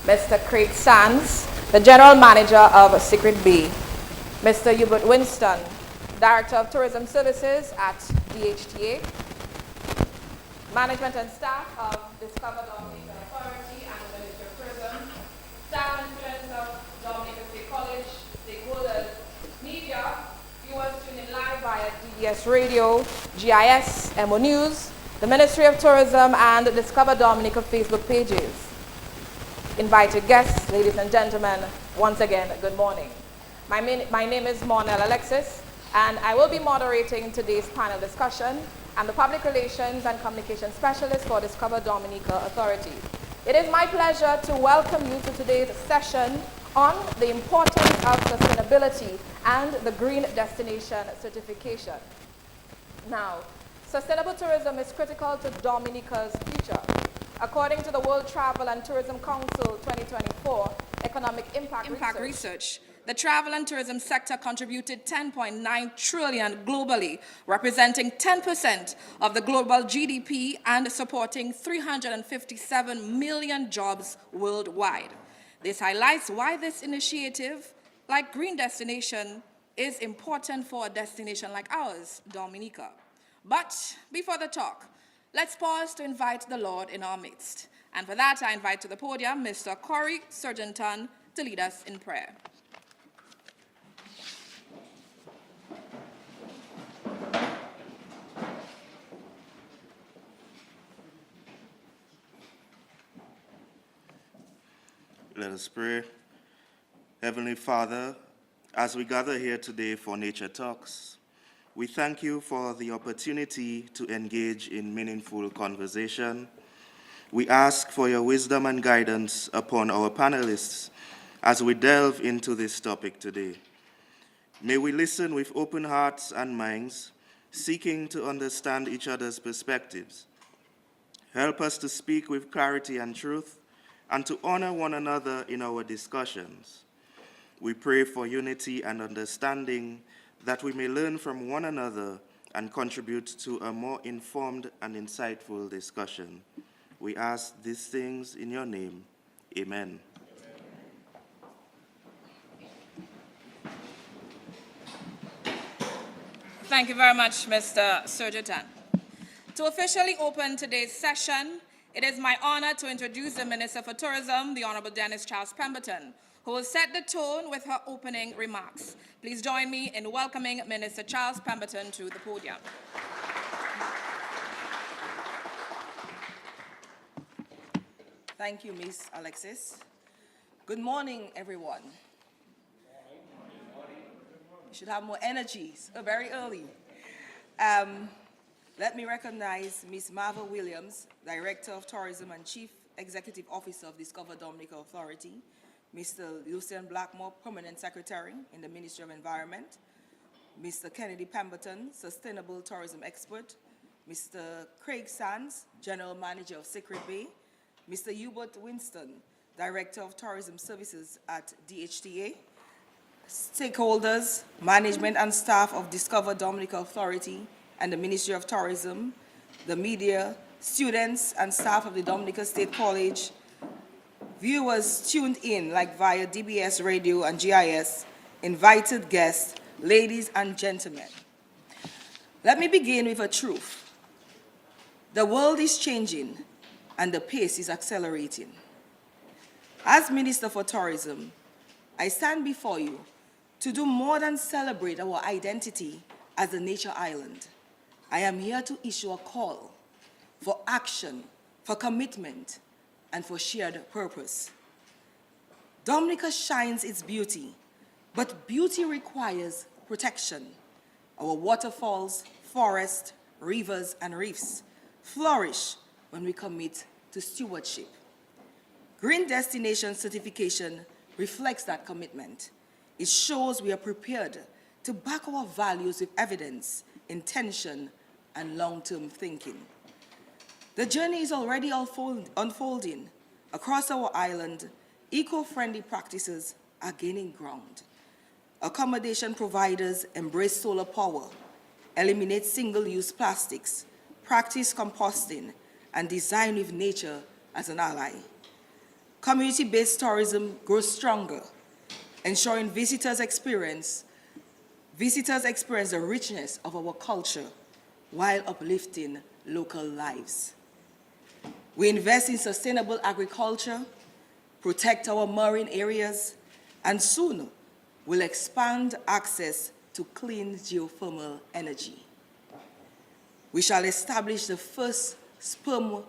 Mr. Craig Sands, the General Manager of Secret Bay, Mr. Hubert Winston, Director of Tourism Services at DHTA, management and staff of Discover Dominica Authority and the Ministry of Tourism, staff and students of Dominica State College, stakeholders, media, viewers tuning live via DBS Radio, GIS, MO News, the Ministry of Tourism, and the Discover Dominica Facebook pages. Invited guests, ladies and gentlemen, once again, good morning. My name is Monel Alexis, and I will be moderating today's panel discussion. I'm the Public Relations and Communication Specialist for Discover Dominica Authority. It is my pleasure to welcome you to today's session on the importance of sustainability and the Green Destination Certification. Now, sustainable tourism is critical to Dominica's future. According to the World Travel and Tourism Council 2024 Economic Impact Research, the travel and tourism sector contributed 10.9 trillion globally, representing 10% of the global GDP and supporting 357 million jobs worldwide. This highlights why this initiative, like Green Destination, is important for a destination like ours, Dominica. But before the talk, let's pause to invite the Lord in our midst. And for that, I invite to the podium Mr. Corey Surgenton to lead us in prayer. Let us pray. Heavenly Father, as we gather here today for Nature Talks, we thank you for the opportunity to engage in meaningful conversation. We ask for your wisdom and guidance upon our panelists as we delve into this topic today. May we listen with open hearts and minds, seeking to understand each other's perspectives. Help us to speak with clarity and truth, and to honor one another in our discussions. We pray for unity and understanding, that we may learn from one another and contribute to a more informed and insightful discussion. We ask these things in your name. Amen. Thank you very much, Mr. Surgenton. To officially open today's session, it is my honor to introduce the Minister for Tourism, the Honorable Dennis Charles Pemberton, who will set the tone with her opening remarks. Please join me in welcoming Minister Charles Pemberton to the podium. Thank you, Ms. Alexis. Good morning, everyone. You should have more energy, very early. Let me recognize Ms. Marva Williams, Director of Tourism and Chief Executive Officer of Discover Dominica Authority, Mr. Lucian Blackmore, Permanent Secretary in the Ministry of Environment, Mr. Kennedy Pemberton, Sustainable Tourism Expert, Mr. Craig Sands, General Manager of Secret Bay, Mr. Hubert Winston, Director of Tourism Services at DHTA, stakeholders, management and staff of Discover Dominica Authority and the Ministry of Tourism, the media, students and staff of the Dominica State College, viewers tuned in like via DBS Radio and GIS, invited guests, ladies and gentlemen. Let me begin with a truth. The world is changing and the pace is accelerating. As Minister for Tourism, I stand before you to do more than celebrate our identity as a nature island. I am here to issue a call for action, for commitment, and for shared purpose. Dominica shines its beauty, but beauty requires protection. Our waterfalls, forests, rivers, and reefs flourish when we commit to stewardship. Green Destination Certification reflects that commitment. It shows we are prepared to back our values with evidence, intention, and long-term thinking. The journey is already unfolding. Across our island, eco-friendly practices are gaining ground. Accommodation providers embrace solar power, eliminate single-use plastics, practice composting, and design with nature as an ally. community-based tourism grows stronger, ensuring visitors experience the richness of our culture while uplifting local lives. We invest in sustainable agriculture, protect our marine areas, and soon will expand access to clean geothermal energy. We shall establish the first sperm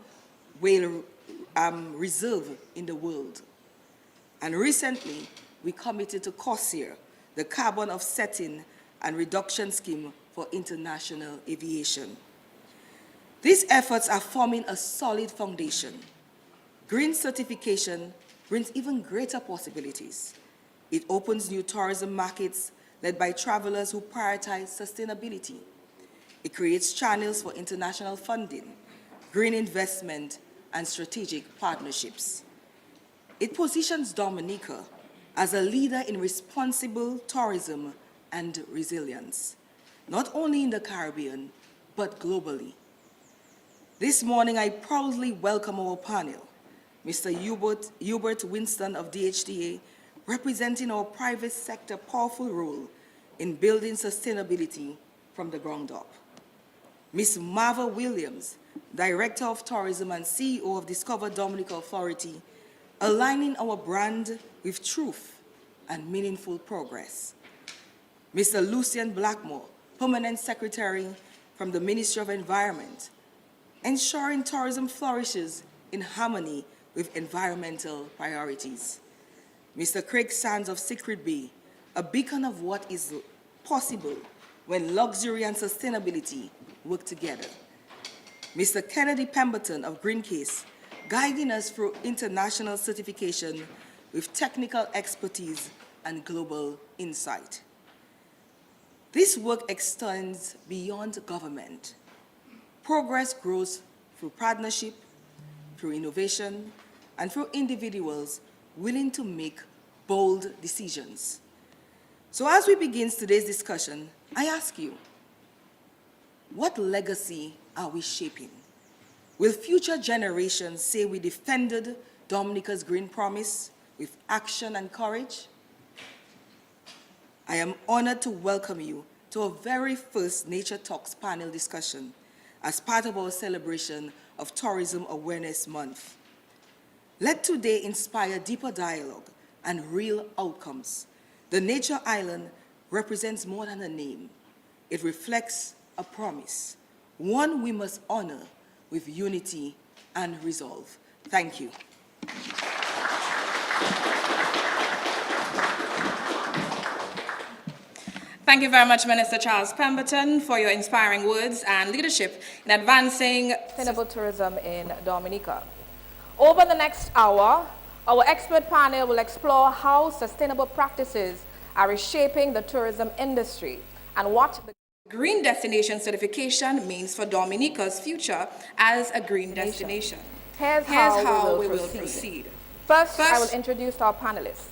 whale reserve in the world. And recently, we committed to CORSIA, the carbon offsetting and reduction scheme for international aviation. These efforts are forming a solid foundation. Green certification brings even greater possibilities. It opens new tourism markets led by travelers who prioritize sustainability. It creates channels for international funding, green investment, and strategic partnerships. It positions Dominica as a leader in responsible tourism and resilience, not only in the Caribbean, but globally. This morning, I proudly welcome our panel, Mr. Hubert Winston of DHTA, representing our private sector powerful role in building sustainability from the ground up. Ms. Marva Williams, Director of Tourism and CEO of Discover Dominica Authority, aligning our brand with truth and meaningful progress. Mr. Lucian Blackmore, Permanent Secretary from the Ministry of Environment, ensuring tourism flourishes in harmony with environmental priorities. Mr. Craig Sands of Secret Bay, a beacon of what is possible when luxury and sustainability work together. Mr. Kennedy Pemberton of Greencase, guiding us through international certification with technical expertise and global insight. This work extends beyond government. Progress grows through partnership, through innovation, and through individuals willing to make bold decisions. So as we begin today's discussion, I ask you, what legacy are we shaping? Will future generations say we defended Dominica's green promise with action and courage? I am honored to welcome you to our very first Nature Talks panel discussion as part of our celebration of Tourism Awareness Month. Let today inspire deeper dialogue and real outcomes. The Nature Island represents more than a name. It reflects a promise, one we must honor with unity and resolve. Thank you. Thank you very much, Minister Charles Pemberton, for your inspiring words and leadership in advancing sustainable tourism in Dominica. Over the next hour, our expert panel will explore how sustainable practices are reshaping the tourism industry and what the Green Destination certification means for Dominica's future as a green destination. Here's how we will proceed. First, I will introduce our panelists.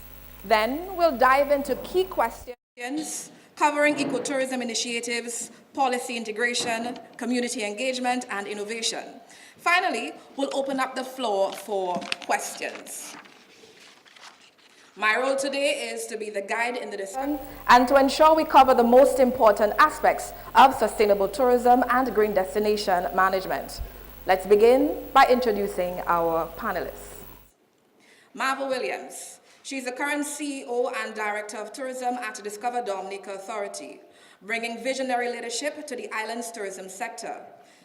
Then we'll dive into key questions covering ecotourism initiatives, policy integration, community engagement, and innovation. Finally, we'll open up the floor for questions. My role today is to be the guide in the discussion and to ensure we cover the most important aspects of sustainable tourism and green destination management. Let's begin by introducing our panelists. Marva Williams. She's the current CEO and Director of Tourism at Discover Dominica Authority, bringing visionary leadership to the island's tourism sector.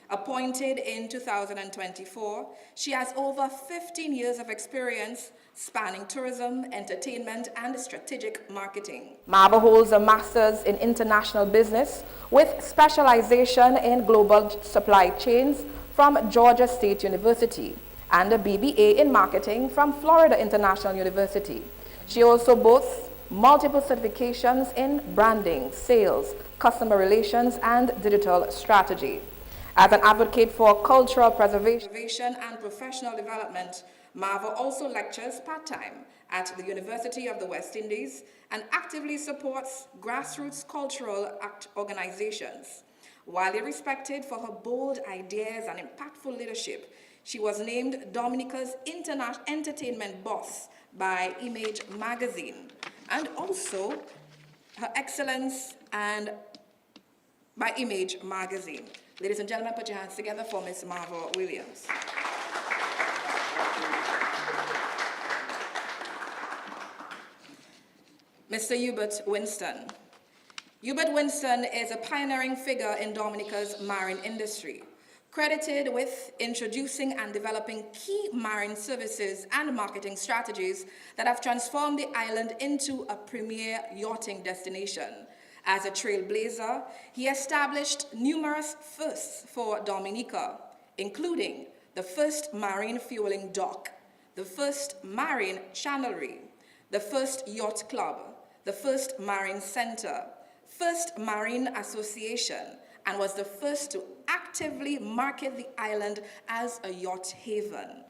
Appointed in 2024, she has over 15 years of experience spanning tourism, entertainment, and strategic marketing. Marva holds a master's in international business with specialization in global supply chains from Georgia State University and a BBA in marketing from Florida International University. She also boasts multiple certifications in branding, sales, customer relations, and digital strategy. As an advocate for cultural preservation and professional development, Marva also lectures part-time at the University of the West Indies and actively supports grassroots cultural organizations. Widely respected for her bold ideas and impactful leadership, She was named Dominica's International Entertainment Boss by Image Magazine, and also Her Excellence and by Image Magazine. Ladies and gentlemen, put your hands together for Ms. Marva Williams. Mr. Hubert Winston. Hubert Winston is a pioneering figure in Dominica's marine industry, credited with introducing and developing key marine services and marketing strategies that have transformed the island into a premier yachting destination. As a trailblazer, he established numerous firsts for Dominica, including the first marine fueling dock, the first marine channelry, the first yacht club, the first marine center, first marine association, and was the first to actively market the island as a yacht haven.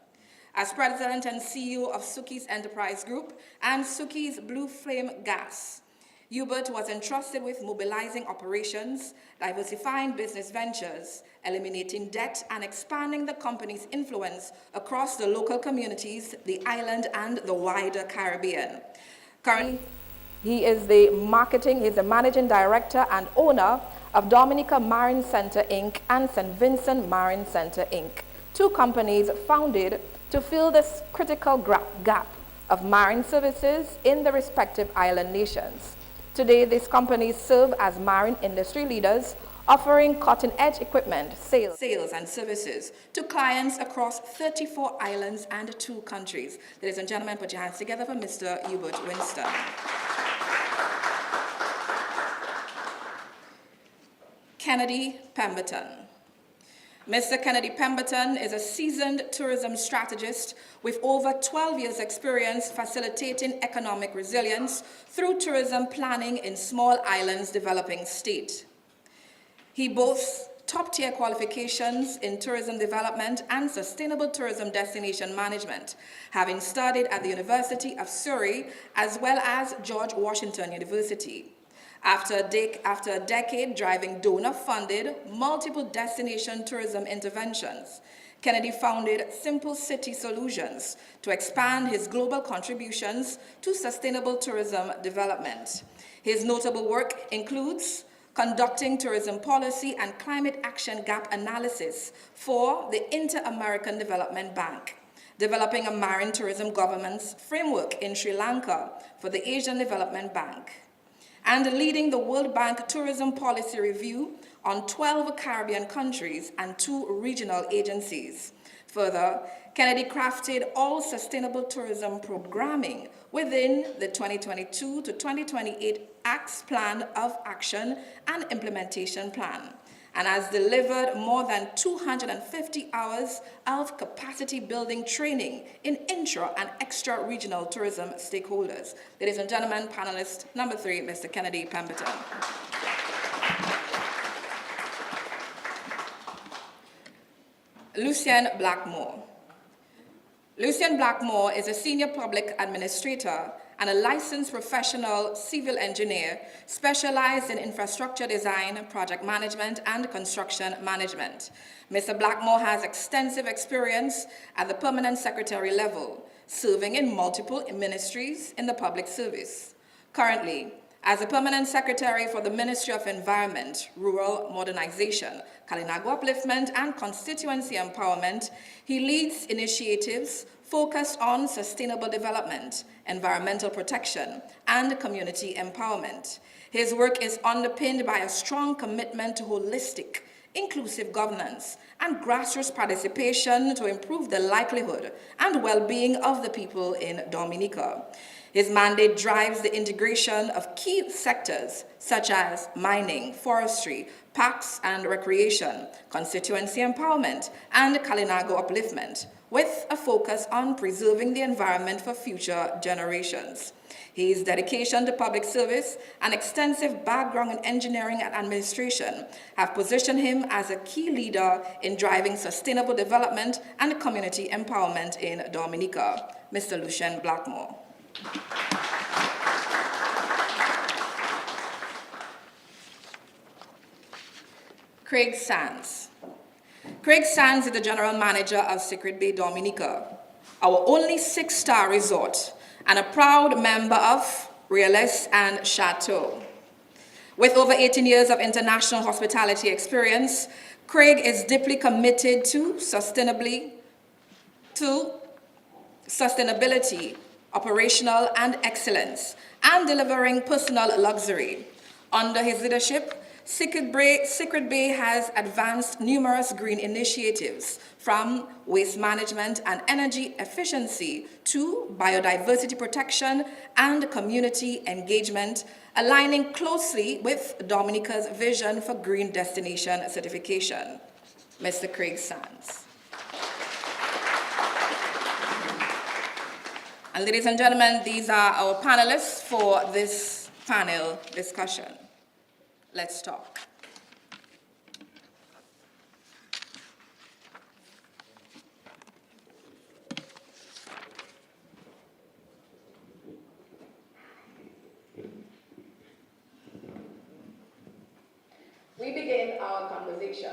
As president and CEO of Suki's Enterprise Group and Suki's Blue Flame Gas, Hubert was entrusted with mobilizing operations, diversifying business ventures, eliminating debt, and expanding the company's influence across the local communities, the island, and the wider Caribbean. Currently, he is the managing director and owner of Dominica Marine Center, Inc. and St. Vincent Marine Center, Inc., two companies founded to fill this critical gap of marine services in the respective island nations. Today, these companies serve as marine industry leaders, offering cutting-edge equipment, sales and services to clients across 34 islands and 2 countries. Ladies and gentlemen, put your hands together for Mr. Hubert Winston. Kennedy Pemberton. Mr. Kennedy Pemberton is a seasoned tourism strategist with over 12 years' experience facilitating economic resilience through tourism planning in small islands developing state. He boasts top-tier qualifications in tourism development and sustainable tourism destination management, having studied at the University of Surrey as well as George Washington University. After a decade driving donor-funded, multiple destination tourism interventions, Kennedy founded Simple City Solutions to expand his global contributions to sustainable tourism development. His notable work includes conducting tourism policy and climate action gap analysis for the Inter-American Development Bank, developing a marine tourism governance framework in Sri Lanka for the Asian Development Bank, and leading the World Bank Tourism Policy Review on 12 Caribbean countries and 2 regional agencies. Further, Kennedy crafted all sustainable tourism programming within the 2022 to 2028 ACTS Plan of Action and Implementation Plan, and has delivered more than 250 hours of capacity building training in intra and extra-regional tourism stakeholders. Ladies and gentlemen, panelist number 3, Mr. Kennedy Pemberton. Lucien Blackmore. Lucien Blackmore is a senior public administrator and a licensed professional civil engineer specialized in infrastructure design, project management, and construction management. Mr. Blackmore has extensive experience at the permanent secretary level, serving in multiple ministries in the public service. Currently, as a permanent secretary for the Ministry of Environment, Rural Modernization, Kalinago Upliftment, and Constituency Empowerment, he leads initiatives focused on sustainable development, environmental protection, and community empowerment. His work is underpinned by a strong commitment to holistic, inclusive governance, and grassroots participation to improve the livelihood and well-being of the people in Dominica. His mandate drives the integration of key sectors such as mining, forestry, parks and recreation, constituency empowerment, and Kalinago upliftment, with a focus on preserving the environment for future generations. His dedication to public service and extensive background in engineering and administration have positioned him as a key leader in driving sustainable development and community empowerment in Dominica. Mr. Lucien Blackmore. Craig Sands. Craig Sands is the general manager of Secret Bay Dominica, our only 6-star resort, and a proud member of Realist and Chateau. With over 18 years of international hospitality experience, Craig is deeply committed to sustainability, operational and excellence, and delivering personal luxury. Under his leadership, Secret Bay has advanced numerous green initiatives, from waste management and energy efficiency to biodiversity protection and community engagement, aligning closely with Dominica's vision for green destination certification. Mr. Craig Sands. And ladies and gentlemen, these are our panelists for this panel discussion. Let's talk. We begin our conversation.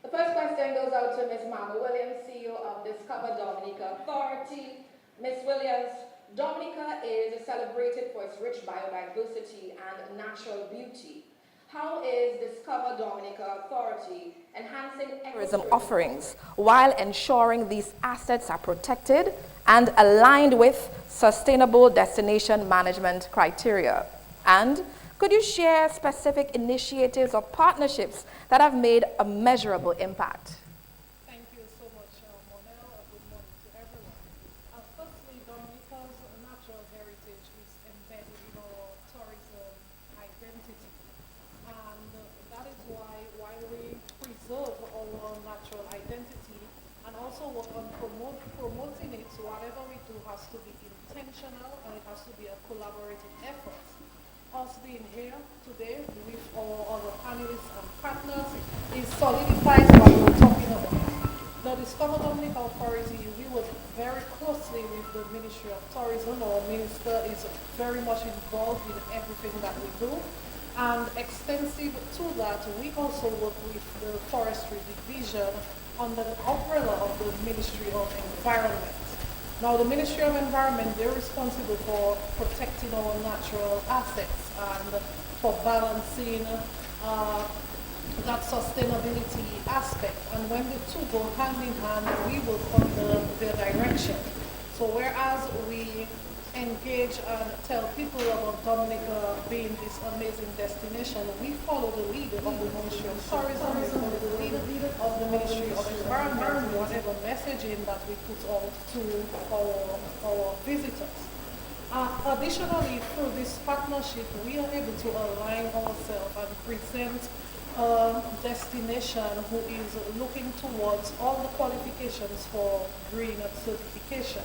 The first question goes out to Ms. Mama Williams, CEO of Discover Dominica Authority. Ms. Williams, Dominica is celebrated for its rich biodiversity and natural beauty. How is Discover Dominica Authority enhancing tourism offerings while ensuring these assets are protected and aligned with sustainable destination management criteria? And could you share specific initiatives or partnerships that have made a measurable impact? Thank you so much, Monel. Good morning to everyone. Firstly, Dominica's natural heritage is embedded in our tourism identity. And that is why, while we preserve our natural identity and also work on promoting it, whatever we do has to be intentional and it has to be a collaborative effort. Us being here today with our other panelists and partners, it solidifies what we're talking about. The Discover Dominica Authority, we work very closely with the Ministry of Tourism. Our minister is very much involved in everything that we do. And extensive to that, we also work with the Forestry Division under the umbrella of the Ministry of Environment. Now, the Ministry of Environment, they're responsible for protecting our natural assets and for balancing that sustainability aspect. And when the two go hand in hand, we work under their direction. So whereas we engage and tell people about Dominica being this amazing destination, we follow the lead of the Ministry of Tourism, we follow the lead of the Ministry of Environment, whatever messaging that we put out to our visitors. Additionally, through this partnership, we are able to align ourselves and present a destination who is looking towards all the qualifications for green certification.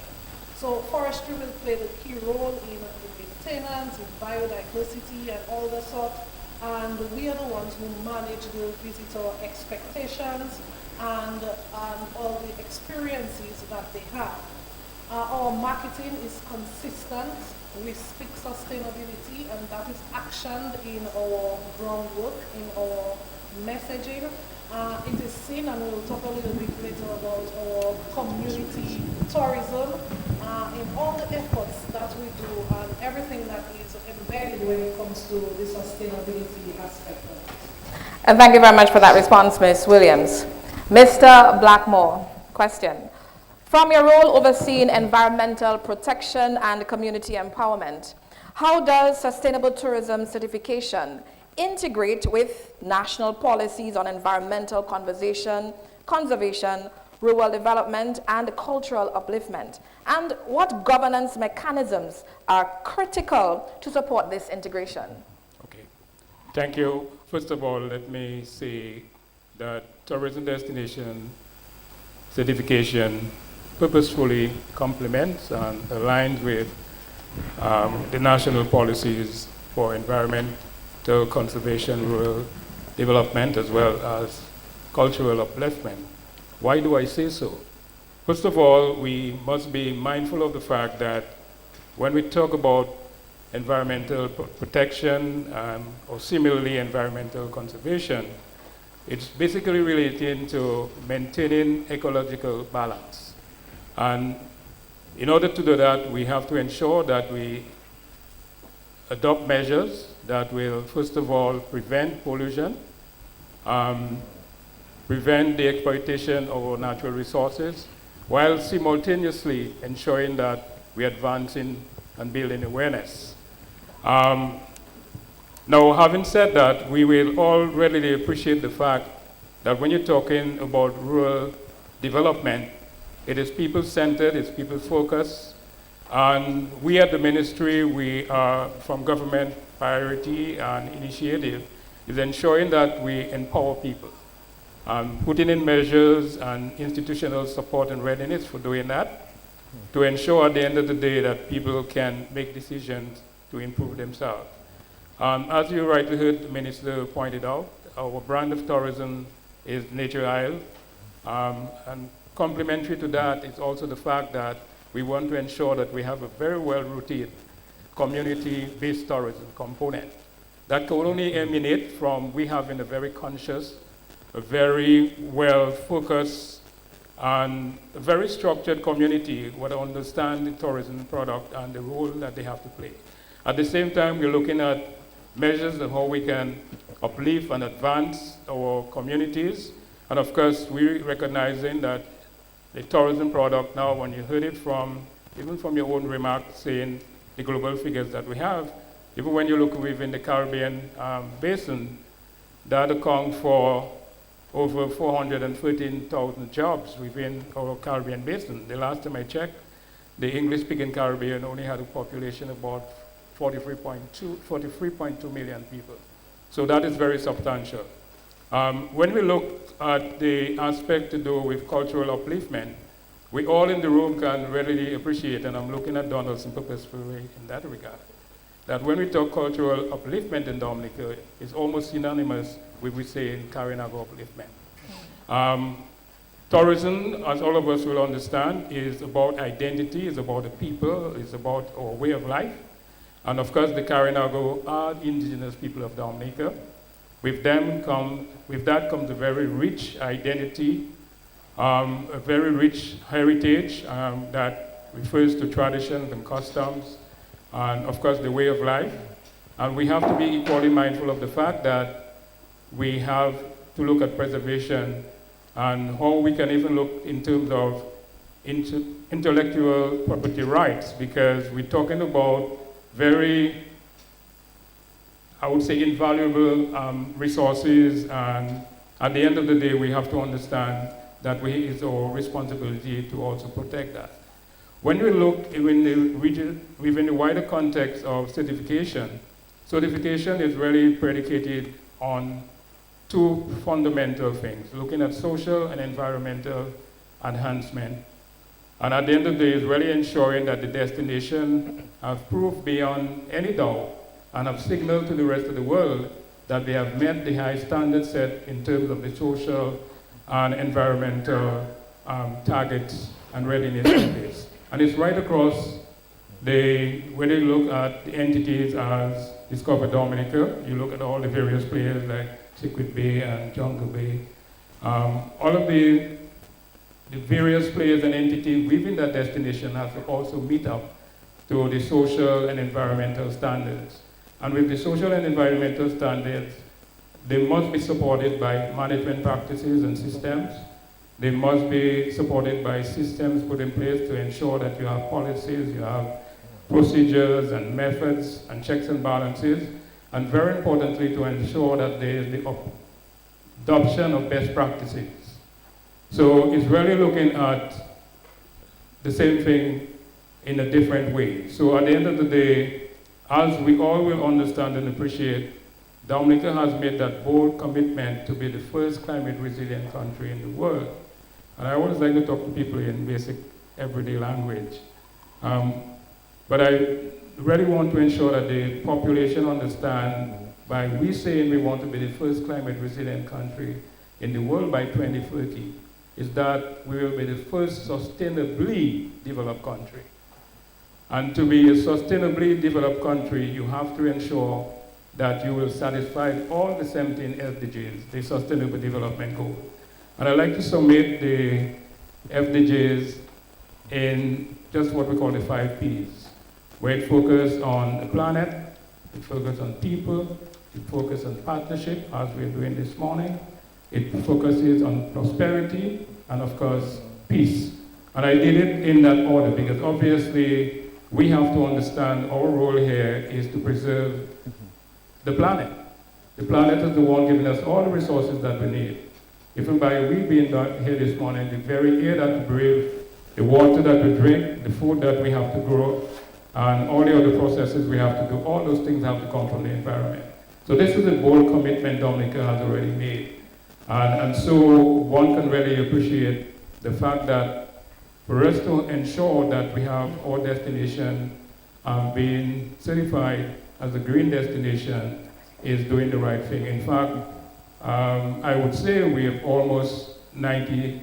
So forestry will play the key role in the maintenance, in biodiversity and all the sort. And we are the ones who manage the visitor expectations and all the experiences that they have. Our marketing is consistent. We speak sustainability, and that is actioned in our groundwork, in our messaging. It is seen, and we'll talk a little bit later about our community tourism, in all the efforts that we do and everything that is embedded when it comes to the sustainability aspect of it. And thank you very much for that response, Ms. Williams. Mr. Blackmore, question. From your role overseeing environmental protection and community empowerment, how does sustainable tourism certification integrate with national policies on environmental conservation, rural development, and cultural upliftment? And what governance mechanisms are critical to support this integration? Okay, thank you. First of all, let me say that tourism destination certification purposefully complements and aligns with the national policies for environmental conservation, rural development, as well as cultural upliftment. Why do I say so? First of all, we must be mindful of the fact that when we talk about environmental protection or similarly environmental conservation, It's basically relating to maintaining ecological balance. And in order to do that, we have to ensure that we adopt measures that will, first of all, prevent pollution, prevent the exploitation of our natural resources, while simultaneously ensuring that we're advancing and building awareness. Now, having said that, we will all readily appreciate the fact that when you're talking about rural development, it is people-centered, it's people-focused, and we at the ministry, we are, from government priority and initiative, is ensuring that we empower people, putting in measures and institutional support and readiness for doing that, to ensure at the end of the day that people can make decisions to improve themselves. As you rightly heard the minister pointed out, our brand of tourism is Nature Isle, and complementary to that is also the fact that we want to ensure that we have a very well-rooted community-based tourism component. That can only emanate from we having a very conscious, a very well-focused, and a very structured community who understand the tourism product and the role that they have to play. At the same time, we're looking at measures of how we can uplift and advance our communities. And of course, we're recognizing that the tourism product now, when you heard it from, even from your own remarks saying the global figures that we have, even when you look within the Caribbean basin, that accounts for over 413,000 jobs within our Caribbean basin. The last time I checked, the English-speaking Caribbean only had a population of about 43.2 million people. So that is very substantial. When we look at the aspect to do with cultural upliftment, we all in the room can readily appreciate, and I'm looking at Donaldson purposefully in that regard, that when we talk cultural upliftment in Dominica, it's almost synonymous with we say in Carinago upliftment. Tourism, as all of us will understand, is about identity, is about the people, is about our way of life. And of course, the Carinago are indigenous people of Dominica. With that comes a very rich identity, a very rich heritage that refers to traditions and customs, and of course, the way of life. And we have to be equally mindful of the fact that we have to look at preservation and how we can even look in terms of intellectual property rights, because we're talking about very, I would say, invaluable resources, and at the end of the day, we have to understand that it's our responsibility to also protect that. When we look within the wider context of certification, certification is really predicated on two fundamental things, looking at social and environmental enhancement. And at the end of the day, it's really ensuring that the destination have proved beyond any doubt and have signaled to the rest of the world that they have met the high standards set in terms of the social and environmental targets and readiness in place. And it's right across when you look at the entities as Discover Dominica, you look at all the various players like Secret Bay and Jungle Bay, all of the various players and entities within that destination have to also meet up to the social and environmental standards. And with the social and environmental standards, they must be supported by management practices and systems. They must be supported by systems put in place to ensure that you have policies, you have procedures and methods and checks and balances, and very importantly, to ensure that there is the adoption of best practices. So it's really looking at the same thing in a different way. So at the end of the day, as we all will understand and appreciate, Dominica has made that bold commitment to be the first climate resilient country in the world. And I always like to talk to people in basic everyday language. But I really want to ensure that the population understand by we saying we want to be the first climate resilient country in the world by 2030, is that we will be the first sustainably developed country. And to be a sustainably developed country, you have to ensure that you will satisfy all the 17 SDGs, the Sustainable Development Goal. And I'd like to submit the SDGs in just what we call the 5 Ps, where it focuses on the planet, it focuses on people, it focuses on partnership, as we're doing this morning, it focuses on prosperity, and of course, peace. And I did it in that order because obviously we have to understand our role here is to preserve the planet. The planet is the one giving us all the resources that we need. Even by we being here this morning, the very air that we breathe, the water that we drink, the food that we have to grow, and all the other processes we have to do, all those things have to come from the environment. So this is a bold commitment Dominica has already made. And so one can really appreciate the fact that for us to ensure that we have our destination being certified as a green destination is doing the right thing. In fact, I would say we have almost 99%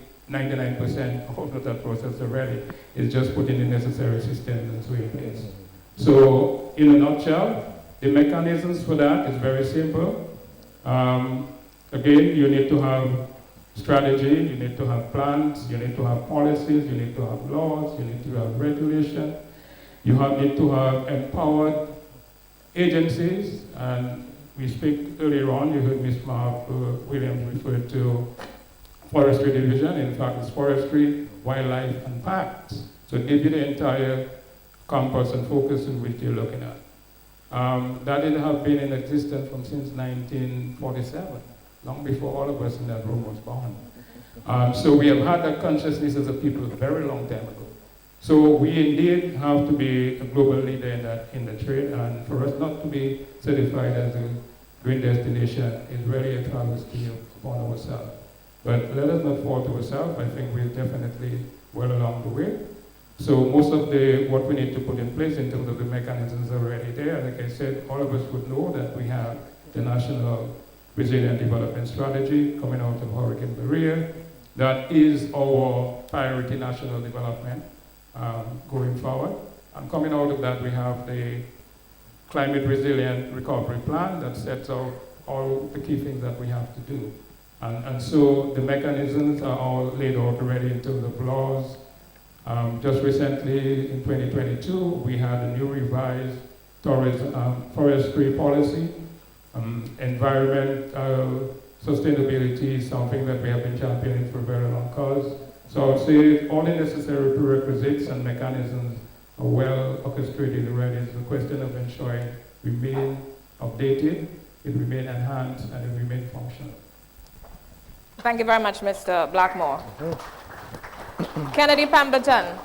of that process already. It's just putting the necessary systems and so in place. So in a nutshell, the mechanisms for that is very simple. Again, you need to have strategy, you need to have plans, you need to have policies, you need to have laws, you need to have regulation, need to have empowered agencies, and we speak earlier on, you heard Ms. Mark Williams refer to Forestry Division. In fact, it's Forestry, Wildlife, and Parks. So it gives you the entire compass and focus in which you're looking at. That didn't have been in existence since 1947. Long before all of us in that room was born. So we have had that consciousness as a people a very long time ago. So we indeed have to be a global leader in the trade, and for us not to be certified as a green destination is really a travesty upon ourselves. But let us not fault ourselves. I think we're definitely well along the way. So most of what we need to put in place in terms of the mechanisms are already there. Like I said, all of us would know that we have the National Resilient Development Strategy coming out of Hurricane Maria. That is our priority national development going forward. And coming out of that, we have the Climate Resilient Recovery Plan that sets out all the key things that we have to do. And so the mechanisms are all laid out already in terms of laws. Just recently, in 2022, we had a new revised forestry policy. Environmental sustainability is something that we have been championing for a very long cause. So I would say all the necessary prerequisites and mechanisms are well orchestrated already. It's a question of ensuring we remain updated, it remain enhanced, and it remain functional. Thank you very much, Mr. Blackmore. Kennedy Pemberton,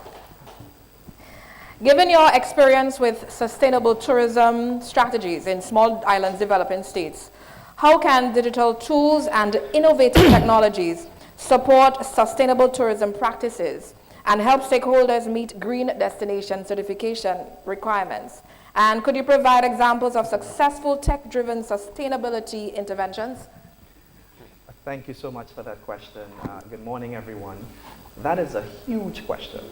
given your experience with sustainable tourism strategies in small islands developing states, how can digital tools and innovative technologies support sustainable tourism practices and help stakeholders meet green destination certification requirements? And could you provide examples of successful tech-driven sustainability interventions? Thank you so much for that question. Good morning, everyone. That is a huge question,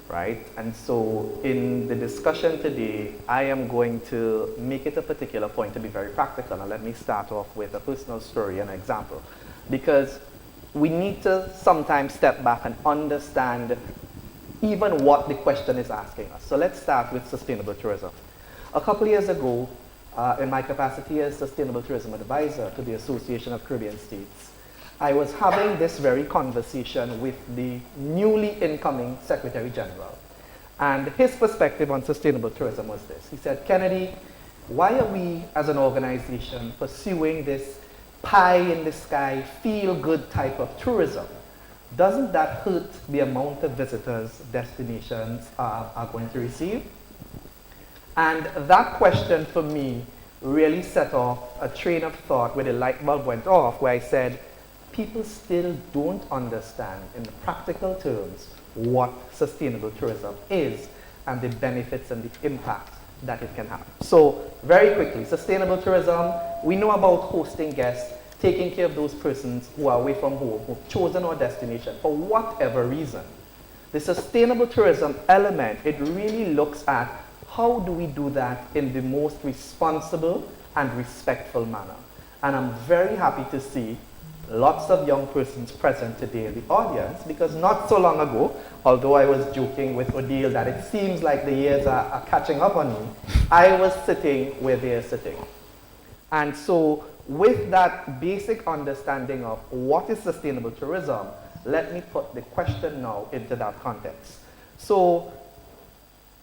right? And so in the discussion today, I am going to make it a particular point to be very practical. And let me start off with a personal story and example, because we need to sometimes step back and understand even what the question is asking us. So let's start with sustainable tourism. A couple of years ago, in my capacity as Sustainable Tourism Advisor to the Association of Caribbean States, I was having this very conversation with the newly incoming Secretary General. And his perspective on sustainable tourism was this. He said, Kennedy, why are we as an organization pursuing this pie in the sky, feel-good type of tourism? Doesn't that hurt the amount of visitors destinations are going to receive? And that question for me really set off a train of thought where the light bulb went off, where I said, people still don't understand in practical terms what sustainable tourism is and the benefits and the impact that it can have. So very quickly, sustainable tourism, we know about hosting guests, taking care of those persons who are away from home, who've chosen our destination for whatever reason. The sustainable tourism element, it really looks at how do we do that in the most responsible and respectful manner. And I'm very happy to see lots of young persons present today in the audience, because not so long ago, although I was joking with Odile that it seems like the years are catching up on me, I was sitting where they're sitting. And so with that basic understanding of what is sustainable tourism, let me put the question now into that context. So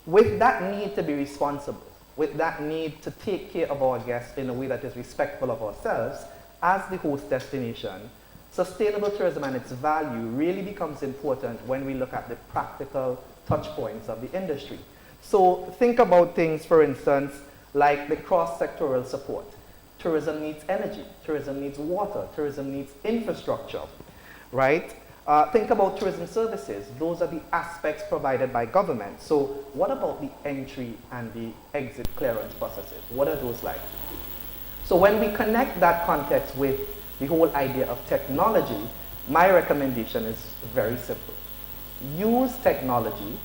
with that need to be responsible, with that need to take care of our guests in a way that is respectful of ourselves, as the host destination, sustainable tourism and its value really becomes important when we look at the practical touch points of the industry. So think about things, for instance, like the cross-sectoral support. Tourism needs energy, tourism needs water, tourism needs infrastructure, right? Think about tourism services. Those are the aspects provided by government. So what about the entry and the exit clearance processes? What are those like? So when we connect that context with the whole idea of technology, my recommendation is very simple. Use technology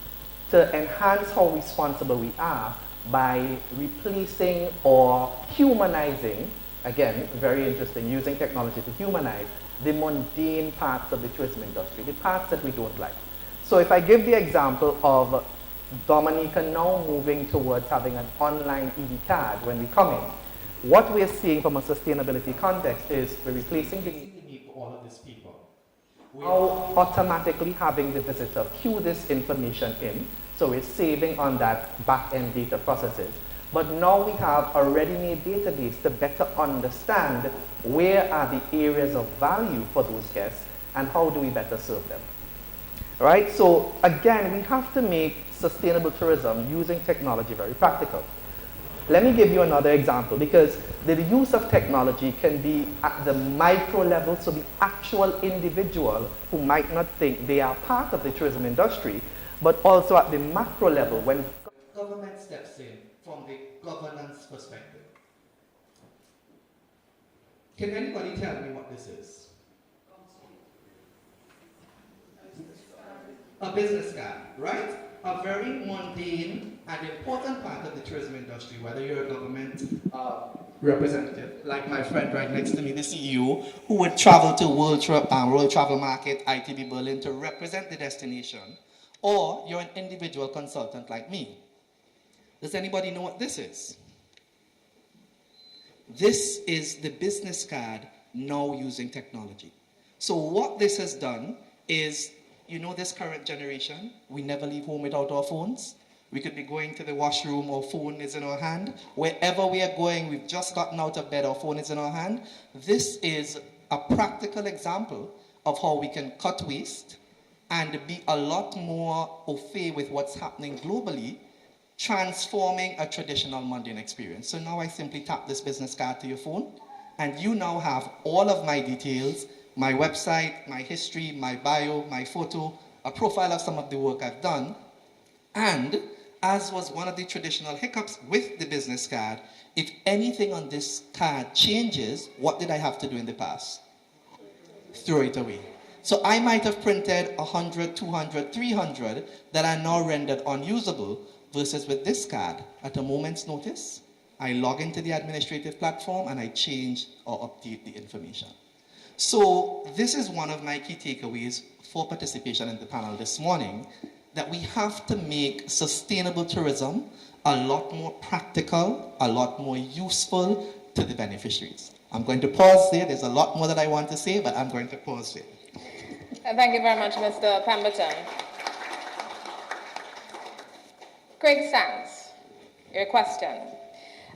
to enhance how responsible we are by replacing or humanizing, again, very interesting, using technology to humanize the mundane parts of the tourism industry, the parts that we don't like. So if I give the example of Dominica now moving towards having an online ED card when we come in, what we're seeing from a sustainability context is we're replacing the need for all of these people. We're now automatically having the visitor cue this information in, so we're saving on that back-end data processes. But now we have a ready-made database to better understand where are the areas of value for those guests and how do we better serve them. Right? So again, we have to make sustainable tourism using technology very practical. Let me give you another example, because the use of technology can be at the micro level, so the actual individual who might not think they are part of the tourism industry, but also at the macro level when government steps in from the governance perspective. Can anybody tell me what this is? A business card, right? A very mundane and important part of the tourism industry, whether you're a government representative, like my friend right next to me, the CEO, who would travel to World Travel Market, ITB Berlin, to represent the destination, or you're an individual consultant like me. Does anybody know what this is? This is the business card now using technology. So what this has done is, you know, this current generation, we never leave home without our phones. We could be going to the washroom, our phone is in our hand. Wherever we are going, we've just gotten out of bed, our phone is in our hand. This is a practical example of how we can cut waste and be a lot more au fait with what's happening globally, transforming a traditional mundane experience. So now I simply tap this business card to your phone, and you now have all of my details, my website, my history, my bio, my photo, a profile of some of the work I've done. And as was one of the traditional hiccups with the business card, if anything on this card changes, what did I have to do in the past? Throw it away. So I might have printed 100, 200, 300 that are now rendered unusable, versus with this card, at a moment's notice, I log into the administrative platform and I change or update the information. So this is one of my key takeaways for participation in the panel this morning, that we have to make sustainable tourism a lot more practical, a lot more useful to the beneficiaries. I'm going to pause there. There's a lot more that I want to say, but I'm going to pause there. Thank you very much, Mr. Pemberton. Craig Sands, your question.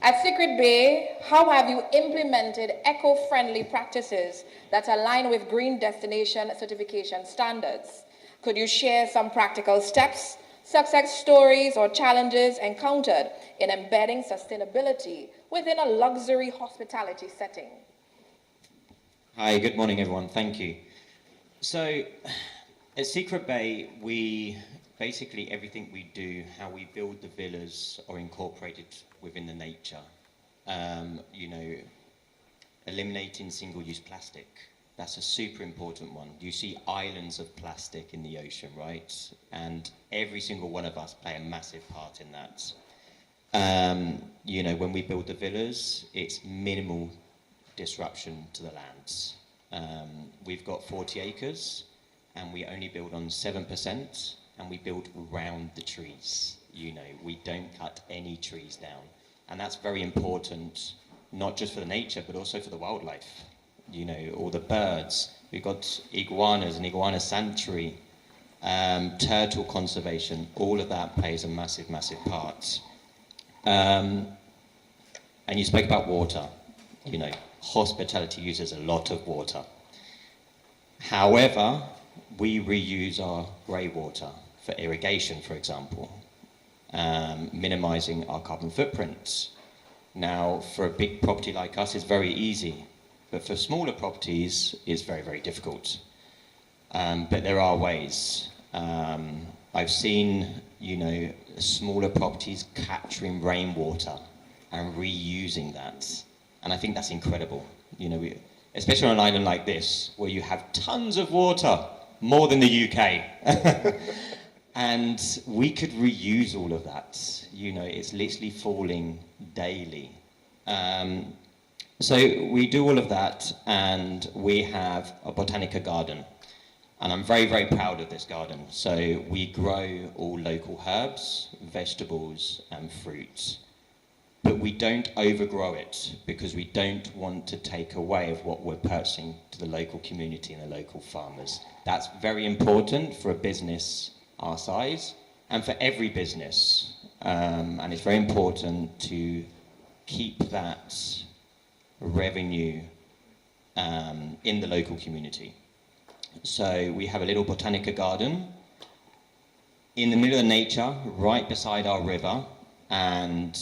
At Secret Bay, how have you implemented eco-friendly practices that align with green destination certification standards? Could you share some practical steps, success stories, or challenges encountered in embedding sustainability within a luxury hospitality setting? Hi, good morning, everyone. Thank you. So, at Secret Bay, basically everything we do, how we build the villas, are incorporated within the nature. You know, eliminating single-use plastic. That's a super important one. You see islands of plastic in the ocean, right? And every single one of us play a massive part in that. You know, when we build the villas, it's minimal disruption to the lands. We've got 40 acres, and we only build on 7%, and we build around the trees. You know, we don't cut any trees down. And that's very important, not just for the nature, but also for the wildlife. You know, all the birds. We've got iguanas, an iguana sanctuary, turtle conservation. All of that plays a massive, massive part. And you spoke about water. You know, hospitality uses a lot of water. However, we reuse our grey water for irrigation, for example, minimizing our carbon footprints. Now, for a big property like us, it's very easy, but for smaller properties, it's very, very difficult. But there are ways. I've seen, you know, smaller properties capturing rainwater and reusing that. And I think that's incredible. You know, especially on an island like this, where you have tons of water, more than the UK. And we could reuse all of that. You know, it's literally falling daily. So we do all of that, and we have a botanica garden. And I'm very, very proud of this garden. So we grow all local herbs, vegetables, and fruits. But we don't overgrow it, because we don't want to take away of what we're purchasing to the local community and the local farmers. That's very important for a business our size, and for every business. And it's very important to keep that revenue in the local community. So we have a little botanica garden in the middle of nature, right beside our river, and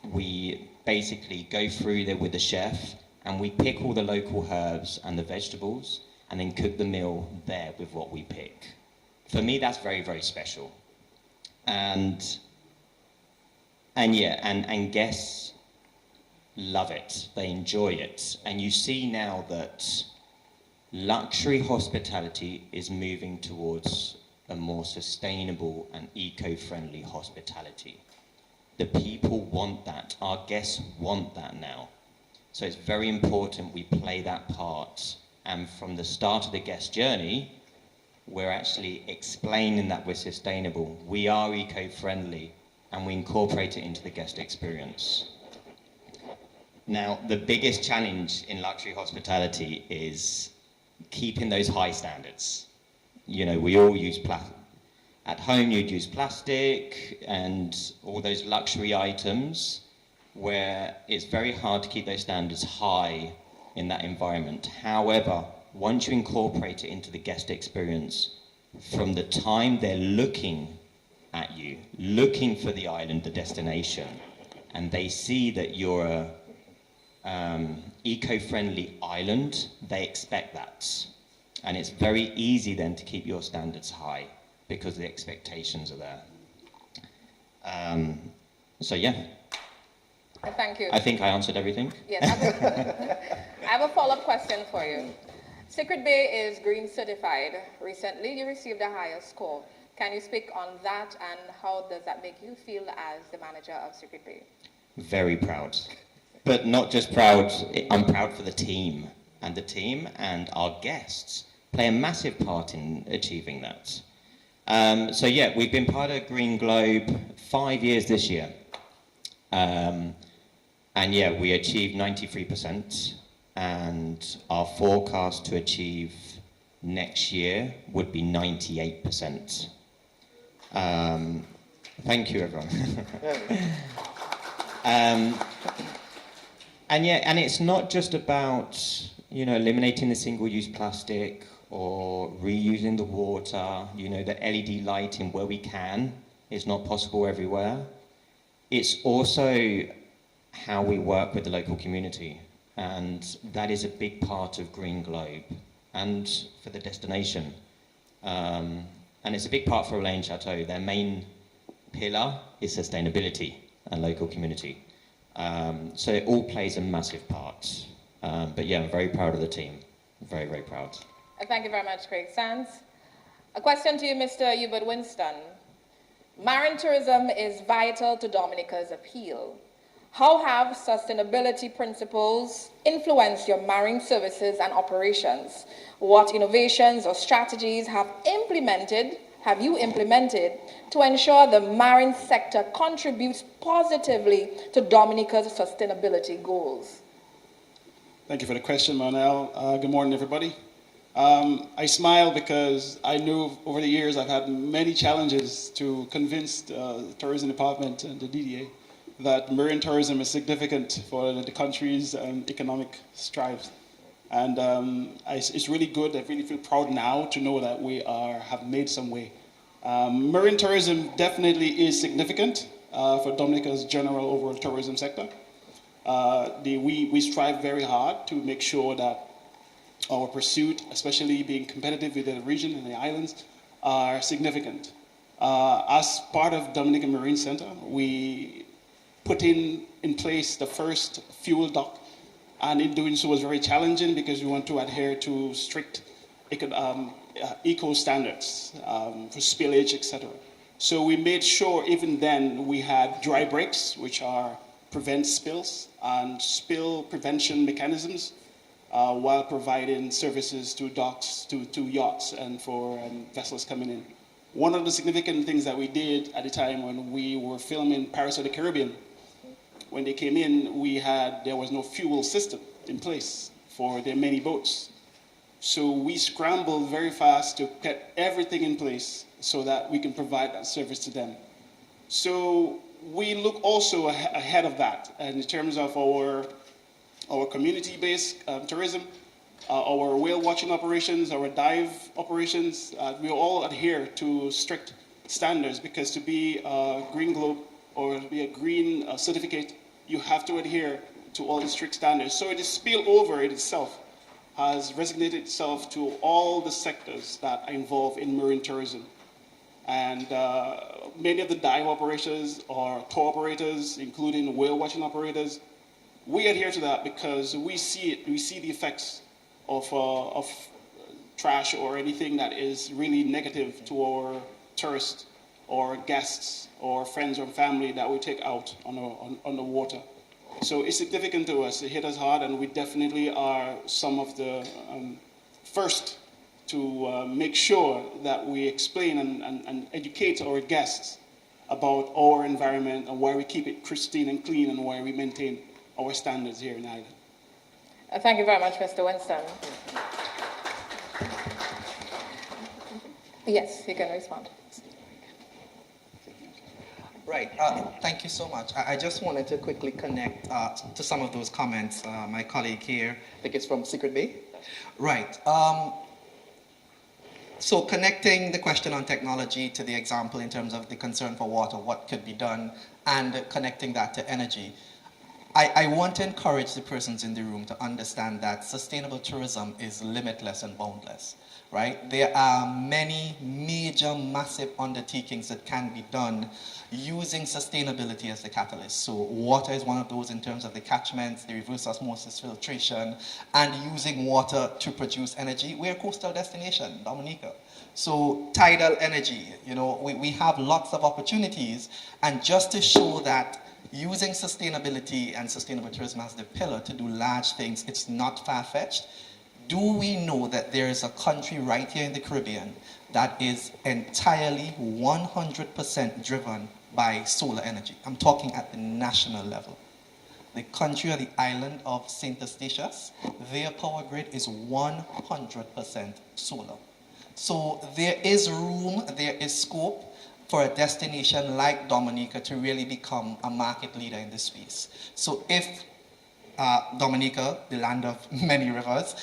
we basically go through there with the chef, and we pick all the local herbs and the vegetables, and then cook the meal there with what we pick. For me, that's very, very special. And guests love it. They enjoy it. And you see now that luxury hospitality is moving towards a more sustainable and eco-friendly hospitality. The people want that. Our guests want that now. So it's very important we play that part. And from the start of the guest journey, we're actually explaining that we're sustainable, we are eco-friendly, and we incorporate it into the guest experience. Now, the biggest challenge in luxury hospitality is keeping those high standards. You know, we all use plastic. At home, you'd use plastic and all those luxury items, where it's very hard to keep those standards high in that environment. However, once you incorporate it into the guest experience, from the time they're looking at you, looking for the island, the destination, and they see that you're a eco-friendly island, they expect that. And it's very easy then to keep your standards high, because the expectations are there. So yeah. Thank you. I think I answered everything. Yes, I have a follow-up question for you. Secret Bay is green certified. Recently, you received a higher score. Can you speak on that, and how does that make you feel as the manager of Secret Bay? Very proud. But not just proud, I'm proud for the team. And the team and our guests play a massive part in achieving that. So yeah, we've been part of Green Globe 5 years this year. And yeah, we achieved 93%. And our forecast to achieve next year would be 98%. Thank you, everyone. And yeah, and it's not just about, you know, eliminating the single-use plastic or reusing the water, you know, the LED lighting where we can. It's not possible everywhere. It's also how we work with the local community. And that is a big part of Green Globe and for the destination. And it's a big part for Relaine Chateau. Their main pillar is sustainability and local community. So it all plays a massive part. But yeah, I'm very proud of the team. Very, very proud. Thank you very much, Craig Sands. A question to you, Mr. Hubert Winston. Marine tourism is vital to Dominica's appeal. How have sustainability principles influenced your marine services and operations? What innovations or strategies have you implemented to ensure the marine sector contributes positively to Dominica's sustainability goals? Thank you for the question, Manel. Good morning, everybody. I smile because I know over the years I've had many challenges to convince the tourism department and the DDA that marine tourism is significant for the country's economic strides. And it's really good. I really feel proud now to know that we have made some way. Marine tourism definitely is significant for Dominica's general overall tourism sector. We strive very hard to make sure that our pursuit, especially being competitive with the region and the islands, are significant. As part of Dominican Marine Center, we put in place the first fuel dock, and in doing so was very challenging because we want to adhere to strict eco standards for spillage, etc. So we made sure even then we had dry breaks, which prevent spills, and spill prevention mechanisms while providing services to docks, to yachts, and for vessels coming in. One of the significant things that we did at the time when we were filming Pirates of the Caribbean, when they came in, there was no fuel system in place for their many boats. So we scrambled very fast to get everything in place so that we can provide that service to them. So we look also ahead of that, and in terms of our community-based tourism, our whale watching operations, our dive operations, we all adhere to strict standards, because to be a Green Globe or to be a green certificate, you have to adhere to all the strict standards. So the spillover in itself has resonated itself to all the sectors that are involved in marine tourism. And many of the dive operators or tour operators, including whale watching operators, we adhere to that because we see it. We see the effects of trash or anything that is really negative to our tourists or guests or friends or family that we take out on the water. So it's significant to us. It hit us hard, and we definitely are some of the first to make sure that we explain and educate our guests about our environment and why we keep it pristine and clean and why we maintain our standards here in Ireland. Thank you very much, Mr. Winston. Yes, you can respond. Right, thank you so much. I just wanted to quickly connect to some of those comments. My colleague here, I think it's from Secret Bay. Right, so connecting the question on technology to the example in terms of the concern for water, what could be done, and connecting that to energy. I want to encourage the persons in the room to understand that sustainable tourism is limitless and boundless, right? There are many major, massive undertakings that can be done using sustainability as the catalyst. So water is one of those in terms of the catchments, the reverse osmosis filtration, and using water to produce energy. We're a coastal destination, Dominica. So tidal energy, we have lots of opportunities, and just to show that using sustainability and sustainable tourism as the pillar to do large things, it's not far-fetched. Do we know that there is a country right here in the Caribbean that is entirely 100% driven by solar energy? I'm talking at the national level. The country or the island of St. Eustatius, their power grid is 100% solar. So there is room, there is scope for a destination like Dominica to really become a market leader in this space. So if Dominica, the land of many rivers,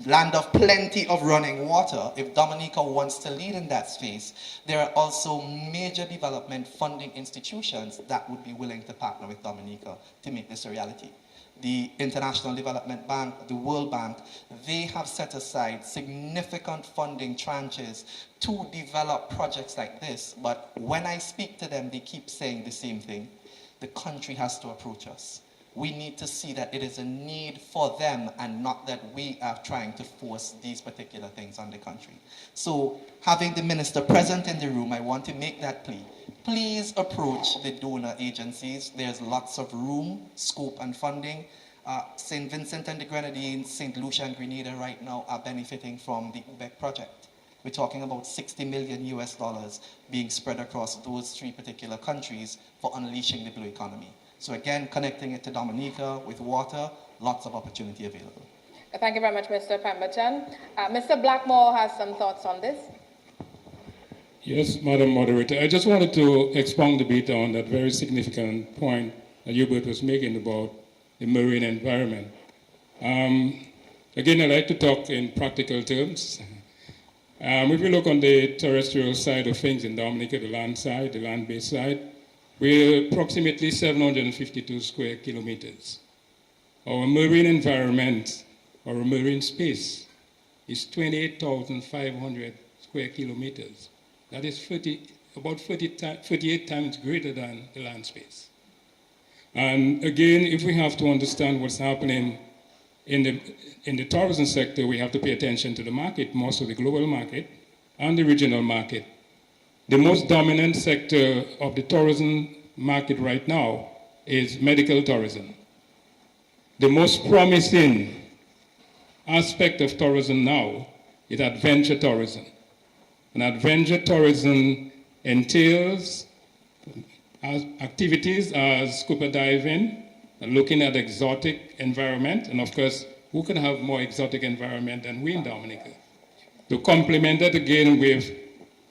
land of plenty of running water, if Dominica wants to lead in that space, there are also major development funding institutions that would be willing to partner with Dominica to make this a reality. The International Development Bank, the World Bank, they have set aside significant funding tranches to develop projects like this. But when I speak to them, they keep saying the same thing. The country has to approach us. We need to see that it is a need for them and not that we are trying to force these particular things on the country. So having the minister present in the room, I want to make that plea. please approach the donor agencies. There's lots of room, scope, and funding. St. Vincent and the Grenadines, St. Lucia and Grenada right now are benefiting from the UBEC project. We're talking about $60 million US being spread across those 3 particular countries for unleashing the blue economy. So again, connecting it to Dominica with water, lots of opportunity available. Thank you very much, Mr. Pemberton. Mr. Blackmore has some thoughts on this. Yes, Madam Moderator. I just wanted to expound a bit on that very significant point that Hubert was making about the marine environment. Again, I'd like to talk in practical terms. If we look on the terrestrial side of things in Dominica, the land side, the land-based side, we're approximately 752 square kilometers. Our marine environment, our marine space, is 28,500 square kilometers. That is about 38 times greater than the land space. And again, if we have to understand what's happening in the tourism sector, we have to pay attention to the market, most of the global market and the regional market. The most dominant sector of the tourism market right now is medical tourism. The most promising aspect of tourism now is adventure tourism. And adventure tourism entails activities as scuba diving, looking at exotic environment, and of course, who can have more exotic environment than we in Dominica? To complement that again with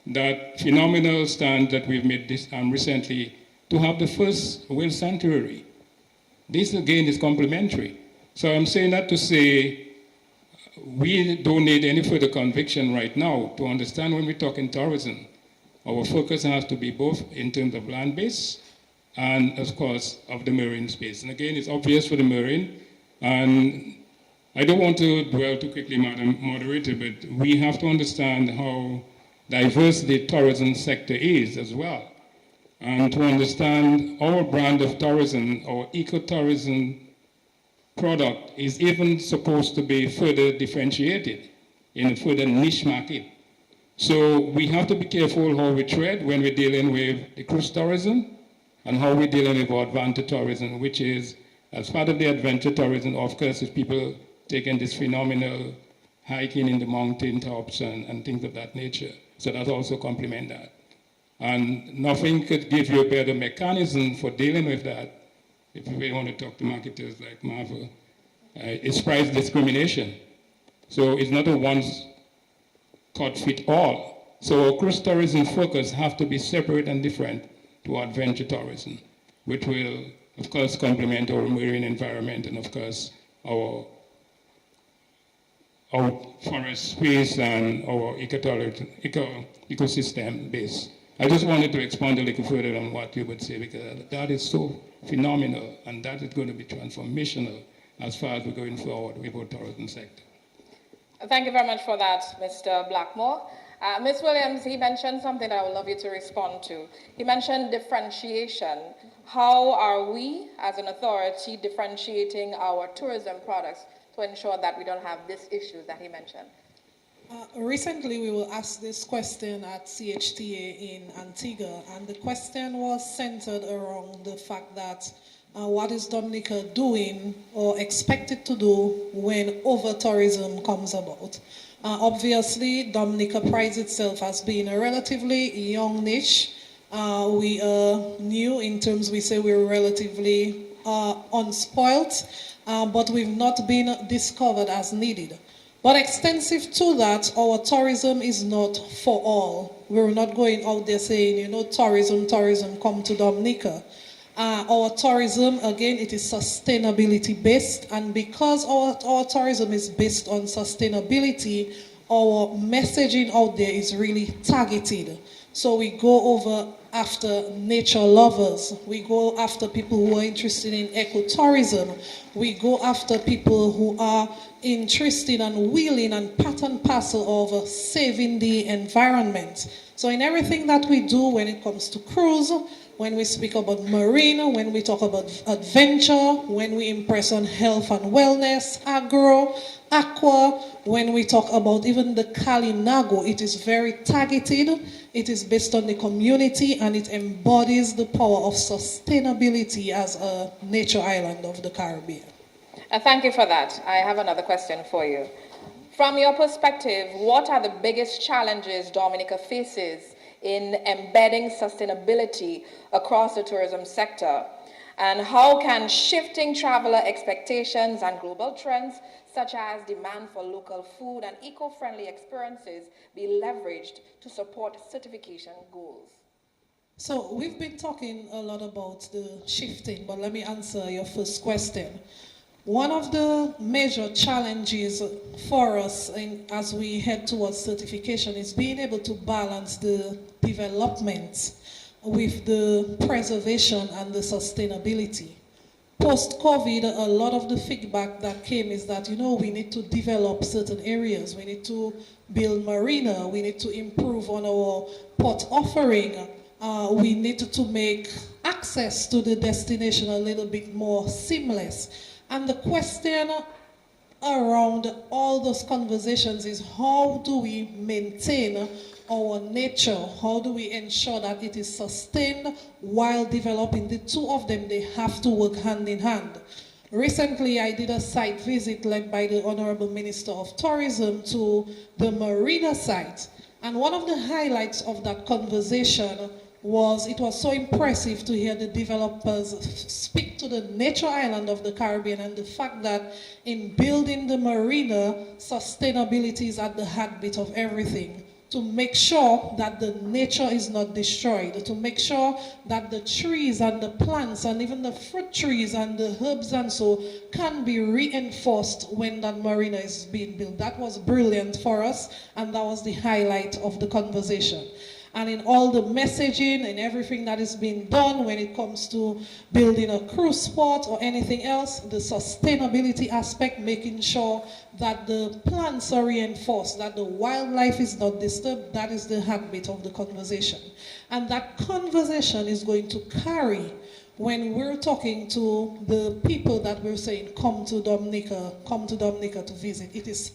that phenomenal stand that we've made recently to have the first whale sanctuary. This again is complementary. So I'm saying that to say we don't need any further conviction right now to understand when we talk in tourism. Our focus has to be both in terms of land base and, of course, of the marine space. And again, it's obvious for the marine. And I don't want to dwell too quickly, Madam Moderator, but we have to understand how diverse the tourism sector is as well. And to understand our brand of tourism, our ecotourism product is even supposed to be further differentiated in a further niche market. So we have to be careful how we tread when we're dealing with the cruise tourism and how we're dealing with adventure tourism, which is, as part of the adventure tourism, of course, is people taking this phenomenal hiking in the mountain tops and things of that nature. So that also complement that. And nothing could give you a better mechanism for dealing with that, if we want to talk to marketers like Marvel, it's price discrimination. So it's not a one-cut-fit-all. So our cruise tourism focus have to be separate and different to adventure tourism, which will, of course, complement our marine environment and, of course, our forest space and our ecosystem base. I just wanted to expand a little further on what you would say, because that is so phenomenal, and that is going to be transformational as far as we're going forward with our tourism sector. Thank you very much for that, Mr. Blackmore. Ms. Williams, he mentioned something that I would love you to respond to. He mentioned differentiation. How are we, as an authority, differentiating our tourism products to ensure that we don't have this issue that he mentioned? Recently, we were asked this question at CHTA in Antigua, and the question was centered around the fact that what is Dominica doing or expected to do when over-tourism comes about? Obviously, Dominica prides itself as being a relatively young niche. We are new in terms, we say we're relatively unspoilt, but we've not been discovered as needed. But extensive to that, our tourism is not for all. We're not going out there saying, you know, tourism, come to Dominica. Our tourism, again, it is sustainability based, and because our tourism is based on sustainability, our messaging out there is really targeted. So we go over after nature lovers, we go after people who are interested in ecotourism, we go after people who are interested and willing and part and parcel of saving the environment. So in everything that we do when it comes to cruise, when we speak about marine, when we talk about adventure, when we impress on health and wellness, agro, aqua, when we talk about even the Kalinago, it is very targeted, it is based on the community, and it embodies the power of sustainability as a nature island of the Caribbean. Thank you for that. I have another question for you. From your perspective, what are the biggest challenges Dominica faces in embedding sustainability across the tourism sector? And how can shifting traveler expectations and global trends, such as demand for local food and eco-friendly experiences, be leveraged to support certification goals? So we've been talking a lot about the shifting, but let me answer your first question. One of the major challenges for us as we head towards certification is being able to balance the development with the preservation and the sustainability. Post-COVID, a lot of the feedback that came is that, we need to develop certain areas. We need to build marina. We need to improve on our port offering. We need to make access to the destination a little bit more seamless. And the question around all those conversations is, how do we maintain our nature? How do we ensure that it is sustained while developing? The two of them, they have to work hand in hand. Recently, I did a site visit led by the Honorable Minister of Tourism to the marina site. And one of the highlights of that conversation was, it was so impressive to hear the developers speak to the nature island of the Caribbean and the fact that in building the marina, sustainability is at the heartbeat of everything. To make sure that the nature is not destroyed, to make sure that the trees and the plants and even the fruit trees and the herbs and so can be reinforced when that marina is being built. That was brilliant for us, and that was the highlight of the conversation. And in all the messaging and everything that is being done when it comes to building a cruise port or anything else, the sustainability aspect, making sure that the plants are reinforced, that the wildlife is not disturbed, that is the heartbeat of the conversation. And that conversation is going to carry when we're talking to the people that we're saying, come to Dominica to visit. It is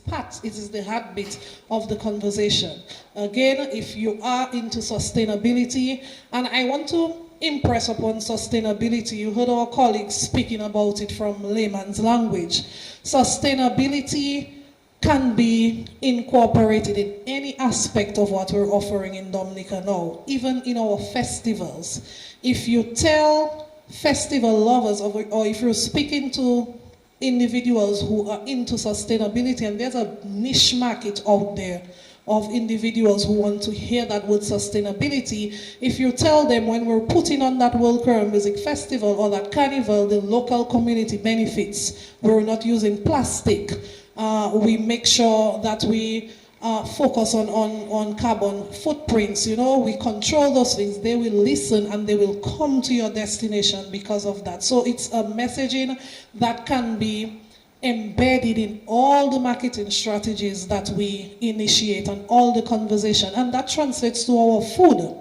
the heartbeat of the conversation. Again, if you are into sustainability, and I want to impress upon sustainability, you heard our colleagues speaking about it from layman's language. Sustainability can be incorporated in any aspect of what we're offering in Dominica now, even in our festivals. If you tell festival lovers, or if you're speaking to individuals who are into sustainability, and there's a niche market out there of individuals who want to hear that word sustainability, if you tell them when we're putting on that World Choral Music Festival or that carnival, the local community benefits, we're not using plastic, we make sure that we focus on carbon footprints, we control those things, they will listen and they will come to your destination because of that. So it's a messaging that can be embedded in all the marketing strategies that we initiate and all the conversation, and that translates to our food.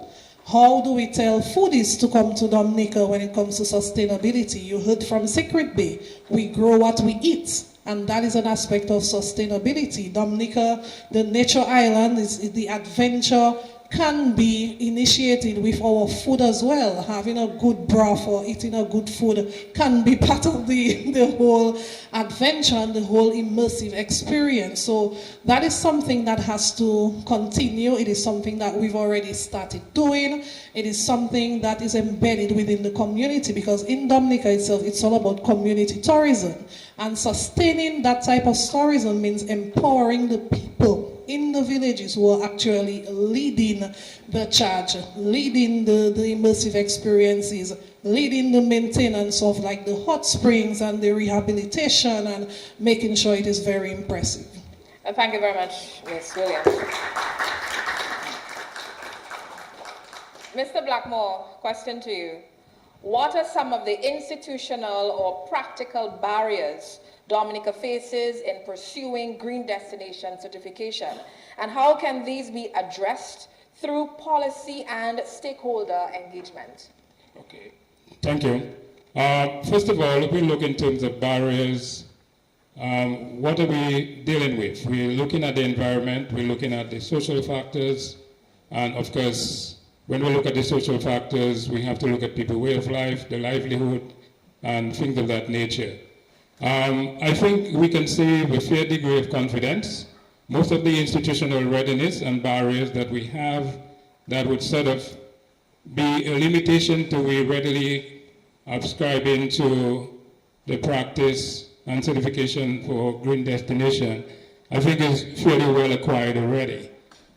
How do we tell foodies to come to Dominica when it comes to sustainability? You heard from Secret Bay, we grow what we eat. And that is an aspect of sustainability. Dominica, the nature island, is the adventure can be initiated with our food as well. Having a good broth or eating a good food can be part of the whole adventure and the whole immersive experience. So that is something that has to continue. It is something that we've already started doing. It is something that is embedded within the community, because in Dominica itself, it's all about community tourism. And sustaining that type of tourism means empowering the people in the villages who are actually leading the charge, leading the immersive experiences, leading the maintenance of like the hot springs and the rehabilitation, and making sure it is very impressive. Thank you very much, Ms. Williams. Mr. Blackmore, question to you. What are some of the institutional or practical barriers Dominica faces in pursuing green destination certification, and how can these be addressed through policy and stakeholder engagement? Okay, thank you. First of all, if we look in terms of barriers, what are we dealing with? We're looking at the environment, we're looking at the social factors, and of course, when we look at the social factors, we have to look at people's way of life, their livelihood, and things of that nature. I think we can say with a fair degree of confidence, most of the institutional readiness and barriers that we have that would sort of be a limitation to we readily subscribing to the practice and certification for green destination, I think is fairly well acquired already.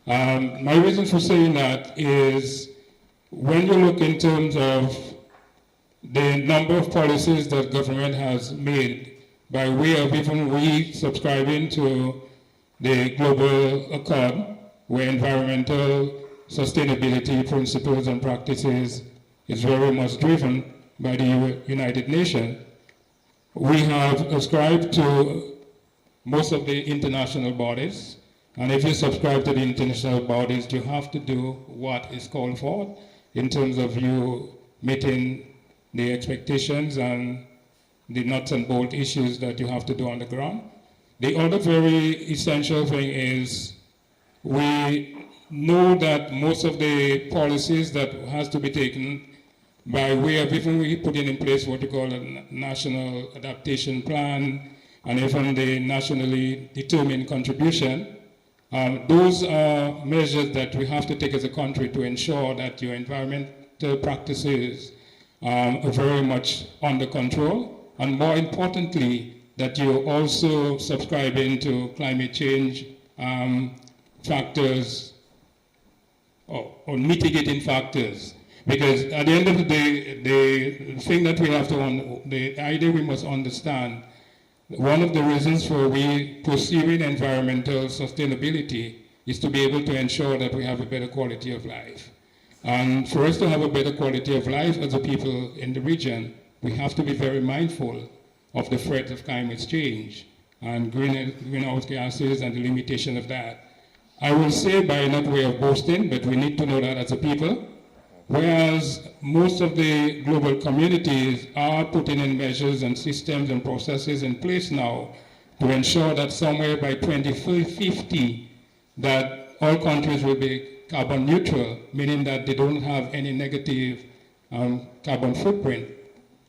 My reason for saying that is when you look in terms of the number of policies that government has made by way of even we subscribing to the global accord where environmental sustainability principles and practices is very much driven by the United Nations, we have ascribed to most of the international bodies, and if you subscribe to the international bodies, you have to do what is called for in terms of you meeting the expectations and the nuts and bolt issues that you have to do on the ground. The other very essential thing is we know that most of the policies that has to be taken by way of even we putting in place what you call a national adaptation plan and even the nationally determined contribution, those are measures that we have to take as a country to ensure that your environmental practices are very much under control, and more importantly, that you're also subscribing to climate change factors or mitigating factors. Because at the end of the day, the thing that we have to, the idea we must understand, one of the reasons for we pursuing environmental sustainability is to be able to ensure that we have a better quality of life. And for us to have a better quality of life as a people in the region, we have to be very mindful of the threat of climate change and greenhouse gases and the limitation of that. I will say by not way of boasting, but we need to know that as a people, whereas most of the global communities are putting in measures and systems and processes in place now to ensure that somewhere by 2050 that all countries will be carbon neutral, meaning that they don't have any negative carbon footprint.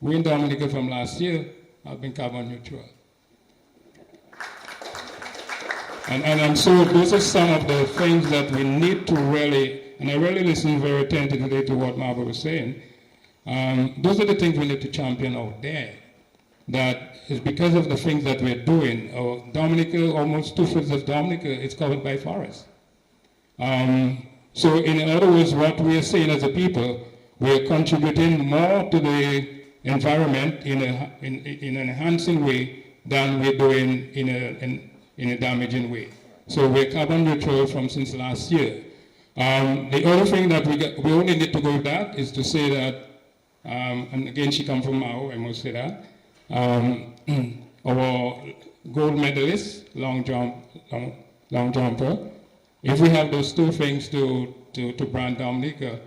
We in Dominica from last year have been carbon neutral. And so those are some of the things that we need to really, and I really listened very attentively to what Marva was saying. Those are the things we need to champion out there. That is because of the things that we're doing. Dominica, almost 2/3 of Dominica is covered by forest. So in other words, what we are saying as a people, we are contributing more to the environment in an enhancing way than we're doing in a damaging way. So we're carbon neutral from since last year. The other thing that we only need to go with that is to say that, and again she comes from Mao, I must say that, our gold medalist, long jumper, if we have those two things to brand Dominica,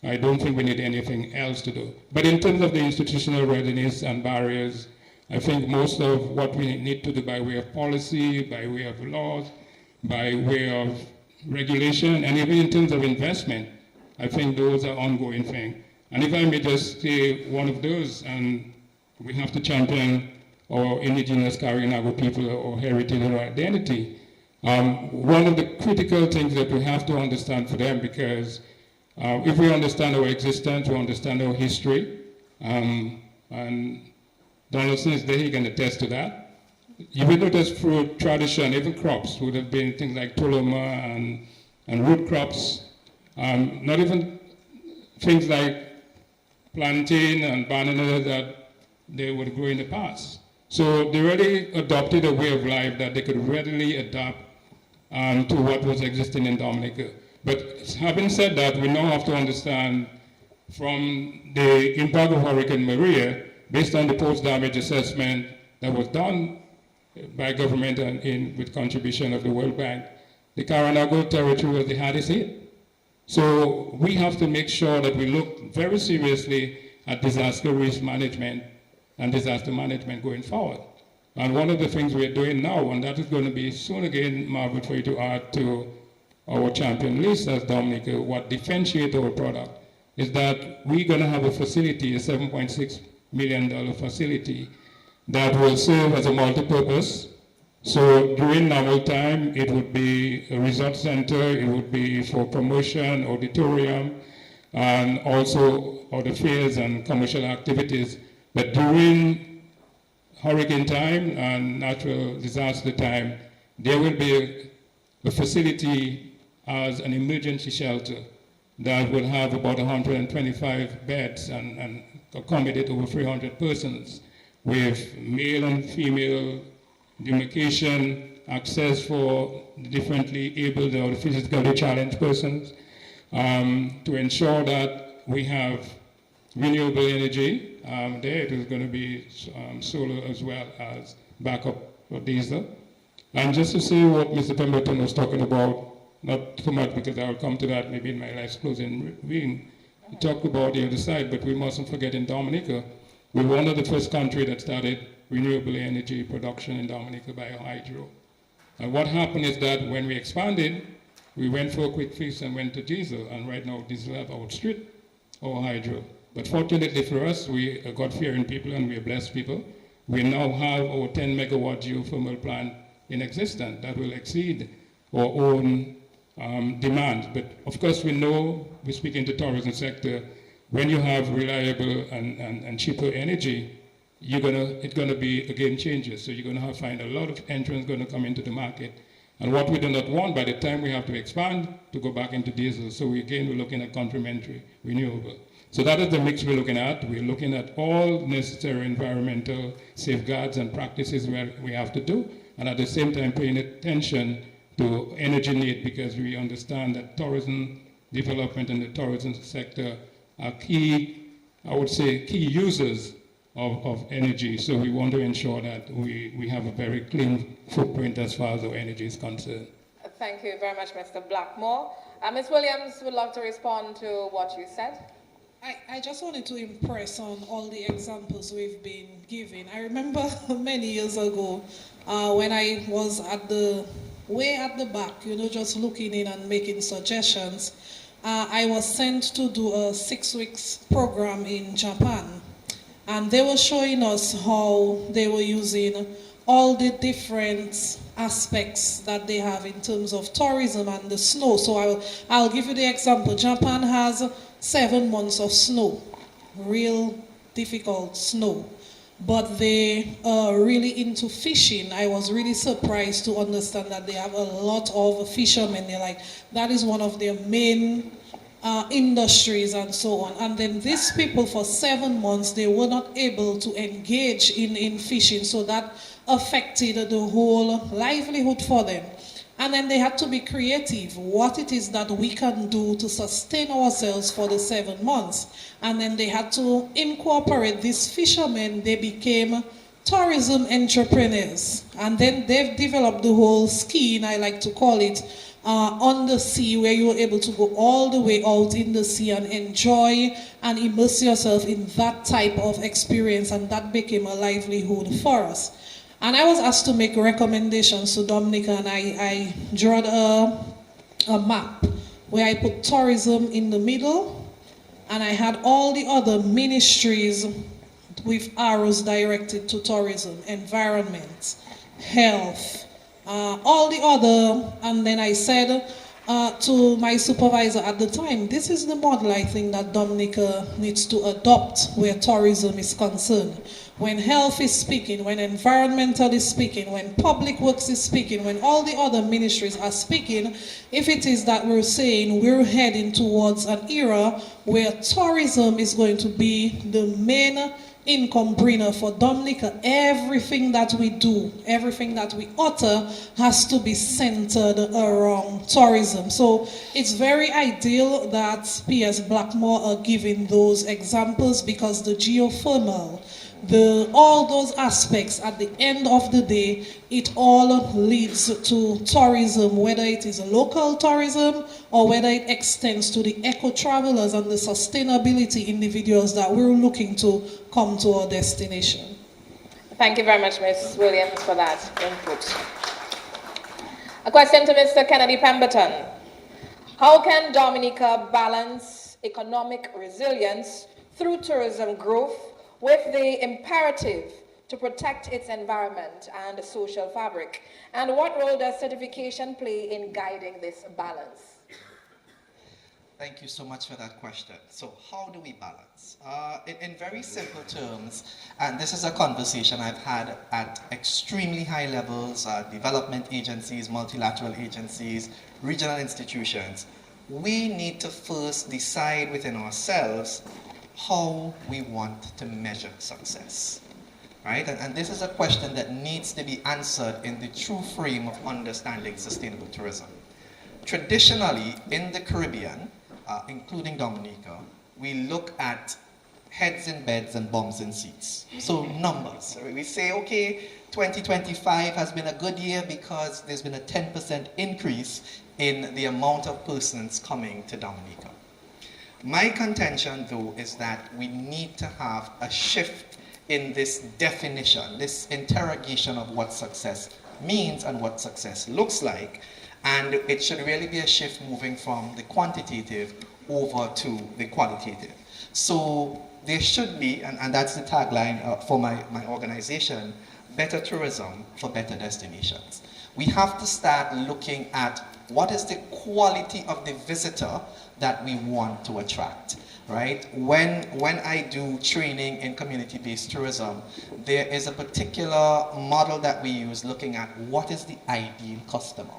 I don't think we need anything else to do. But in terms of the institutional readiness and barriers, I think most of what we need to do by way of policy, by way of laws, by way of regulation, and even in terms of investment, I think those are ongoing things. And if I may just say one of those, and we have to champion our indigenous Karinago people or heritage or identity. One of the critical things that we have to understand for them, because if we understand our existence, we understand our history, and Donaldson is there, he can attest to that. You will notice through tradition, even crops would have been things like toloma and root crops, not even things like plantain and banana that they would grow in the past. So they really adopted a way of life that they could readily adapt to what was existing in Dominica. But having said that, we now have to understand from the impact of Hurricane Maria, based on the post-damage assessment that was done by government and with contribution of the World Bank, the Karinago territory was the hardest hit. So we have to make sure that we look very seriously at disaster risk management and disaster management going forward. And one of the things we're doing now, and that is going to be soon again, Margaret, for you to add to our champion list as Dominica, what differentiates our product is that we're going to have a facility, a $7.6 million facility, that will serve as a multi-purpose. So during normal time, it would be a resort center, it would be for promotion, auditorium, and also other fairs and commercial activities. But during hurricane time and natural disaster time, there will be a facility as an emergency shelter that will have about 125 beds and accommodate over 300 persons with male and female demarcation, access for differently abled or physically challenged persons, to ensure that we have renewable energy. There it is going to be solar as well as backup for diesel. And just to see what Mr. Pemberton was talking about, not too much because I'll come to that maybe in my life's closing reading. He talked about the other side, but we mustn't forget in Dominica, we're one of the first countries that started renewable energy production in Dominica by hydro. And what happened is that when we expanded, we went for a quick fix and went to diesel, and right now diesel have outstripped our hydro. But fortunately for us, we are God-fearing people and we are blessed people. We now have our 10 megawatt geothermal plant in existence that will exceed our own demand. But of course we know, we speak in the tourism sector, when you have reliable and cheaper energy, it's going to be a game changer. So you're going to find a lot of entrants going to come into the market. And what we do not want by the time we have to expand to go back into diesel. So we're looking at complementary renewable. So that is the mix we're looking at. We're looking at all necessary environmental safeguards and practices where we have to do, and at the same time paying attention to energy need, because we understand that tourism development and the tourism sector are key, I would say, key users of energy. So we want to ensure that we have a very clean footprint as far as our energy is concerned. Thank you very much, Mr. Blackmore. Ms. Williams would love to respond to what you said. I just wanted to impress on all the examples we've been giving. I remember many years ago when I was way at the back, just looking in and making suggestions. I was sent to do a 6 weeks program in Japan. And they were showing us how they were using all the different aspects that they have in terms of tourism and the snow. So I'll give you the example. Japan has 7 months of snow, real difficult snow. But they are really into fishing. I was really surprised to understand that they have a lot of fishermen. They're like, that is one of their main industries and so on. And then these people for 7 months, they were not able to engage in fishing. So that affected the whole livelihood for them. And then they had to be creative, what it is that we can do to sustain ourselves for the 7 months. And then they had to incorporate these fishermen. They became tourism entrepreneurs. And then they've developed the whole skiing, I like to call it, on the sea, where you were able to go all the way out in the sea and enjoy and immerse yourself in that type of experience. And that became a livelihood for us. And I was asked to make recommendations to Dominica, and I drew a map where I put tourism in the middle, and I had all the other ministries with arrows directed to tourism, environment, health, all the other, and then I said to my supervisor at the time, this is the model I think that Dominica needs to adopt where tourism is concerned. When health is speaking, when environmental is speaking, when public works is speaking, when all the other ministries are speaking, if it is that we're saying we're heading towards an era where tourism is going to be the main income bringer for Dominica, everything that we do, everything that we utter has to be centered around tourism. So it's very ideal that P.S. Blackmore are giving those examples, because the geothermal, all those aspects, at the end of the day, it all leads to tourism, whether it is local tourism or whether it extends to the eco-travelers and the sustainability individuals that we're looking to come to our destination. Thank you very much, Ms. Williams, for that input. A question to Mr. Kennedy Pemberton. How can Dominica balance economic resilience through tourism growth with the imperative to protect its environment and social fabric? And what role does certification play in guiding this balance? Thank you so much for that question. So how do we balance? In very simple terms, and this is a conversation I've had at extremely high levels, development agencies, multilateral agencies, regional institutions, we need to first decide within ourselves how we want to measure success, right? And this is a question that needs to be answered in the true frame of understanding sustainable tourism. Traditionally, in the Caribbean, including Dominica, we look at heads in beds and bums in seats. So numbers. We say, okay, 2025 has been a good year because there's been a 10% increase in the amount of persons coming to Dominica. My contention, though, is that we need to have a shift in this definition, this interrogation of what success means and what success looks like. And it should really be a shift moving from the quantitative over to the qualitative. So there should be, and that's the tagline for my organization, better tourism for better destinations. We have to start looking at what is the quality of the visitor that we want to attract, right? When I do training in community-based tourism, there is a particular model that we use looking at what is the ideal customer.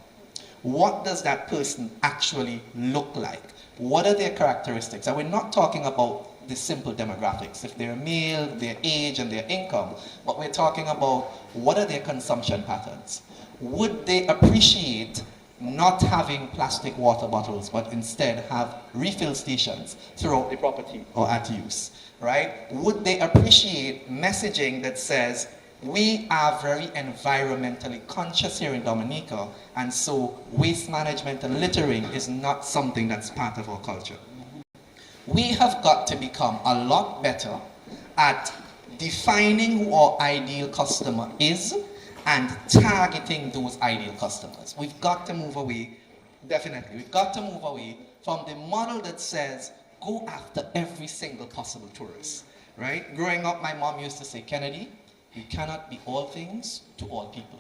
What does that person actually look like? What are their characteristics? And we're not talking about the simple demographics, if they're male, their age and their income, but we're talking about what are their consumption patterns? Would they appreciate not having plastic water bottles, but instead have refill stations throughout the property or at use, right? Would they appreciate messaging that says, we are very environmentally conscious here in Dominica, and so waste management and littering is not something that's part of our culture. We have got to become a lot better at defining who our ideal customer is and targeting those ideal customers. We've got to move away, definitely, we've got to move away from the model that says, go after every single possible tourist, right? Growing up, my mom used to say, Kennedy, you cannot be all things to all people.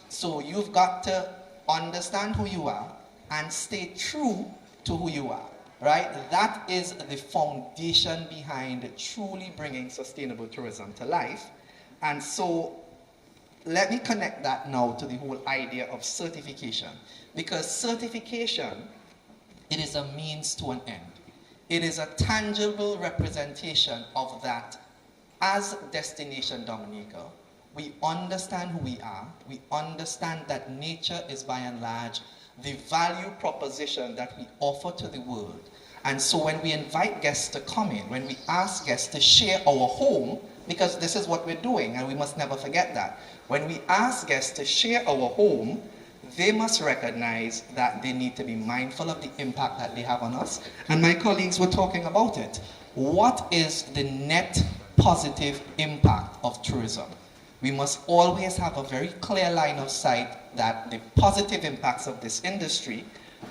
So you've got to understand who you are and stay true to who you are, right? That is the foundation behind truly bringing sustainable tourism to life. And so let me connect that now to the whole idea of certification. Because certification, it is a means to an end. It is a tangible representation of that. As Destination Dominica, we understand who we are. We understand that nature is by and large the value proposition that we offer to the world. And so when we invite guests to come in, when we ask guests to share our home, because this is what we're doing and we must never forget that. When we ask guests to share our home, they must recognize that they need to be mindful of the impact that they have on us. And my colleagues were talking about it. What is the net positive impact of tourism? We must always have a very clear line of sight that the positive impacts of this industry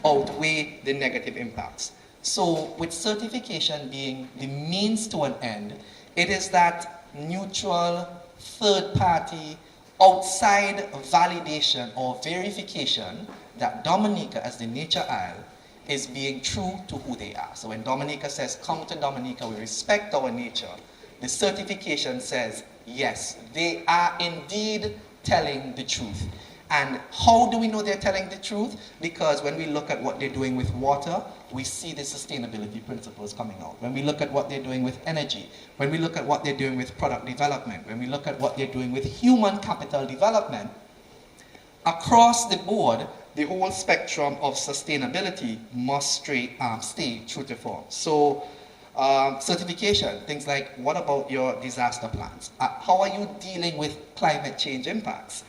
outweigh the negative impacts. So with certification being the means to an end, it is that neutral, third party, outside validation or verification that Dominica as the nature isle is being true to who they are. So when Dominica says, come to Dominica, we respect our nature, the certification says, yes, they are indeed telling the truth. And how do we know they're telling the truth? Because when we look at what they're doing with water, we see the sustainability principles coming out. When we look at what they're doing with energy, when we look at what they're doing with product development, when we look at what they're doing with human capital development, across the board, the whole spectrum of sustainability must stay true to form. So Certification, things like what about your disaster plans? How are you dealing with climate change impacts?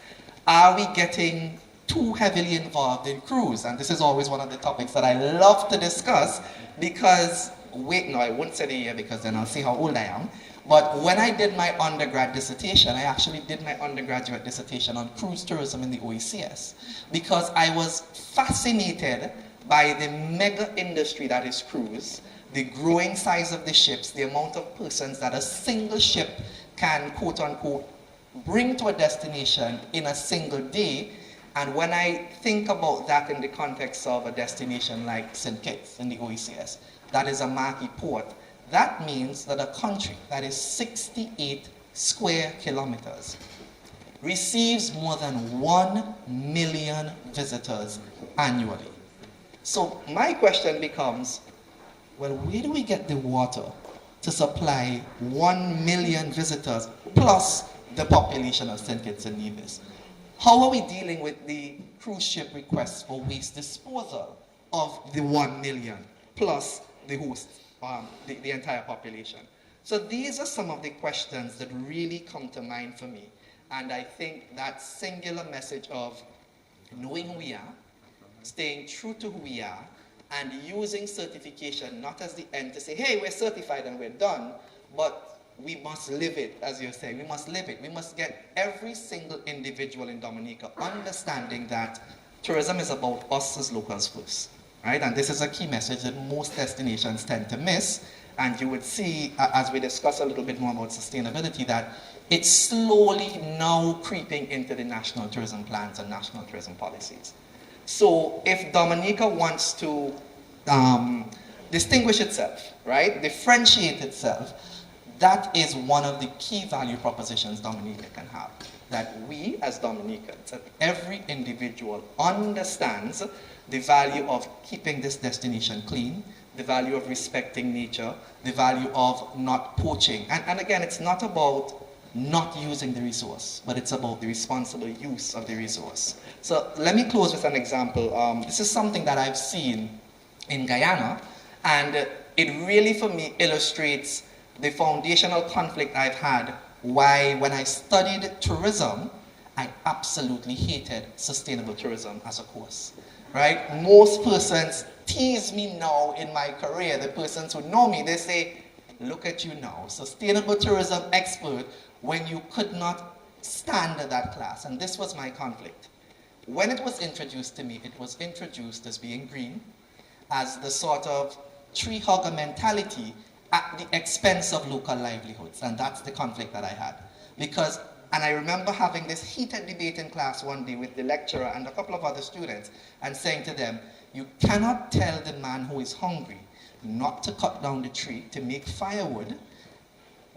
Are we getting too heavily involved in crews? And this is always one of the topics that I love to discuss because, I won't say the year because then I'll see how old I am. But when I did my undergrad dissertation, I actually did my undergraduate dissertation on cruise tourism in the OECS because I was fascinated by the mega industry that is cruise, the growing size of the ships, the amount of persons that a single ship can, quote unquote, bring to a destination in a single day. And when I think about that in the context of a destination like St. Kitts in the OECS, that is a marquee port, that means that a country that is 68 square kilometers receives more than 1 million visitors annually. So my question becomes, well, where do we get the water to supply 1 million visitors plus the population of St. Kitts and Nevis? How are we dealing with the cruise ship requests for waste disposal of the 1 million plus the host, the entire population? So these are some of the questions that really come to mind for me. And I think that singular message of knowing who we are, staying true to who we are, and using certification not as the end to say, hey, we're certified and we're done, but we must live it, as you're saying. We must live it. We must get every single individual in Dominica understanding that tourism is about us as locals first, right? And this is a key message that most destinations tend to miss. And you would see, as we discuss a little bit more about sustainability, that it's slowly now creeping into the national tourism plans and national tourism policies. So if Dominica wants to distinguish itself, right, differentiate itself, that is one of the key value propositions Dominica can have. That we as Dominicans, that every individual understands the value of keeping this destination clean, the value of respecting nature, the value of not poaching. And again, it's not about not using the resource, but it's about the responsible use of the resource. So let me close with an example. This is something that I've seen in Guyana, and it really, for me, illustrates the foundational conflict I've had why, when I studied tourism, I absolutely hated sustainable tourism as a course, right? Most persons tease me now in my career. The persons who know me, they say, look at you now, sustainable tourism expert, when you could not stand that class. And this was my conflict. When it was introduced to me, it was introduced as being green, as the sort of tree hugger mentality at the expense of local livelihoods. And that's the conflict that I had. Because, and I remember having this heated debate in class one day with the lecturer and a couple of other students and saying to them, you cannot tell the man who is hungry not to cut down the tree to make firewood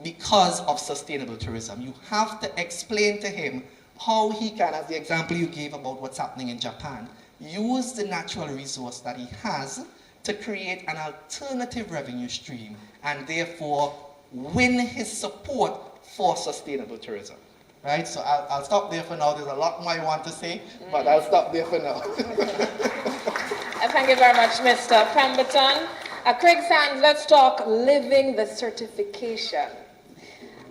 because of sustainable tourism. You have to explain to him how he can, as the example you gave about what's happening in Japan, use the natural resource that he has to create an alternative revenue stream and therefore win his support for sustainable tourism. Right? So I'll stop there for now. There's a lot more I want to say, but I'll stop there for now. Thank you very much, Mr. Pemberton. Craig Sands, let's talk living the certification.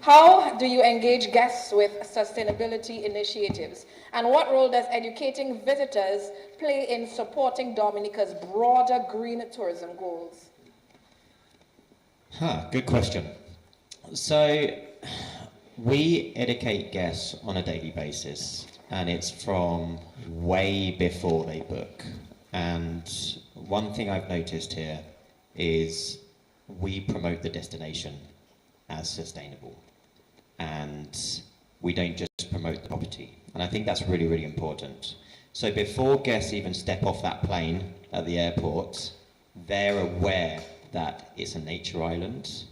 How do you engage guests with sustainability initiatives? And what role does educating visitors play in supporting Dominica's broader green tourism goals? Good question. So we educate guests on a daily basis, and it's from way before they book. And one thing I've noticed here is we promote the destination as sustainable, and we don't just promote the property. And I think that's really, really important. So before guests even step off that plane at the airport, they're aware that it's a nature island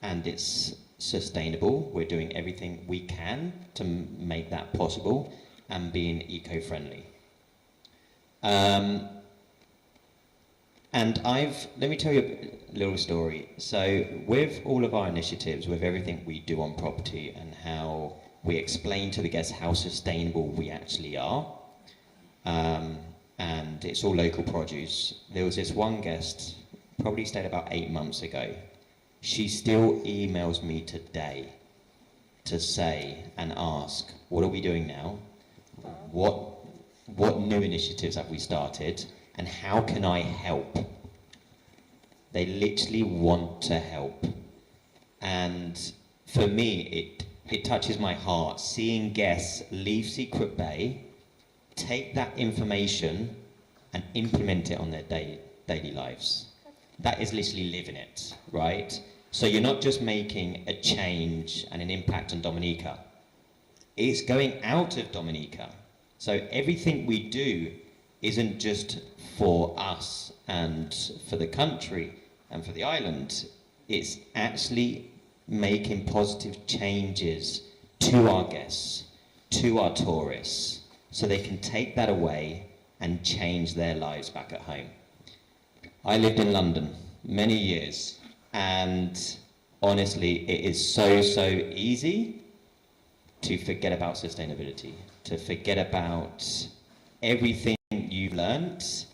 and it's sustainable. We're doing everything we can to make that possible and being eco-friendly. And let me tell you a little story. So with all of our initiatives, with everything we do on property and how we explain to the guests how sustainable we actually are, and it's all local produce. There was this one guest, probably stayed about 8 months ago, she still emails me today to say and ask, what are we doing now? What new initiatives have we started? And how can I help? They literally want to help. And for me, it touches my heart seeing guests leave Secret Bay, take that information and implement it on their daily lives. That is literally living it, right? So you're not just making a change and an impact on Dominica. It's going out of Dominica. So everything we do isn't just for us and for the country and for the island. It's actually making positive changes to our guests, to our tourists, so they can take that away and change their lives back at home. I lived in London many years, and honestly, it is so easy to forget about sustainability, to forget about everything you've learnt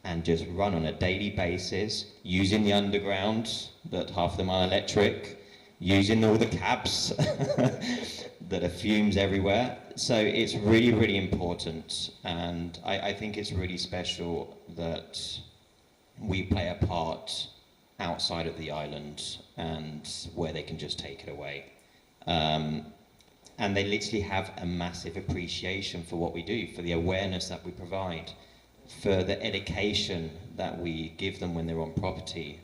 and just run on a daily basis, using the underground, that half of them are electric, using all the cabs that are fumes everywhere. So it's really important, and I think it's really special that we play a part outside of the island and where they can just take it away. And they literally have a massive appreciation for what we do, for the awareness that we provide, for the education that we give them when they're on property.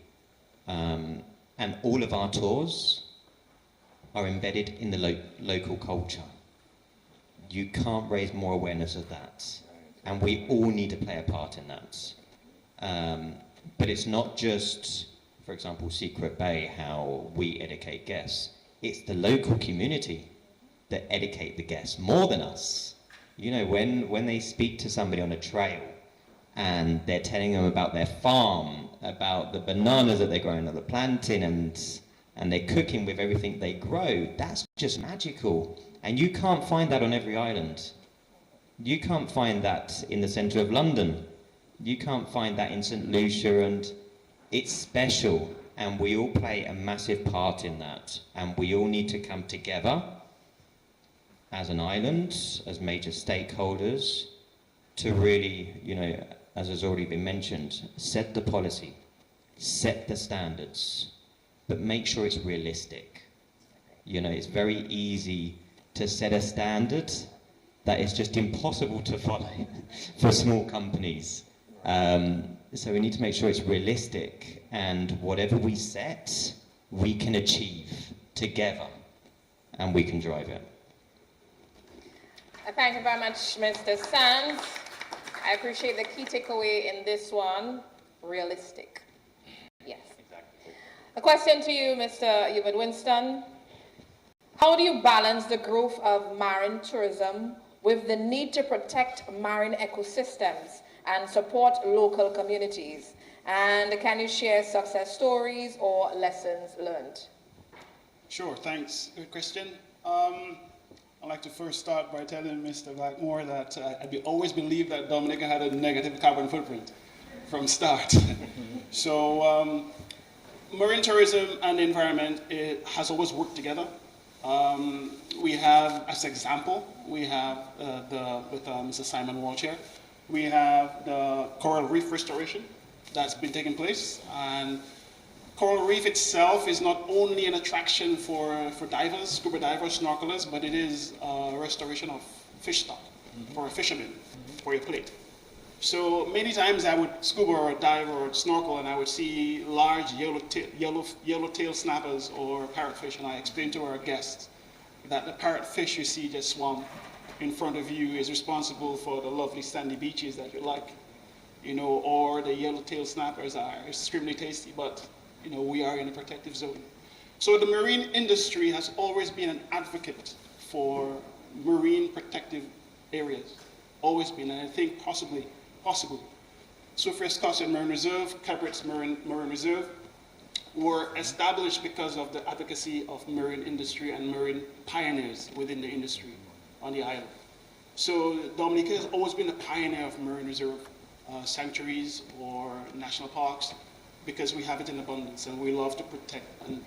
And all of our tours are embedded in the local culture. You can't raise more awareness of that. And we all need to play a part in that. But it's not just, for example, Secret Bay, how we educate guests. It's the local community that educate the guests more than us. You know, when they speak to somebody on a trail and they're telling them about their farm, about the bananas that they're growing, or the planting, and they're cooking with everything they grow, that's just magical. And you can't find that on every island. You can't find that in the centre of London. You can't find that in St. Lucia, and it's special. And we all play a massive part in that. And we all need to come together as an island, as major stakeholders, to really, you know, as has already been mentioned, set the policy, set the standards, but make sure it's realistic. You know, it's very easy to set a standard that is just impossible to follow for small companies. So we need to make sure it's realistic, and whatever we set, we can achieve together, and we can drive it. Thank you very much, Mr. Sands. I appreciate the key takeaway in this one, realistic. Yes. Exactly. A question to you, Mr. Hubert Winston. How do you balance the growth of marine tourism with the need to protect marine ecosystems and support local communities? And can you share success stories or lessons learned? Sure, thanks. Good question. I'd like to first start by telling Mr. Blackmore that I always believed that Dominica had a negative carbon footprint from start. So marine tourism and the environment, it has always worked together. We have, as an example, we have with Mr. Simon Walsh here, we have the coral reef restoration that's been taking place. And coral reef itself is not only an attraction for divers, scuba divers, snorkelers, but it is a restoration of fish stock for a fisherman, for your plate. So many times I would scuba or dive or snorkel and I would see large yellowtail snappers or parrotfish, and I explained to our guests that the parrotfish you see just swam in front of you is responsible for the lovely sandy beaches that you like, you know, or the yellowtail snappers are extremely tasty, but you know, we are in a protective zone. So the marine industry has always been an advocate for marine protective areas, always been, and I think possibly. Swiffer Scotland Marine Reserve, Cabrett's Marine Reserve were established because of the advocacy of marine industry and marine pioneers within the industry on the island. So Dominica has always been a pioneer of marine reserve sanctuaries or national parks. because we have it in abundance and we love to protect and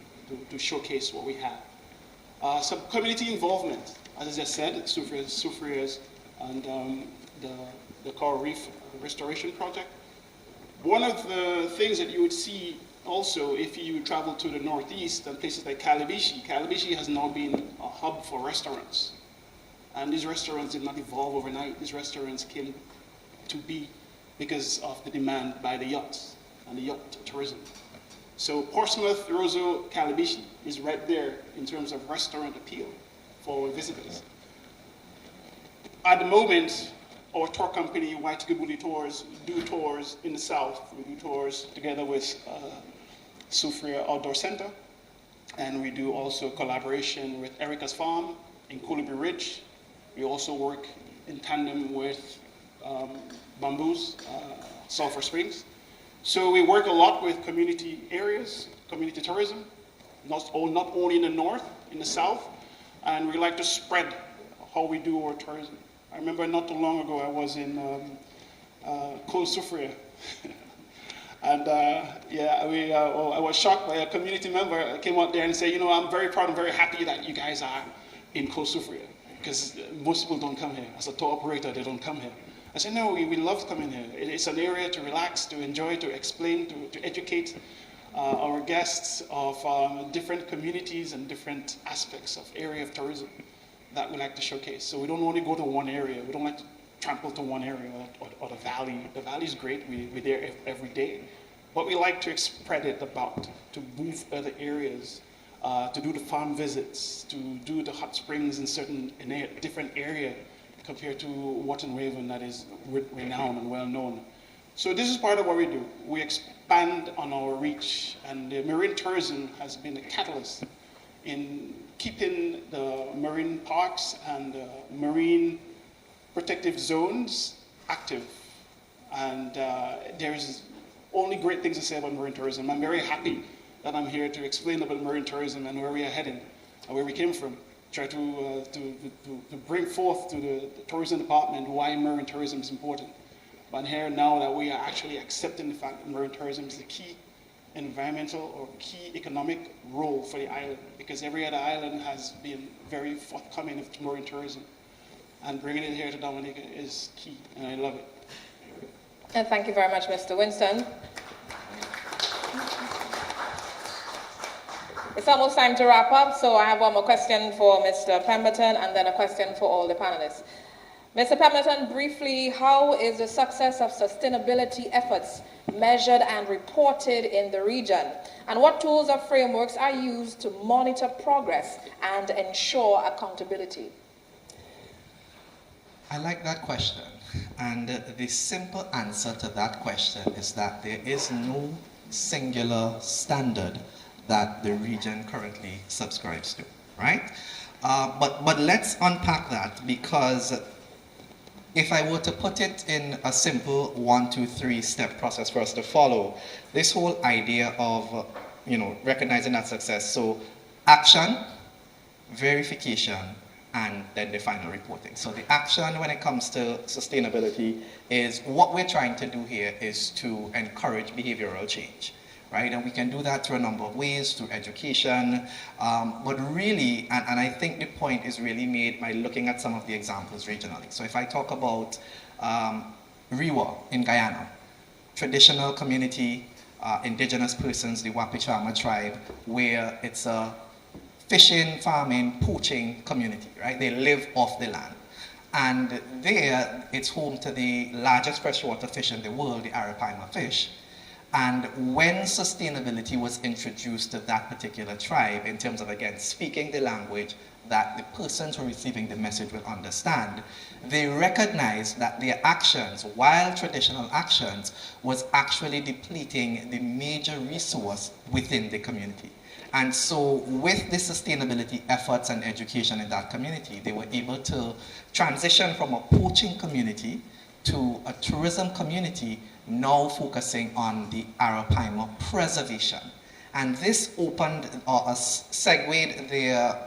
to showcase what we have. Some community involvement, as I just said, Soufriers and the coral reef restoration project. One of the things that you would see also if you travel to the northeast and places like Calabishi has now been a hub for restaurants. And these restaurants did not evolve overnight. These restaurants came to be because of the demand by the yachts and the yacht tourism. So Portsmouth, Roseau, Calabishi is right there in terms of restaurant appeal for visitors. At the moment, our tour company, White Gabuli Tours, do tours in the south. We do tours together with Soufrier Outdoor Center, and we do also collaboration with Erica's Farm in Coolabah Ridge. We also work in tandem with Bamboos, Sulphur Springs. So we work a lot with community areas, community tourism, not only in the north, in the south, and we like to spread how we do our tourism. I remember not too long ago I was in Col Soufrier. And I was shocked by a community member came out there and said, you know, I'm very proud and very happy that you guys are in Col Soufrier, because most people don't come here. As a tour operator, they don't come here. I said, no, we love coming here. It's an area to relax, to enjoy, to explain, to educate our guests of different communities and different aspects of area of tourism that we like to showcase. So we don't only go to one area. We don't like to trample to one area or the valley. The valley is great. We're there every day. But we like to spread it about, to move other areas, to do the farm visits, to do the hot springs in a different area compared to Watton Raven that is renowned and well known. So this is part of what we do. We expand on our reach, and the marine tourism has been a catalyst in keeping the marine parks and marine protective zones active. And there's only great things to say about marine tourism. I'm very happy that I'm here to explain about marine tourism and where we are heading and where we came from. Try to bring forth to the tourism department why marine tourism is important. But here now that we are actually accepting the fact that marine tourism is the key environmental or key economic role for the island, because every other island has been very forthcoming with marine tourism. And bringing it here to Dominica is key, and I love it. And thank you very much, Mr. Winston. It's almost time to wrap up, so I have one more question for Mr. Pemberton and then a question for all the panelists. Mr. Pemberton, briefly, how is the success of sustainability efforts measured and reported in the region? And what tools or frameworks are used to monitor progress and ensure accountability? I like that question. And the simple answer to that question is that there is no singular standard that the region currently subscribes to, right? But let's unpack that, because if I were to put it in a simple 1, 2, 3 step process for us to follow, this whole idea of recognizing that success. So action, verification, and then the final reporting. So the action when it comes to sustainability is what we're trying to do here is to encourage behavioral change. Right? And we can do that through a number of ways, through education, but really, and I think the point is really made by looking at some of the examples regionally. So if I talk about Rewa in Guyana, traditional community, indigenous persons, the Wapichama tribe, where it's a fishing, farming, poaching community, right? They live off the land. And there, it's home to the largest freshwater fish in the world, the arapaima fish. And when sustainability was introduced to that particular tribe, in terms of, again, speaking the language that the persons who are receiving the message will understand, they recognized that their actions, while traditional actions, was actually depleting the major resource within the community. And so with the sustainability efforts and education in that community, they were able to transition from a poaching community to a tourism community now focusing on the arapaima preservation. And this opened or segued their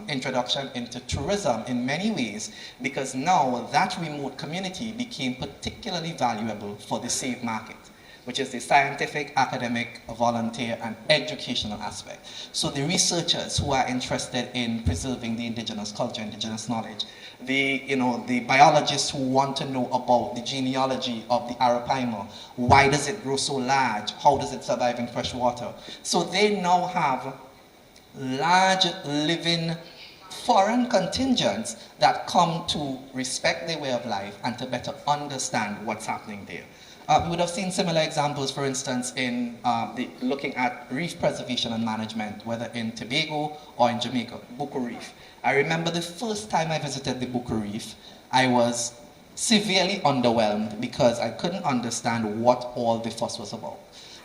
introduction into tourism in many ways, because now that remote community became particularly valuable for the slave market. which is the scientific, academic, volunteer, and educational aspect. So the researchers who are interested in preserving the indigenous culture, indigenous knowledge, the biologists who want to know about the genealogy of the arapaima, why does it grow so large, how does it survive in fresh water. So they now have large living foreign contingents that come to respect their way of life and to better understand what's happening there. We would have seen similar examples, for instance, in looking at reef preservation and management, whether in Tobago or in Jamaica, Bucca Reef. I remember the first time I visited the Bucca Reef, I was severely underwhelmed because I couldn't understand what all the fuss was about.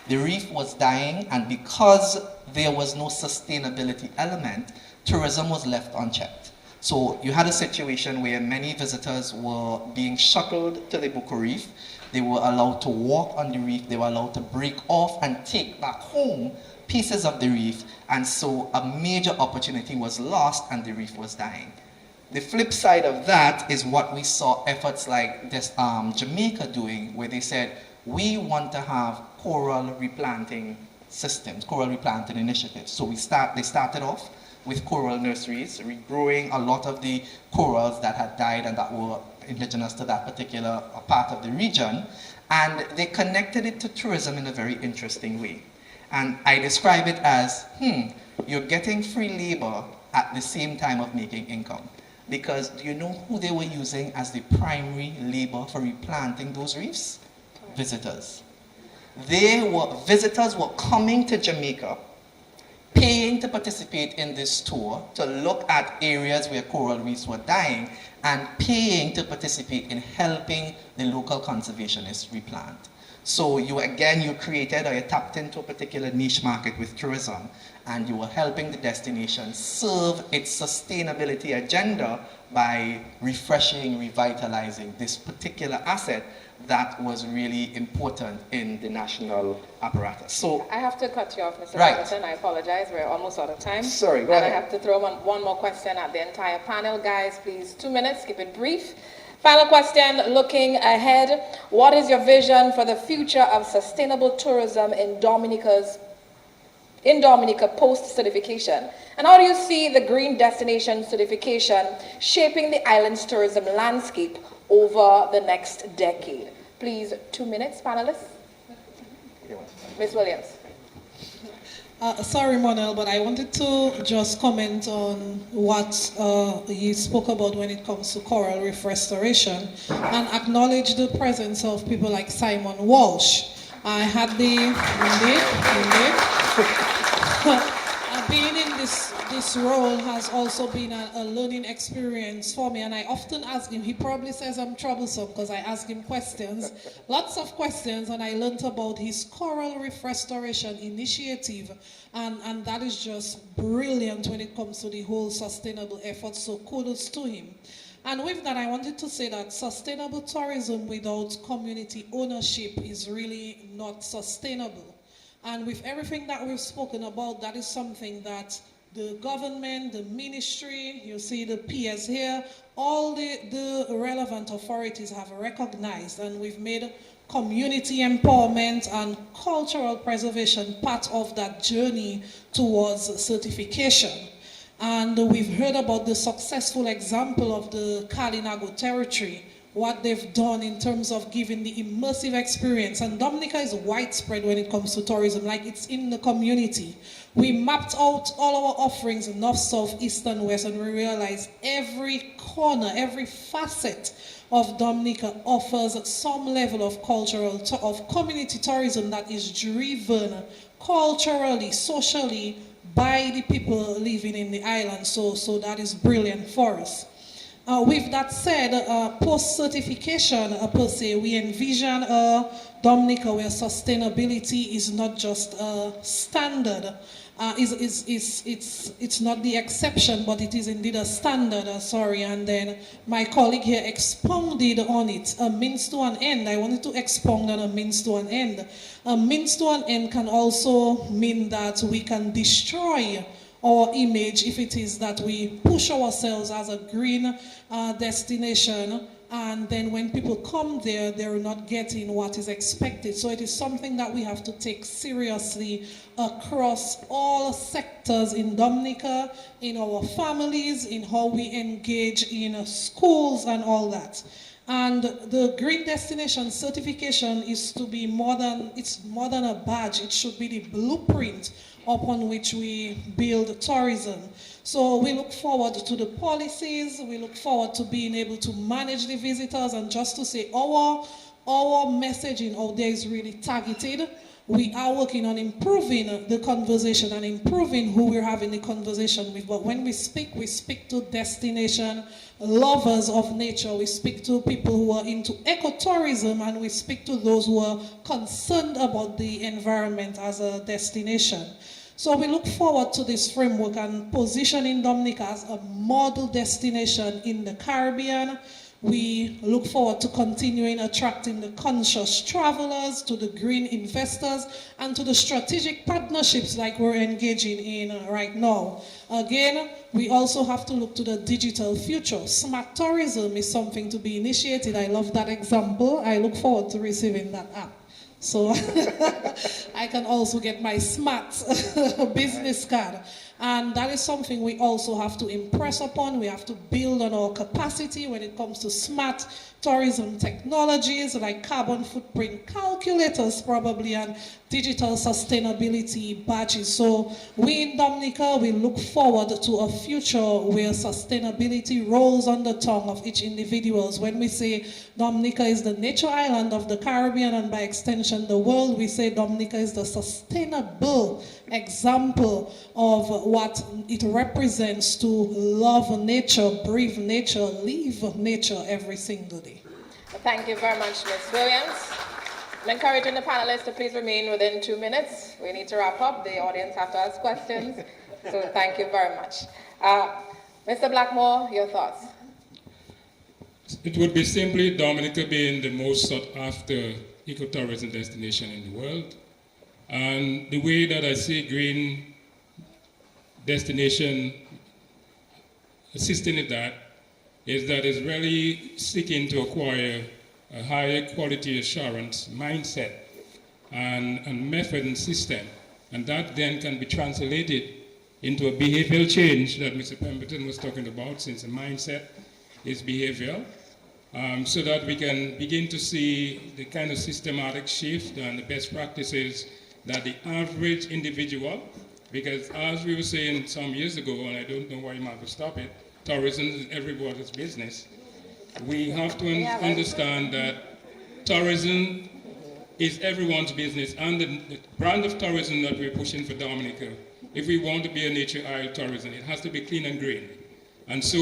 The reef was dying, and because there was no sustainability element, tourism was left unchecked. So you had a situation where many visitors were being shuttled to the Bucca Reef. They were allowed to walk on the reef. They were allowed to break off and take back home pieces of the reef. And so a major opportunity was lost and the reef was dying. The flip side of that is what we saw efforts like this Jamaica doing, where they said, we want to have coral replanting systems, coral replanting initiatives. So they started off with coral nurseries, regrowing a lot of the corals that had died and that were indigenous to that particular part of the region, and they connected it to tourism in a very interesting way. And I describe it as, you're getting free labor at the same time of making income. Because do you know who they were using as the primary labor for replanting those reefs? Visitors. Visitors were coming to Jamaica, paying to participate in this tour, to look at areas where coral reefs were dying, and paying to participate in helping the local conservationists replant. So you created or you tapped into a particular niche market with tourism, and you were helping the destination serve its sustainability agenda by refreshing, revitalizing this particular asset that was really important in the national apparatus. So I have to cut you off, Mr. Right. Hamilton. I apologize. We're almost out of time. Sorry, go and ahead. I have to throw one more question at the entire panel. Guys, please, 2 minutes. Keep it brief. Final question, looking ahead. What is your vision for the future of sustainable tourism in Dominica post-certification? And how do you see the green destination certification shaping the island's tourism landscape over the next decade? Please, 2 minutes, panelists. Ms. Williams. Sorry, Monel, but I wanted to just comment on what you spoke about when it comes to coral reef restoration and acknowledge the presence of people like Simon Walsh. I had being in this role has also been a learning experience for me, and I often ask him. He probably says I'm troublesome because I ask him questions, lots of questions, and I learned about his coral reef restoration initiative, and that is just brilliant when it comes to the whole sustainable effort, so kudos to him. And with that, I wanted to say that sustainable tourism without community ownership is really not sustainable. And with everything that we've spoken about, that is something that the government, the ministry, you see the peers here, all the relevant authorities have recognized, and we've made community empowerment and cultural preservation part of that journey towards certification. And we've heard about the successful example of the Kalinago territory, what they've done in terms of giving the immersive experience. And Dominica is widespread when it comes to tourism, like it's in the community. We mapped out all our offerings, north, south, east, and west, and we realized every corner, every facet of Dominica offers some level of community tourism that is driven culturally, socially, by the people living in the island. So that is brilliant for us. With that said, post-certification per se, we envision Dominica where sustainability is not just a standard. It's not the exception, but it is indeed a standard, and then my colleague here expounded on it, a means to an end. I wanted to expound on a means to an end. A means to an end can also mean that we can destroy our image if it is that we push ourselves as a green destination and then when people come there, they're not getting what is expected. So it is something that we have to take seriously across all sectors in Dominica, in our families, in how we engage in schools and all that. And the Green Destination certification is to be it's more than a badge. It should be the blueprint upon which we build tourism. So we look forward to the policies, we look forward to being able to manage the visitors, and just to say our messaging out there is really targeted. We are working on improving the conversation and improving who we're having the conversation with. But when we speak to destination lovers of nature, we speak to people who are into ecotourism, and we speak to those who are concerned about the environment as a destination. So we look forward to this framework and positioning Dominica as a model destination in the Caribbean. We look forward to continuing attracting the conscious travelers, to the green investors, and to the strategic partnerships like we're engaging in right now. Again, we also have to look to the digital future. Smart tourism is something to be initiated. I love that example. I look forward to receiving that app. So I can also get my smart business card. And that is something we also have to impress upon. We have to build on our capacity when it comes to smart tourism technologies like carbon footprint calculators probably, and digital sustainability badges. So we in Dominica, we look forward to a future where sustainability rolls on the tongue of each individual. When we say Dominica is the nature island of the Caribbean and by extension the world, we say Dominica is the sustainable example of what it represents to love nature, breathe nature, live nature every single day. Thank you very much, Ms. Williams. I'm encouraging the panelists to please remain within 2 minutes. We need to wrap up. The audience have to ask questions. So thank you very much. Mr. Blackmore, your thoughts? It would be simply Dominica being the most sought after ecotourism destination in the world. And the way that I see green destination assisting in that is that it's really seeking to acquire a higher quality assurance mindset and method and system. And that then can be translated into a behavioral change that Mr. Pemberton was talking about, since the mindset is behavioral, so that we can begin to see the kind of systematic shift and the best practices that the average individual, because as we were saying some years ago, and I don't know why you might stop it, tourism is everybody's business. We have to understand that tourism is everyone's business, and the brand of tourism that we're pushing for Dominica, if we want to be a nature isle tourism, it has to be clean and green. And so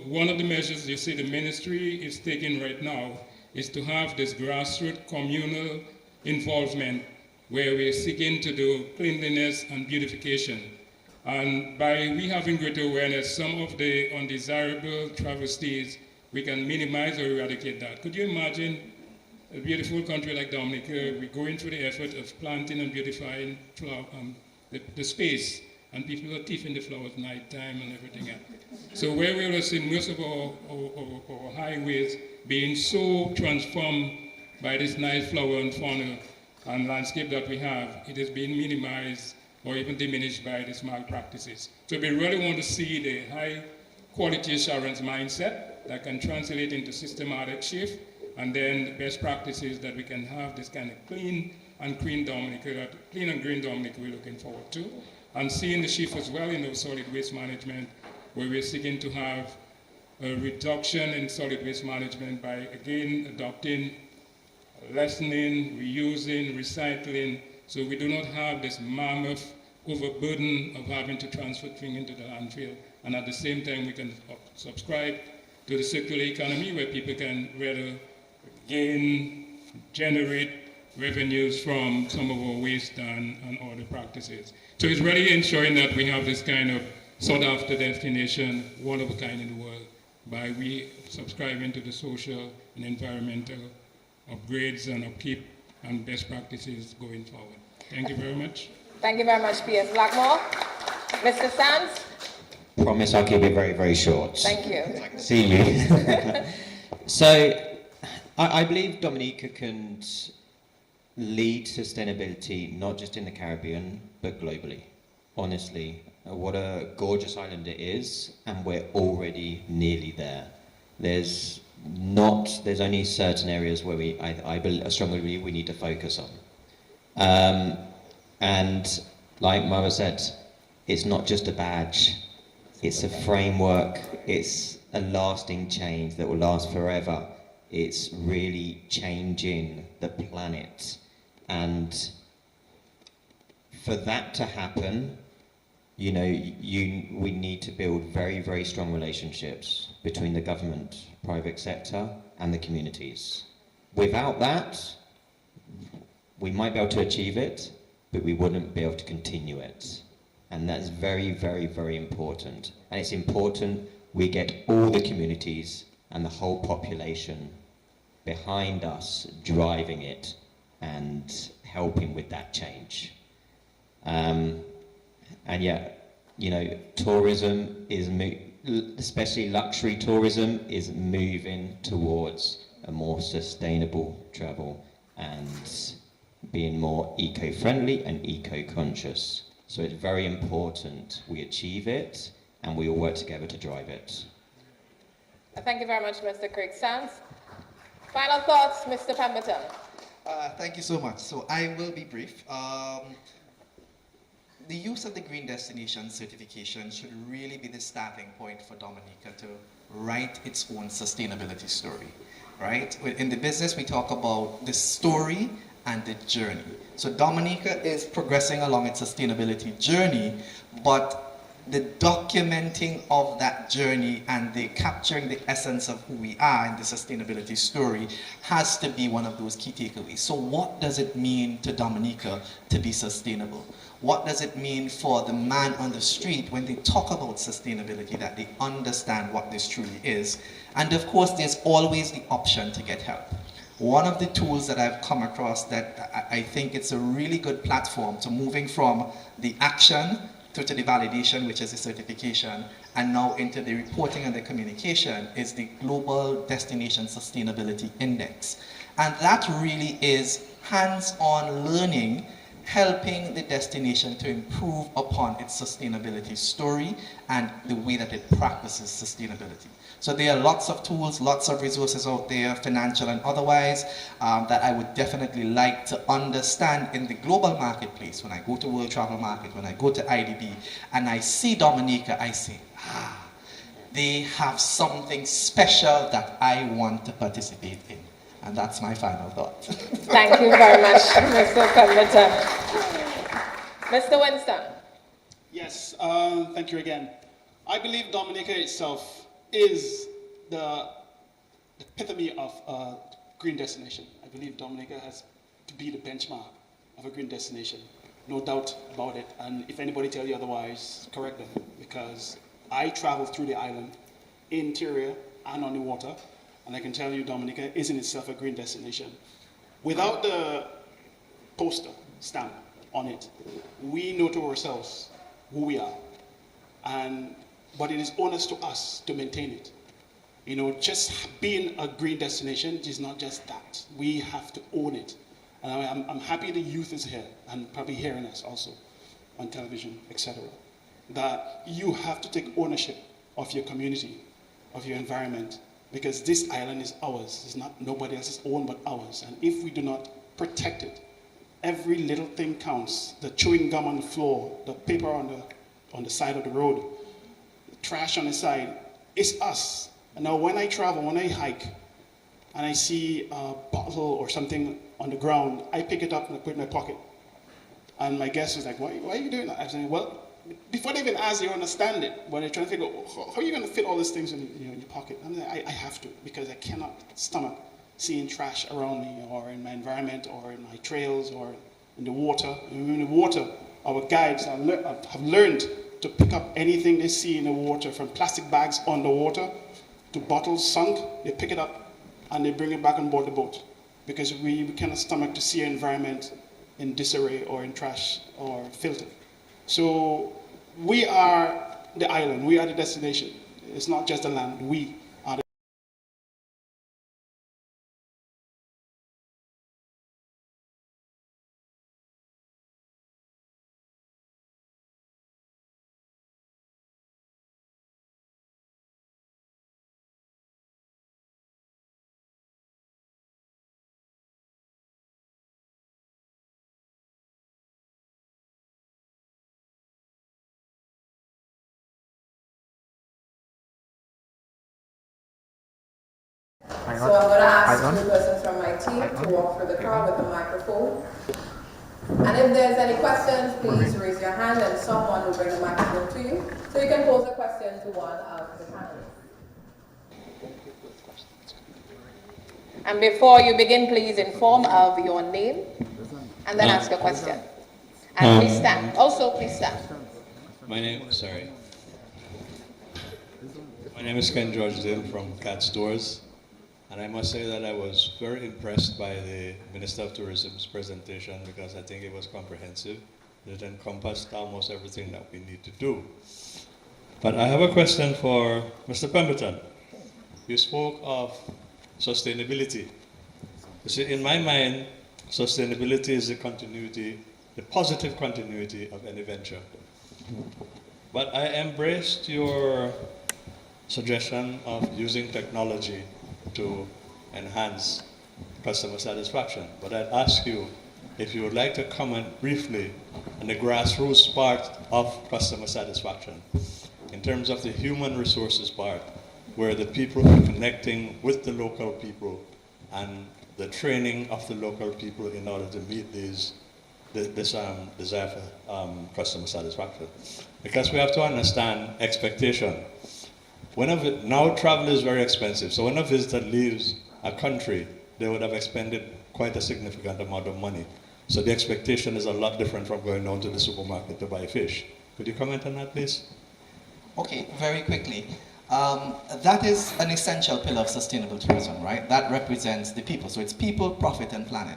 one of the measures you see the ministry is taking right now is to have this grassroots communal involvement where we're seeking to do cleanliness and beautification. And by we having greater awareness, some of the undesirable travesties, we can minimize or eradicate that. Could you imagine a beautiful country like Dominica, we're going through the effort of planting and beautifying the space, and people are thieving the flowers at night time and everything else. So where we will see most of our highways being so transformed by this nice flower and fauna and landscape that we have, it is being minimized or even diminished by these malpractices. So we really want to see the high quality assurance mindset that can translate into systematic shift, and then the best practices that we can have this kind of clean and green Dominica, we're looking forward to. And seeing the shift as well in the solid waste management, where we're seeking to have a reduction in solid waste management by, again, adopting, lessening, reusing, recycling, so we do not have this mammoth overburden of having to transfer things into the landfill. And at the same time, we can subscribe to the circular economy, where people can rather gain, generate revenues from some of our waste and other practices. So it's really ensuring that we have this kind of sought-after destination, one of a kind in the world, by we subscribing to the social and environmental upgrades and upkeep and best practices going forward. Thank you very much. Thank you very much, P.S. Blackmore. Mr. Sands? Promise I'll keep it very, very short. Thank you. See you. So I believe Dominica can lead sustainability not just in the Caribbean but globally. Honestly, what a gorgeous island it is, and we're already nearly there. There's only certain areas where I strongly believe we need to focus on. And like Mother said, it's not just a badge, it's a framework, it's a lasting change that will last forever. It's really changing the planet. And for that to happen, we need to build very, very strong relationships between the government, private sector, and the communities. Without that, we might be able to achieve it, but we wouldn't be able to continue it. And that's very, very, very important. And it's important we get all the communities and the whole population behind us driving it and helping with that change. And yeah, tourism is, especially luxury tourism, is moving towards a more sustainable travel and being more eco-friendly and eco-conscious. So it's very important we achieve it and we all work together to drive it. Thank you very much, Mr. Craig Sands. Final thoughts, Mr. Pemberton. Thank you so much. So I will be brief. The use of the Green Destination certification should really be the starting point for Dominica to write its own sustainability story, right? In the business, we talk about the story and the journey. So Dominica is progressing along its sustainability journey, but the documenting of that journey and the capturing the essence of who we are in the sustainability story has to be one of those key takeaways. So what does it mean to Dominica to be sustainable? What does it mean for the man on the street when they talk about sustainability, that they understand what this truly is? And of course, there's always the option to get help. One of the tools that I've come across that I think it's a really good platform to moving from the action to the validation, which is the certification, and now into the reporting and the communication, is the Global Destination Sustainability Index. And that really is hands-on learning, helping the destination to improve upon its sustainability story and the way that it practices sustainability. So there are lots of tools, lots of resources out there, financial and otherwise, that I would definitely like to understand in the global marketplace. When I go to World Travel Market, when I go to IDB, and I see Dominica, I say, they have something special that I want to participate in. And that's my final thought. Thank you very much, Mr. Pemberton. Mr. Winston. Yes, thank you again. I believe Dominica itself is the epitome of green destination. I believe Dominica has to be the benchmark of a green destination. No doubt about it. And if anybody tells you otherwise, correct them. Because I traveled through the island, interior and on the water, and I can tell you Dominica is in itself a green destination. Without the poster stamp on it, we know to ourselves who we are. But it is onus to us to maintain it. Just being a green destination is not just that. We have to own it. And I'm happy the youth is here and probably hearing us also on television, etc. That you have to take ownership of your community, of your environment, because this island is ours. It's not nobody else's own but ours. And if we do not protect it, every little thing counts. The chewing gum on the floor, the paper on the side of the road, the trash on the side, it's us. And now when I travel, when I hike, and I see a bottle or something on the ground, I pick it up and I put it in my pocket. And my guest is like, why are you doing that? I'm saying, well, before they even ask, you understand it. When they're trying to figure out, how are you going to fit all these things in your pocket? I'm like, I have to, because I cannot stomach seeing trash around me or in my environment or in my trails or in the water. And in the water, our guides have learned to pick up anything they see in the water, from plastic bags on the water to bottles sunk. They pick it up and they bring it back on board the boat, because we cannot stomach to see our environment in disarray or in trash or filter. So we are the island, we are the destination. It's not just the land, we So I'm going to ask two persons from my team to walk through the crowd with a microphone. And if there's any questions, please raise your hand and someone will bring the microphone to you. So you can pose a question to one of the panelists. And before you begin, please inform of your name and then ask a question. And please stand. Also, please stand. My name is Ken George Dill from Cat Stores, and I must say that I was very impressed by the Minister of Tourism's presentation because I think it was comprehensive. It encompassed almost everything that we need to do. But I have a question for Mr. Pemberton. You spoke of sustainability. You see, in my mind, sustainability is the continuity, the positive continuity of any venture. But I embraced your suggestion of using technology to enhance customer satisfaction. But I'd ask you if you would like to comment briefly on the grassroots part of customer satisfaction in terms of the human resources part, where the people are connecting with the local people and the training of the local people in order to meet this desire for customer satisfaction. Because we have to understand expectation. Now travel is very expensive, so when a visitor leaves a country, they would have expended quite a significant amount of money. So the expectation is a lot different from going down to the supermarket to buy fish. Could you comment on that, please? Okay, very quickly. That is an essential pillar of sustainable tourism, right? That represents the people. So it's people, profit, and planet.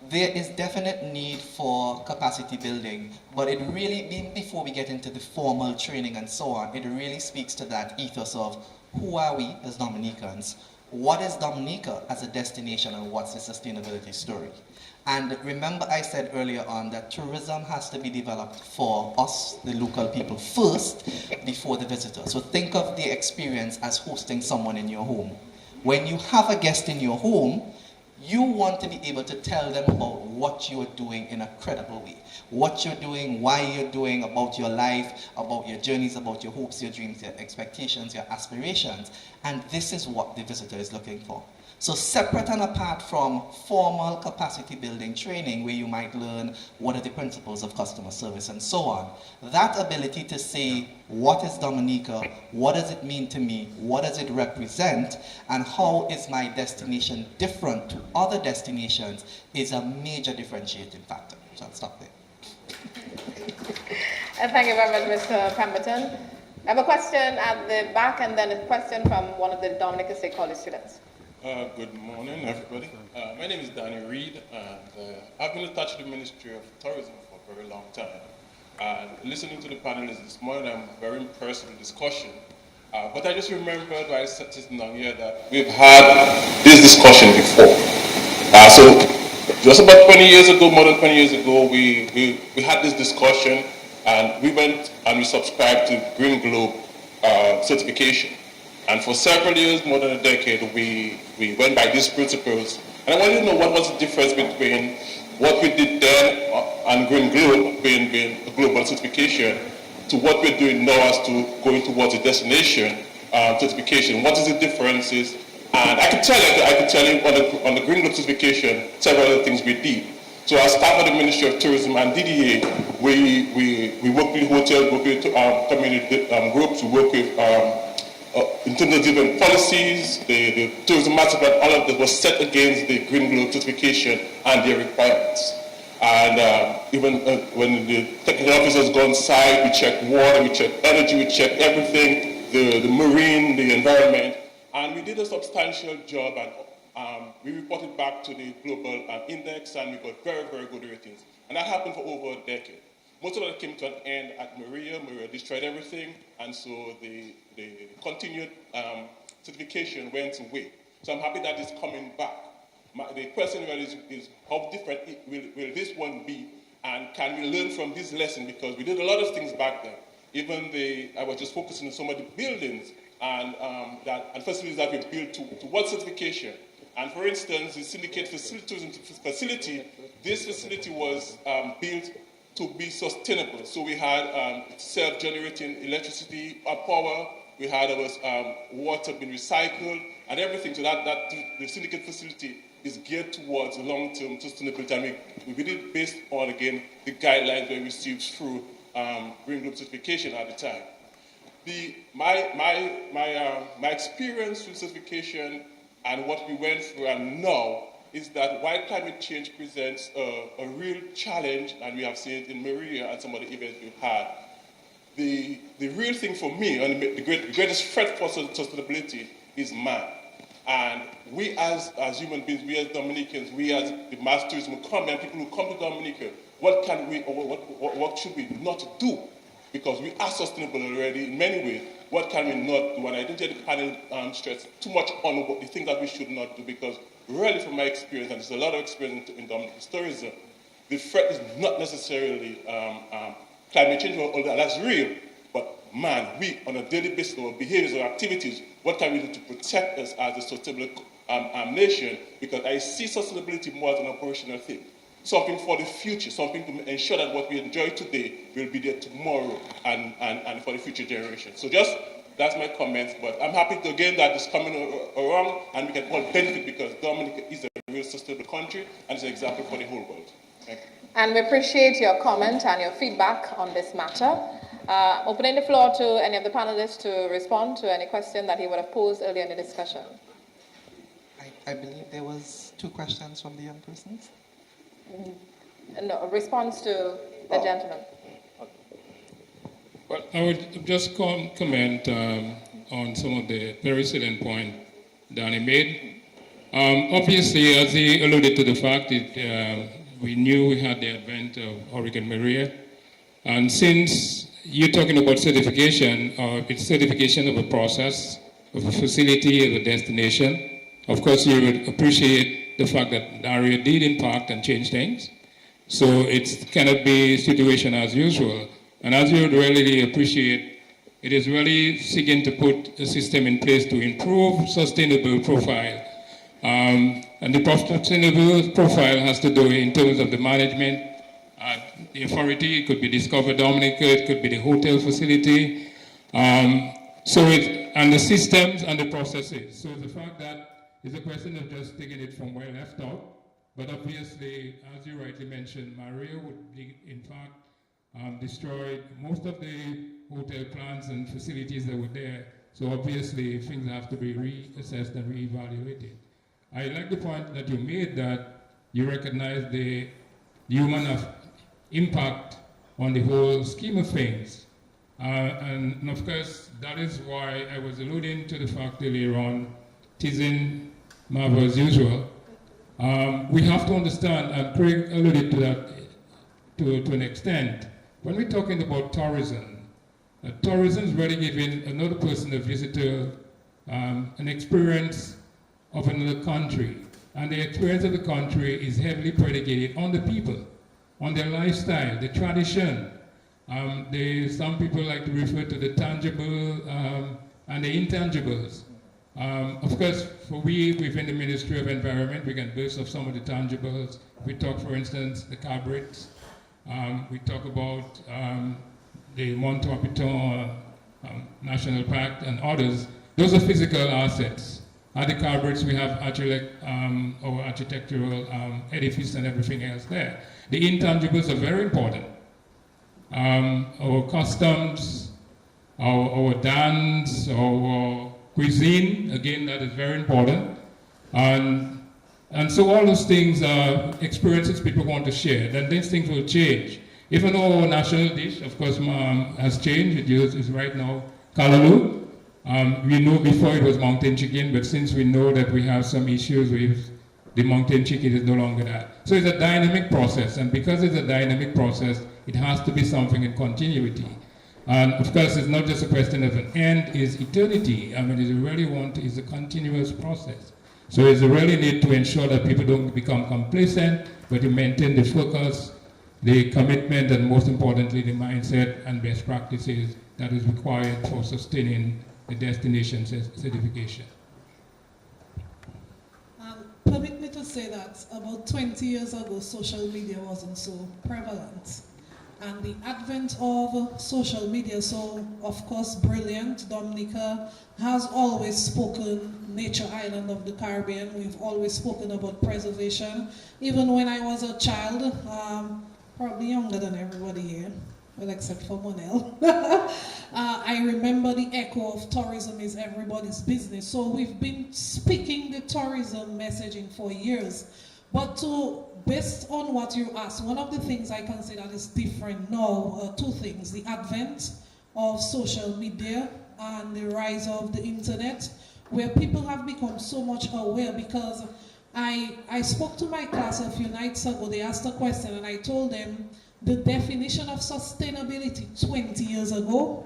There is definite need for capacity building, but it really, even before we get into the formal training and so on, it really speaks to that ethos of who are we as Dominicans, what is Dominica as a destination, and what's the sustainability story. And remember I said earlier on that tourism has to be developed for us, the local people, first before the visitor. So think of the experience as hosting someone in your home. When you have a guest in your home, you want to be able to tell them about what you're doing in a credible way. What you're doing, why you're doing, about your life, about your journeys, about your hopes, your dreams, your expectations, your aspirations. And this is what the visitor is looking for. So separate and apart from formal capacity building training where you might learn what are the principles of customer service and so on, that ability to say, what is Dominica, what does it mean to me, what does it represent, and how is my destination different to other destinations is a major differentiating factor. So I'll stop there. Thank you very much, Mr. Pemberton. I have a question at the back and then a question from one of the Dominica State College students. Good morning, everybody. My name is Danny Reed, and I've been attached to the Ministry of Tourism for a very long time. And listening to the panelists this morning, I'm very impressed with the discussion. But I just remembered while sitting down here that we've had this discussion before. So just about 20 years ago, more than 20 years ago, we had this discussion, and we went and we subscribed to Green Globe certification. And for several years, more than a decade, we went by these principles. And I wanted to know what was the difference between what we did then on Green Globe, being a global certification, to what we're doing now as to going towards a destination certification. What is the differences? And I could tell you on the Green Globe certification, several other things we did. So as staff of the Ministry of Tourism and DDA, we work with hotels, work with community groups, we work with in terms of different policies, the tourism master plan, all of that was set against the Green Globe certification and their requirements. And even when the technical officers go on site, we check water, we check energy, we check everything, the marine, the environment. And we did a substantial job, and we reported back to the global index, and we got very, very good ratings. And that happened for over a decade. Most of that came to an end at Maria. Maria destroyed everything, and so the continued certification went away. So I'm happy that it's coming back. The question is how different will this one be, and can we learn from this lesson? Because we did a lot of things back then. Even I was just focusing on some of the buildings and facilities that we built towards certification. And for instance, the syndicate facility, this facility was built to be sustainable. So we had self-generating electricity, power, we had our water being recycled, and everything. So that the syndicate facility is geared towards long-term sustainability. And we did it based on, again, the guidelines we received through Green Globe certification at the time. My experience with certification and what we went through and now is that while climate change presents a real challenge, and we have seen it in Maria and some of the events we've had, the real thing for me, and the greatest threat for sustainability is man. And we as human beings, we as Dominicans, we as the mass tourism economy, and people who come to Dominica, what can we, or what should we not do? Because we are sustainable already in many ways. What can we not do? And I didn't hear the panel stress too much on the things that we should not do, because really from my experience, and there's a lot of experience in Dominican tourism, the threat is not necessarily climate change, although that's real, but man, we on a daily basis, our behaviors, our activities, what can we do to protect us as a sustainable nation? Because I see sustainability more as an operational thing. Something for the future, something to ensure that what we enjoy today will be there tomorrow and for the future generations. So that's my comments, but I'm happy to, again, that it's coming around and we can all benefit, because Dominica is a real sustainable country and it's an example for the whole world. Thank you. And we appreciate your comment and your feedback on this matter. Opening the floor to any of the panelists to respond to any question that he would have posed earlier in the discussion. I believe there was 2 questions from the young persons. No, a response to the gentleman. Well, I would just comment on some of the very salient point Danny made. Obviously, as he alluded to the fact that we knew we had the advent of Hurricane Maria, and since you're talking about certification, it's certification of a process, of a facility, of a destination. Of course, you would appreciate the fact that Maria did impact and change things. So it cannot be situation as usual. And as you would really appreciate, it is really seeking to put a system in place to improve sustainable profile. And the sustainable profile has to do in terms of the management, the authority. It could be Discover Dominica, it could be the hotel facility. And the systems and the processes. So the fact that it's a question of just taking it from where left out. But obviously, as you rightly mentioned, Maria would be, in fact, destroy most of the hotel plans and facilities that were there. So obviously, things have to be reassessed and reevaluated. I like the point that you made, that you recognize the human impact on the whole scheme of things. And of course, that is why I was alluding to the fact earlier on, teasing Marvel as usual. We have to understand, and Craig alluded to that to an extent, when we're talking about tourism, tourism is really giving another person, a visitor, an experience of another country. And the experience of the country is heavily predicated on the people, on their lifestyle, the tradition. Some people like to refer to the tangible and the intangibles. Of course, within the Ministry of Environment, we can boast of some of the tangibles. We talk, for instance, the cabrits. We talk about the Mont Wapiton National Park and others. Those are physical assets. At the cabrits, we have our architectural edifice and everything else there. The intangibles are very important. Our customs, our dance, our cuisine, again, that is very important. And so all those things are experiences people want to share. Then these things will change. Even though our national dish, of course, has changed. It is right now Callaloo. We knew before it was mountain chicken, but since we know that we have some issues with the mountain chicken, is no longer that. So it's a dynamic process, and because it's a dynamic process, it has to be something in continuity. And of course, it's not just a question of an end, is eternity. I mean, it's a continuous process. So it's a really need to ensure that people don't become complacent, but to maintain the focus, the commitment, and most importantly, the mindset and best practices that is required for sustaining the destination certification. Permit me to say that about 20 years ago, social media wasn't so prevalent. and the advent of social media. So, of course, brilliant. Dominica has always spoken Nature Island of the Caribbean. We've always spoken about preservation. Even when I was a child, probably younger than everybody here, well, except for Monel. I remember the echo of tourism is everybody's business. So we've been speaking the tourism messaging for years. But based on what you asked, one of the things I can say that is different now, two things: the advent of social media and the rise of the internet, where people have become so much aware. Because I spoke to my class a few nights ago. They asked a question and I told them the definition of sustainability 20 years ago,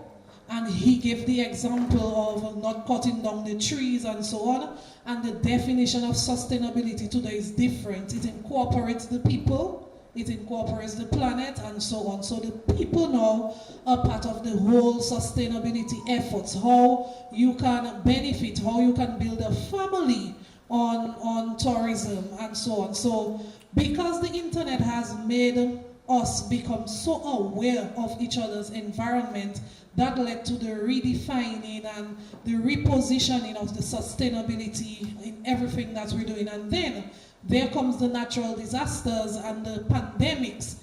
and he gave the example of not cutting down the trees and so on, and the definition of sustainability today is different. It incorporates the people, it incorporates the planet, and so on. So the people now are part of the whole sustainability efforts, how you can benefit, how you can build a family on tourism and so on. So because the internet has made us become so aware of each other's environment, that led to the redefining and the repositioning of the sustainability in everything that we're doing. And then there comes the natural disasters and the pandemics,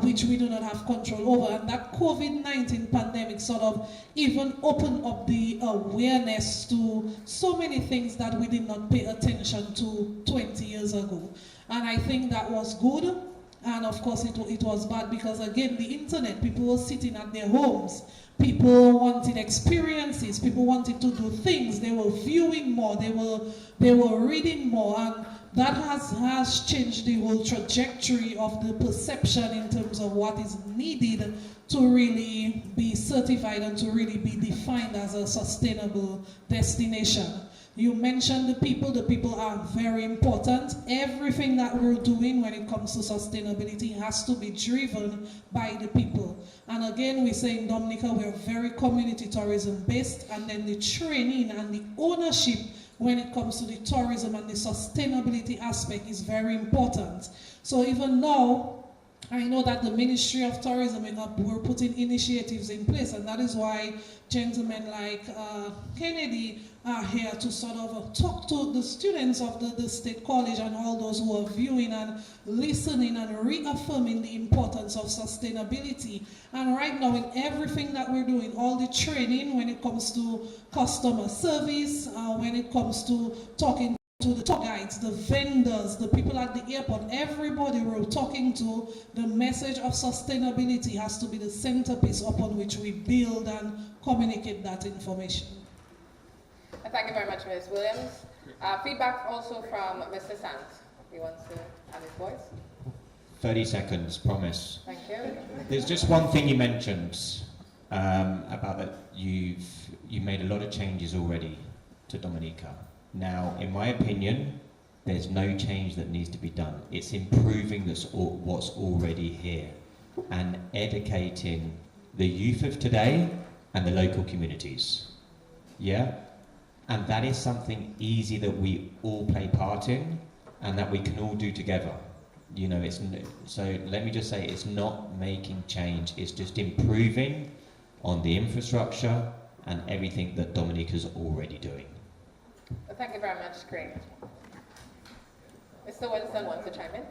which we do not have control over. And that COVID-19 pandemic sort of even opened up the awareness to so many things that we did not pay attention to 20 years ago. And I think that was good. And of course it was bad because, again, the internet, people were sitting at their homes. People wanted experiences. People wanted to do things. They were viewing more. They were reading more. And that has changed the whole trajectory of the perception in terms of what is needed to really be certified and to really be defined as a sustainable destination. You mentioned the people are very important. Everything that we're doing when it comes to sustainability has to be driven by the people. And again, we say in Dominica, we're very community tourism based, and then the training and the ownership when it comes to the tourism and the sustainability aspect is very important. So even now, I know that the Ministry of Tourism, we're putting initiatives in place, and that is why gentlemen like Kennedy are here to sort of talk to the students of the State College and all those who are viewing and listening and reaffirming the importance of sustainability. And right now, in everything that we're doing, all the training when it comes to customer service, when it comes to talking to the tour guides, the vendors, the people at the airport, everybody we're talking to, the message of sustainability has to be the centerpiece upon which we build and communicate that information. Thank you very much, Ms. Williams. Feedback also from Mr. Sant. He wants to add his voice. 30 seconds, promise. Thank you. There's just one thing you mentioned about that you made a lot of changes already to Dominica. Now, in my opinion, there's no change that needs to be done. It's improving what's already here and educating the youth of today and the local communities. Yeah? And that is something easy that we all play part in and that we can all do together. You know, so let me just say, it's not making change, it's just improving on the infrastructure and everything that Dominica's already doing. Well, thank you very much, Craig. Mr. Winston wants to chime in.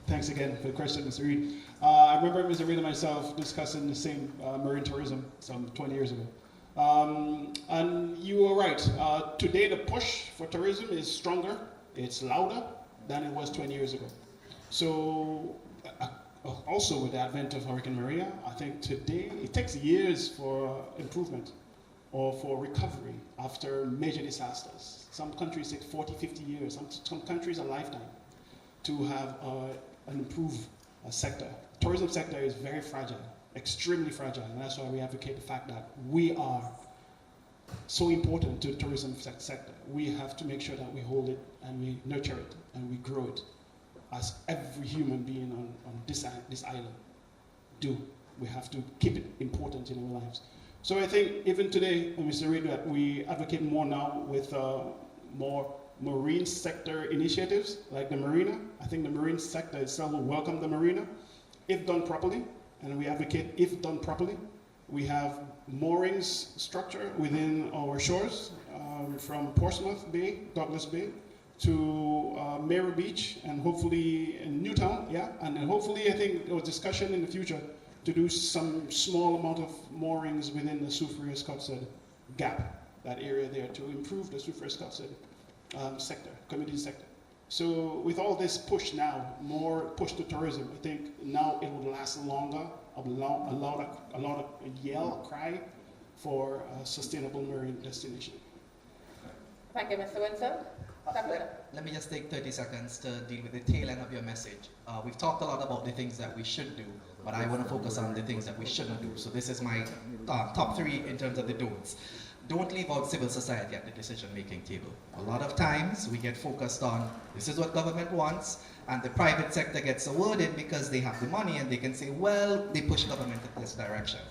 Thanks again for the question, Mr. Reid. I remember Mr. Reid and myself discussing the same marine tourism some 20 years ago. And you were right. Today, the push for tourism is stronger, it's louder than it was 20 years ago. So, also with the advent of Hurricane Maria, I think today it takes years for improvement or for recovery after major disasters. Some countries take 40, 50 years, some countries a lifetime to have an improved sector. Tourism sector is very fragile, extremely fragile, and that's why we advocate the fact that we are so important to the tourism sector. We have to make sure that we hold it and we nurture it and we grow it, as every human being on this island do. We have to keep it important in our lives. So I think even today, Mr. Reid, that we advocate more now with more marine sector initiatives like the marina. I think the marine sector itself will welcome the marina if done properly, and we advocate if done properly. We have moorings structure within our shores, from Portsmouth Bay, Douglas Bay, to Mary Beach, and hopefully in Newtown, yeah, and then hopefully I think there was discussion in the future to do some small amount of moorings within the Soufriere-Scottshead gap, that area there, to improve the Soufriere-Scottshead sector, community sector. So with all this push now, more push to tourism, I think now it will last longer, a lot of yell, cry for a sustainable marine destination. Thank you, Mr. Winston. Let me just take 30 seconds to deal with the tail end of your message. We've talked a lot about the things that we should do, but I want to focus on the things that we shouldn't do. So this is my top 3 in terms of the don'ts. Don't leave out civil society at the decision-making table. A lot of times we get focused on this is what government wants, and the private sector gets a word in because they have the money and they can say, well, they push government in this direction.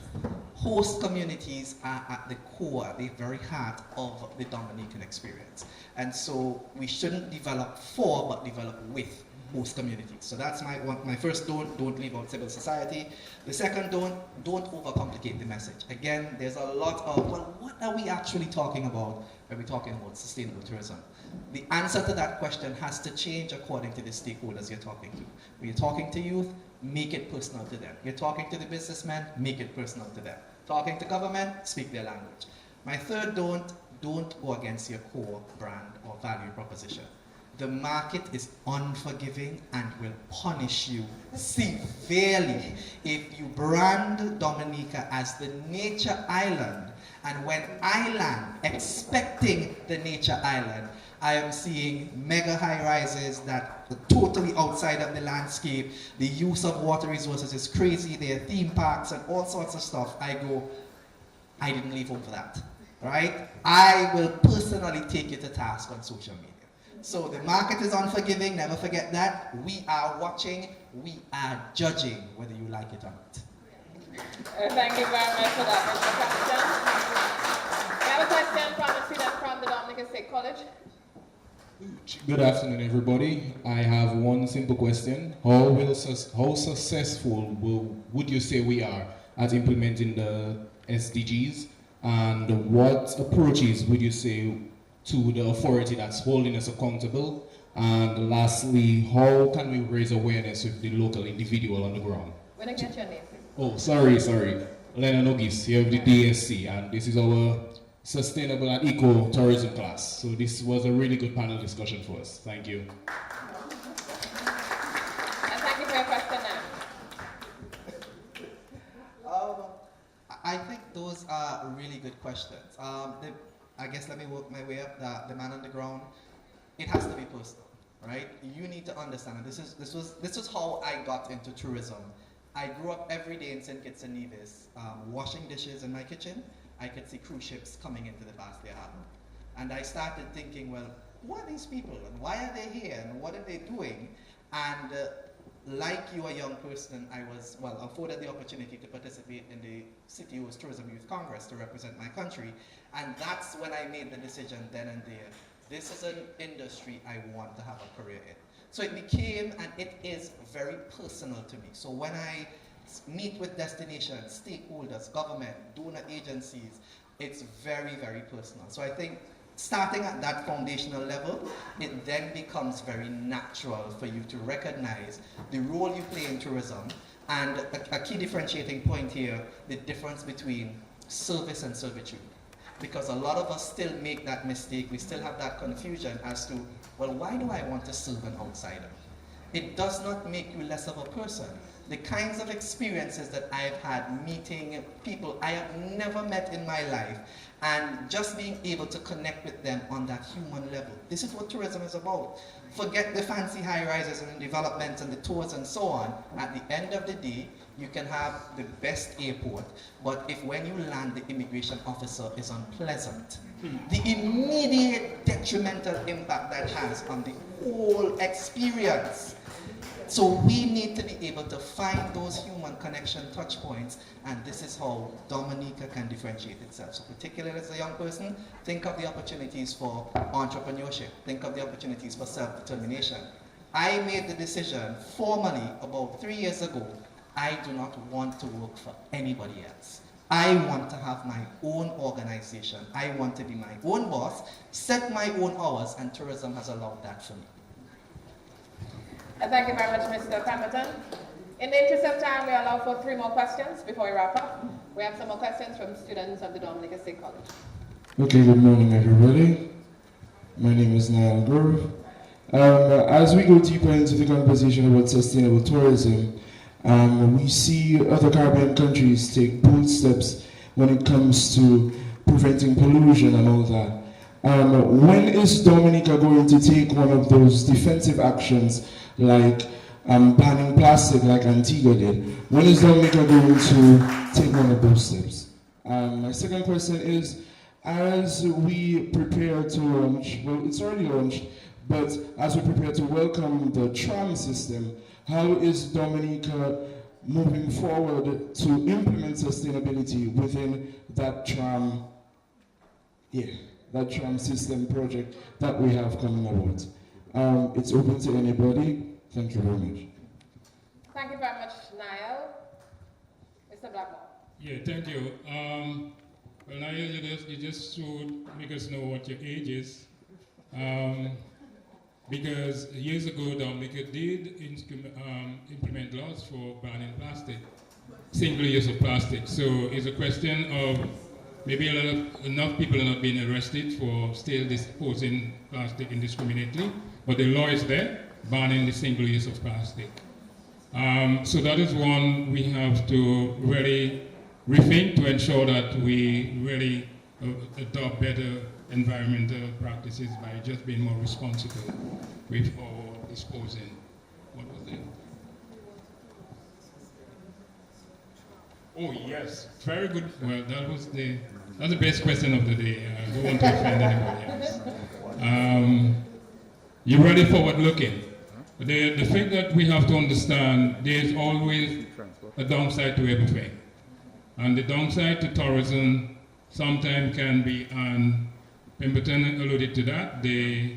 Host communities are at the core, the very heart of the Dominican experience. And so we shouldn't develop for, but develop with host communities. So that's my first don't leave out civil society. The second don't overcomplicate the message. Again, there's a lot of, well, what are we actually talking about when we're talking about sustainable tourism? The answer to that question has to change according to the stakeholders you're talking to. When you're talking to youth, make it personal to them. You're talking to the businessmen, make it personal to them. Talking to government, speak their language. My third don't go against your core brand or value proposition. The market is unforgiving and will punish you severely if you brand Dominica as the nature island, and when I land expecting the nature island, I am seeing mega high-rises that are totally outside of the landscape. The use of water resources is crazy. There are theme parks and all sorts of stuff. I go, I didn't leave home for that, right? I will personally take you to task on social media. So the market is unforgiving, never forget that. We are watching, we are judging whether you like it or not. Thank you very much for that, Mr. Captain. We have a question from a student from the Dominican State College. Good afternoon, everybody. I have one simple question. How successful would you say we are at implementing the SDGs? And what approaches would you say to the authority that's holding us accountable? And lastly, how can we raise awareness with the local individual on the ground? When I get your name, please. Oh, sorry. Lennon Ogis, here of the DSC, and this is our Sustainable and Eco-Tourism class. So this was a really good panel discussion for us. Thank you. And thank you for your question now. I think those are really good questions. I guess let me work my way up. The man on the ground, it has to be personal, right? You need to understand, and this is how I got into tourism. I grew up every day in St. Kitts and Nevis, washing dishes in my kitchen. I could see cruise ships coming into the Bastia Harbor. And I started thinking, well, who are these people and why are they here and what are they doing? And like you, a young person, I was, afforded the opportunity to participate in the CTO's Tourism Youth Congress to represent my country. And that's when I made the decision then and there. This is an industry I want to have a career in. So it became, and it is very personal to me. So when I meet with destinations, stakeholders, government, donor agencies, it's very, very personal. So I think starting at that foundational level, it then becomes very natural for you to recognize the role you play in tourism, and a key differentiating point here, the difference between service and servitude. Because a lot of us still make that mistake, we still have that confusion as to, well, why do I want to serve an outsider? It does not make you less of a person. The kinds of experiences that I've had meeting people I have never met in my life, and just being able to connect with them on that human level. This is what tourism is about. Forget the fancy high-rises and the developments and the tours and so on. At the end of the day, you can have the best airport, but if when you land the immigration officer is unpleasant, the immediate detrimental impact that has on the whole experience So we need to be able to find those human connection touch points, and this is how Dominica can differentiate itself. So particularly as a young person, think of the opportunities for entrepreneurship, think of the opportunities for self-determination. I made the decision formally about 3 years ago, I do not want to work for anybody else. I want to have my own organization. I want to be my own boss, set my own hours, and tourism has allowed that for me. Thank you very much, Mr. Pemberton. In the interest of time, we allow for 3 more questions before we wrap up. We have some more questions from students of the Dominica State College. Okay, good morning, everybody. My name is Niall Grove. As we go deeper into the conversation about sustainable tourism, we see other Caribbean countries take bold steps when it comes to preventing pollution and all that. When is Dominica going to take one of those defensive actions like banning plastic like Antigua did? When is Dominica going to take one of those steps? My second question is, as we prepare to launch, well, it's already launched, but as we prepare to welcome the tram system, how is Dominica moving forward to implement sustainability within that tram, that tram system project that we have coming about? It's open to anybody. Thank you very much. Thank you very much, Niall. Mr. Blackmore. Yeah, thank you. Well, Niall, you just should make us know what your age is. Because years ago, Dominica did implement laws for banning plastic, single use of plastic. So it's a question of maybe enough people are not being arrested for still disposing plastic indiscriminately, but the law is there, banning the single use of plastic. So that is one we have to really rethink to ensure that we really adopt better environmental practices by just being more responsible with our disposing. What was it? Oh yes, very good. Well, that's the best question of the day. I don't want to offend anybody else. You're really forward looking. The thing that we have to understand, there's always a downside to everything. And the downside to tourism sometimes can be, and Pemberton alluded to that, the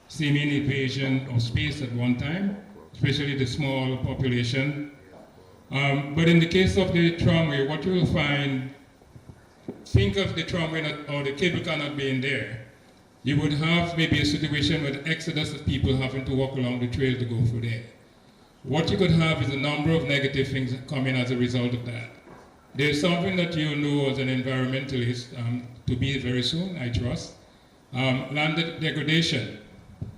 seeming invasion of space at one time, especially the small population. But in the case of the tramway, what you will find, think of the tramway or the cable car not being there. You would have maybe a situation with exodus of people having to walk along the trail to go through there. What you could have is a number of negative things coming as a result of that. There's something that you know as an environmentalist to be very soon, I trust. Land degradation.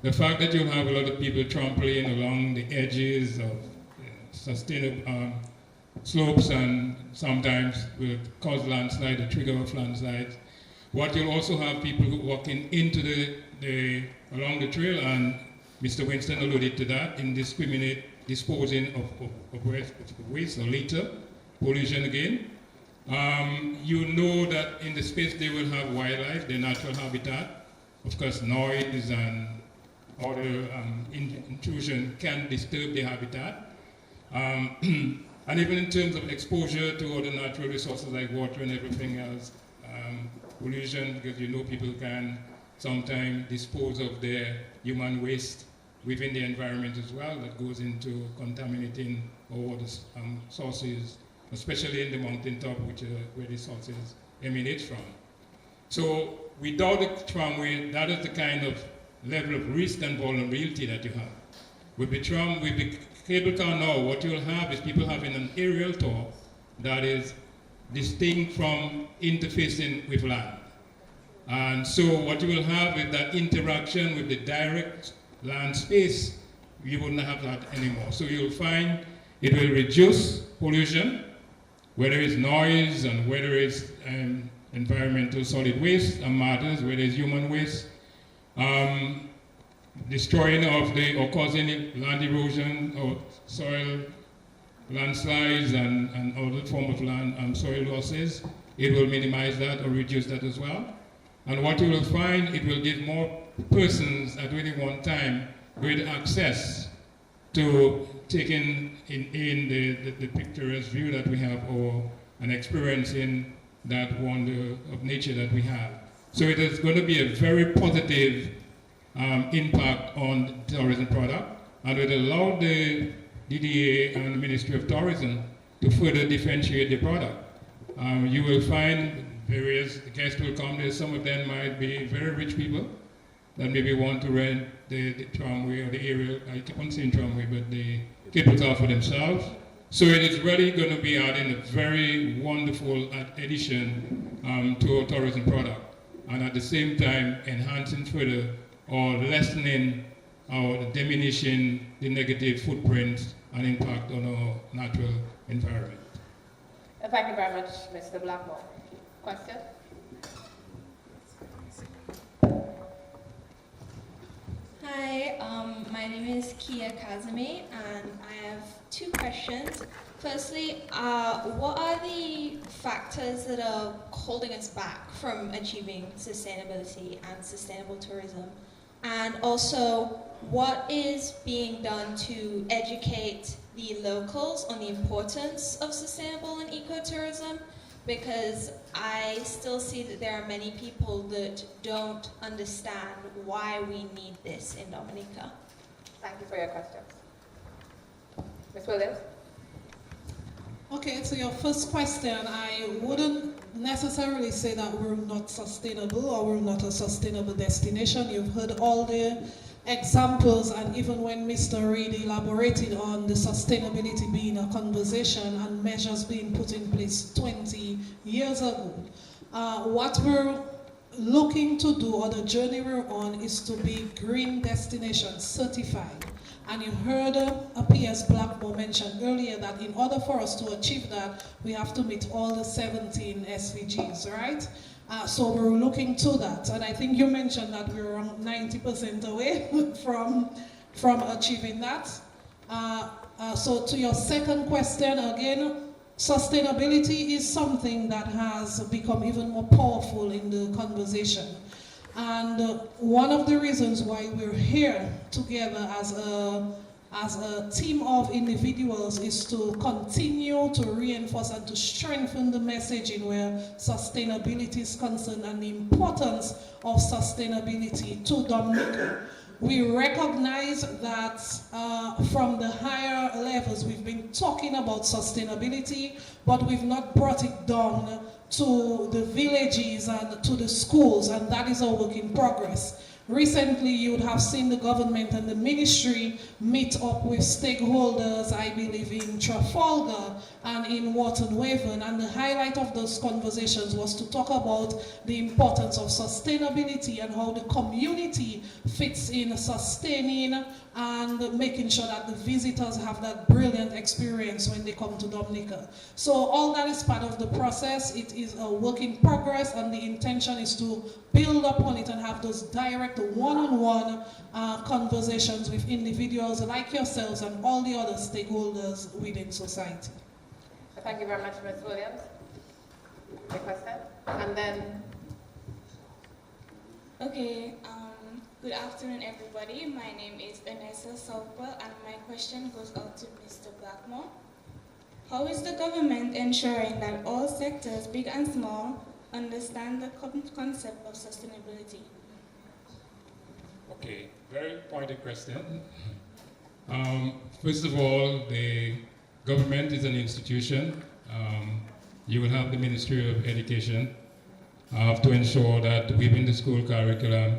The fact that you have a lot of people trampling along the edges of sustainable slopes and sometimes will cause landslide, the trigger of landslides. What you'll also have people walking into along the trail, and Mr. Winston alluded to that, indiscriminate disposing of waste or litter, pollution again. You know that in the space they will have wildlife, their natural habitat. Of course, noise and other intrusion can disturb their habitat. And even in terms of exposure to other natural resources like water and everything else, pollution, because you know people can sometimes dispose of their human waste within the environment as well, that goes into contaminating our water sources, especially in the mountaintop, where the sources emanate from. So without the tramway, that is the kind of level of risk and vulnerability that you have. With the cable car now, what you'll have is people having an aerial tour that is distinct from interfacing with land. And so what you will have is that interaction with the direct land space, you wouldn't have that anymore. So you'll find it will reduce pollution, whether it's noise and whether it's environmental solid waste and matters, whether it's human waste, destroying of or causing land erosion or soil landslides and other form of land and soil losses. It will minimize that or reduce that as well. And what you will find, it will give more persons at any one time greater access to taking in the picturesque view that we have or and experiencing that wonder of nature that we have. So it is going to be a very positive impact on the tourism product, and it will allow the DDA and the Ministry of Tourism to further differentiate the product. You will find various guests will come there. Some of them might be very rich people that maybe want to rent the tramway or the area. I keep on saying tramway, but the cable car for themselves. So it is really going to be adding a very wonderful addition to our tourism product, and at the same time enhancing further or lessening or diminishing the negative footprint and impact on our natural environment. Thank you very much, Mr. Blackmore. Question? Hi, my name is Kia Kazumi, and I have two questions. Firstly, what are the factors that are holding us back from achieving sustainability and sustainable tourism? And also, what is being done to educate the locals on the importance of sustainable and ecotourism? Because I still see that there are many people that don't understand why we need this in Dominica. Thank you for your questions. Ms. Williams? Okay, to your first question, I wouldn't necessarily say that we're not sustainable or we're not a sustainable destination. You've heard all the examples, and even when Mr. Reid elaborated on the sustainability being a conversation and measures being put in place 20 years ago, what we're looking to do, or the journey we're on, is to be green destination certified. And you heard P.S. Blackmore mention earlier that in order for us to achieve that, we have to meet all the 17 SDGs, right? So we're looking to that. And I think you mentioned that we're around 90% away from achieving that. So to your second question, again, sustainability is something that has become even more powerful in the conversation. And one of the reasons why we're here together as a team of individuals is to continue to reinforce and to strengthen the messaging where sustainability is concerned and the importance of sustainability to Dominica. We recognize that from the higher levels we've been talking about sustainability, but we've not brought it down to the villages and to the schools, and that is a work in progress. Recently, you would have seen the government and the ministry meet up with stakeholders, I believe, in Trafalgar and in Wharton Waven, and the highlight of those conversations was to talk about the importance of sustainability and how the community fits in sustaining and making sure that the visitors have that brilliant experience when they come to Dominica. So all that is part of the process. It is a work in progress, and the intention is to build upon it and have those direct one-on-one conversations with individuals like yourselves and all the other stakeholders within society. Thank you very much, Ms. Williams. The question? And then... Okay, good afternoon, everybody. My name is Vanessa Southwell, and my question goes out to Mr. Blackmore. How is the government ensuring that all sectors, big and small, understand the concept of sustainability? Okay, very pointed question. First of all, the government is an institution. You will have the Ministry of Education to ensure that within the school curriculum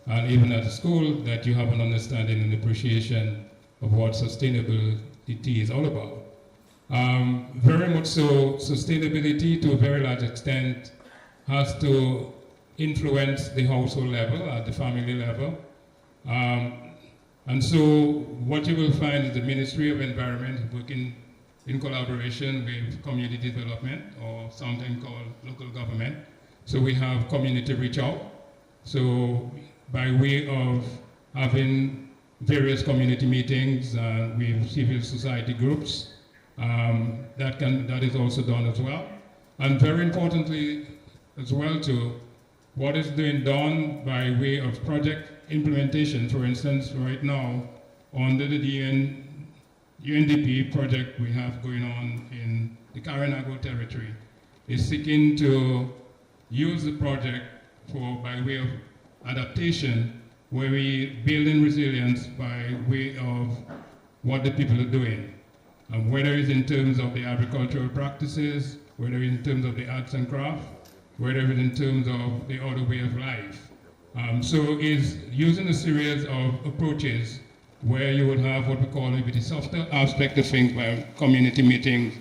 and even at the school that you have an understanding and appreciation of what sustainability is all about. Very much so, sustainability to a very large extent has to influence the household level, at the family level. And so what you will find is the Ministry of Environment working in collaboration with community development, or something called local government. So we have community reach out. So by way of having various community meetings with civil society groups, that is also done as well. And very importantly as well too, what is being done by way of project implementation. For instance, right now, under the DN UNDP project we have going on in the Carinago territory is seeking to use the project by way of adaptation, where we build in resilience by way of what the people are doing, whether it's in terms of the agricultural practices, whether it's in terms of the arts and crafts, whether it's in terms of the other way of life. So it's using a series of approaches where you would have what we call maybe the softer aspect of things by community meetings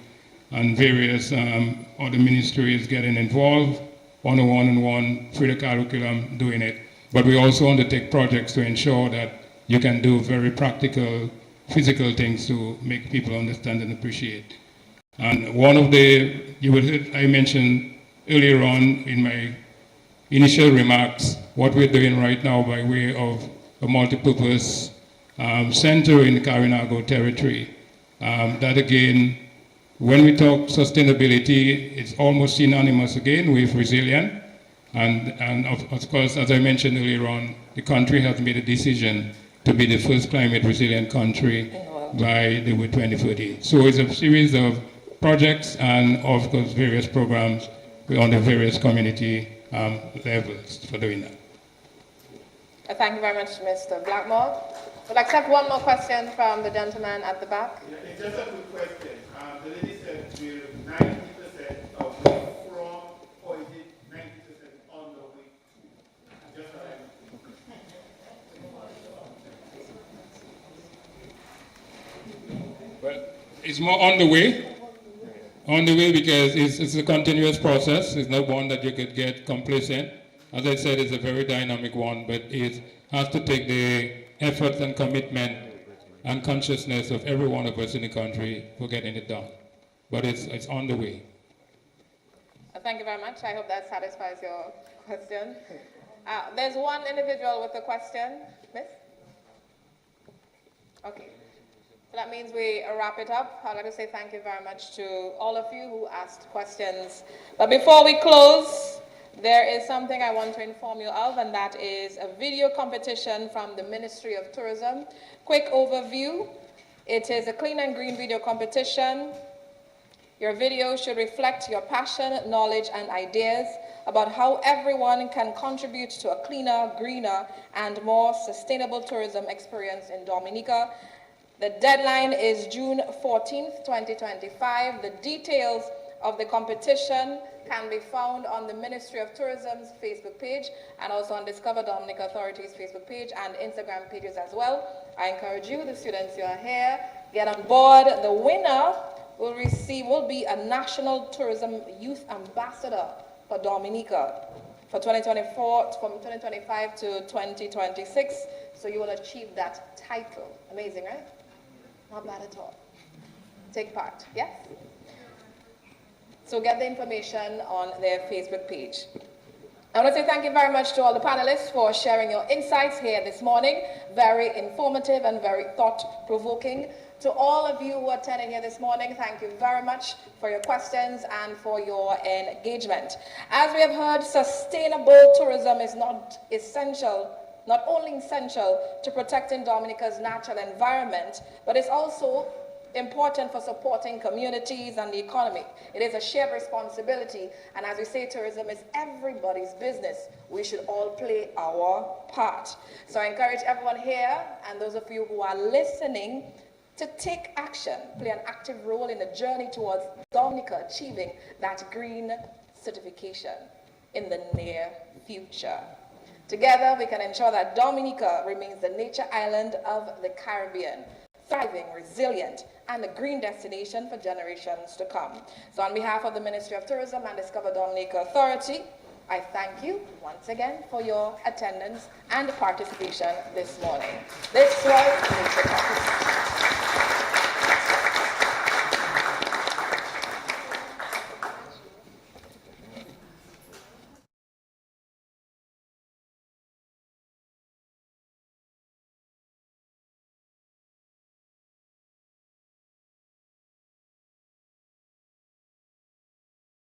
and various other ministries getting involved, one-on-one through the curriculum doing it. But we also undertake projects to ensure that you can do very practical, physical things to make people understand and appreciate. And one of I mentioned earlier on in my initial remarks, what we're doing right now by way of a multipurpose center in the Carinago territory. That again, when we talk sustainability, it's almost synonymous again with resilient. And of course, as I mentioned earlier on, the country has made a decision to be the first climate resilient country by the year 2030. So it's a series of projects and of course various programs on the various community levels for doing that. Thank you very much, Mr. Blackmore. We'll accept one more question from the gentleman at the back. Yeah, it's just a quick question. The lady said we're 90% away from, or is it 90% on the way to? Just Well, it's more on the way. On the way because it's a continuous process. It's not one that you could get complacent. As I said, it's a very dynamic one, but it has to take the effort and commitment and consciousness of every one of us in the country for getting it done. But it's on the way. Thank you very much. I hope that satisfies your question. There's one individual with a question. Miss? Okay. So that means we wrap it up. I'd like to say thank you very much to all of you who asked questions. But before we close, there is something I want to inform you of, and that is a video competition from the Ministry of Tourism. Quick overview. It is a clean and green video competition. Your video should reflect your passion, knowledge, and ideas about how everyone can contribute to a cleaner, greener, and more sustainable tourism experience in Dominica. The deadline is June 14th, 2025. The details of the competition can be found on the Ministry of Tourism's Facebook page and also on Discover Dominica Authority's Facebook page and Instagram pages as well. I encourage you, the students who are here, get on board. The winner will be a National Tourism Youth Ambassador for Dominica for 2024, from 2025 to 2026. So you will achieve that title. Amazing, right? Not bad at all. Take part, yes? So get the information on their Facebook page. I want to say thank you very much to all the panelists for sharing your insights here this morning. Very informative and very thought-provoking. To all of you who attended here this morning, thank you very much for your questions and for your engagement. As we have heard, sustainable tourism is not only essential to protecting Dominica's natural environment, but it's also important for supporting communities and the economy. It is a shared responsibility, and as we say, tourism is everybody's business. We should all play our part. So I encourage everyone here and those of you who are listening to take action, play an active role in the journey towards Dominica achieving that green certification in the near future. Together, we can ensure that Dominica remains the nature island of the Caribbean, thriving, resilient, and a green destination for generations to come. So on behalf of the Ministry of Tourism and Discover Dominica Authority, I thank you once again for your attendance and participation this morning. This was Nature Talks.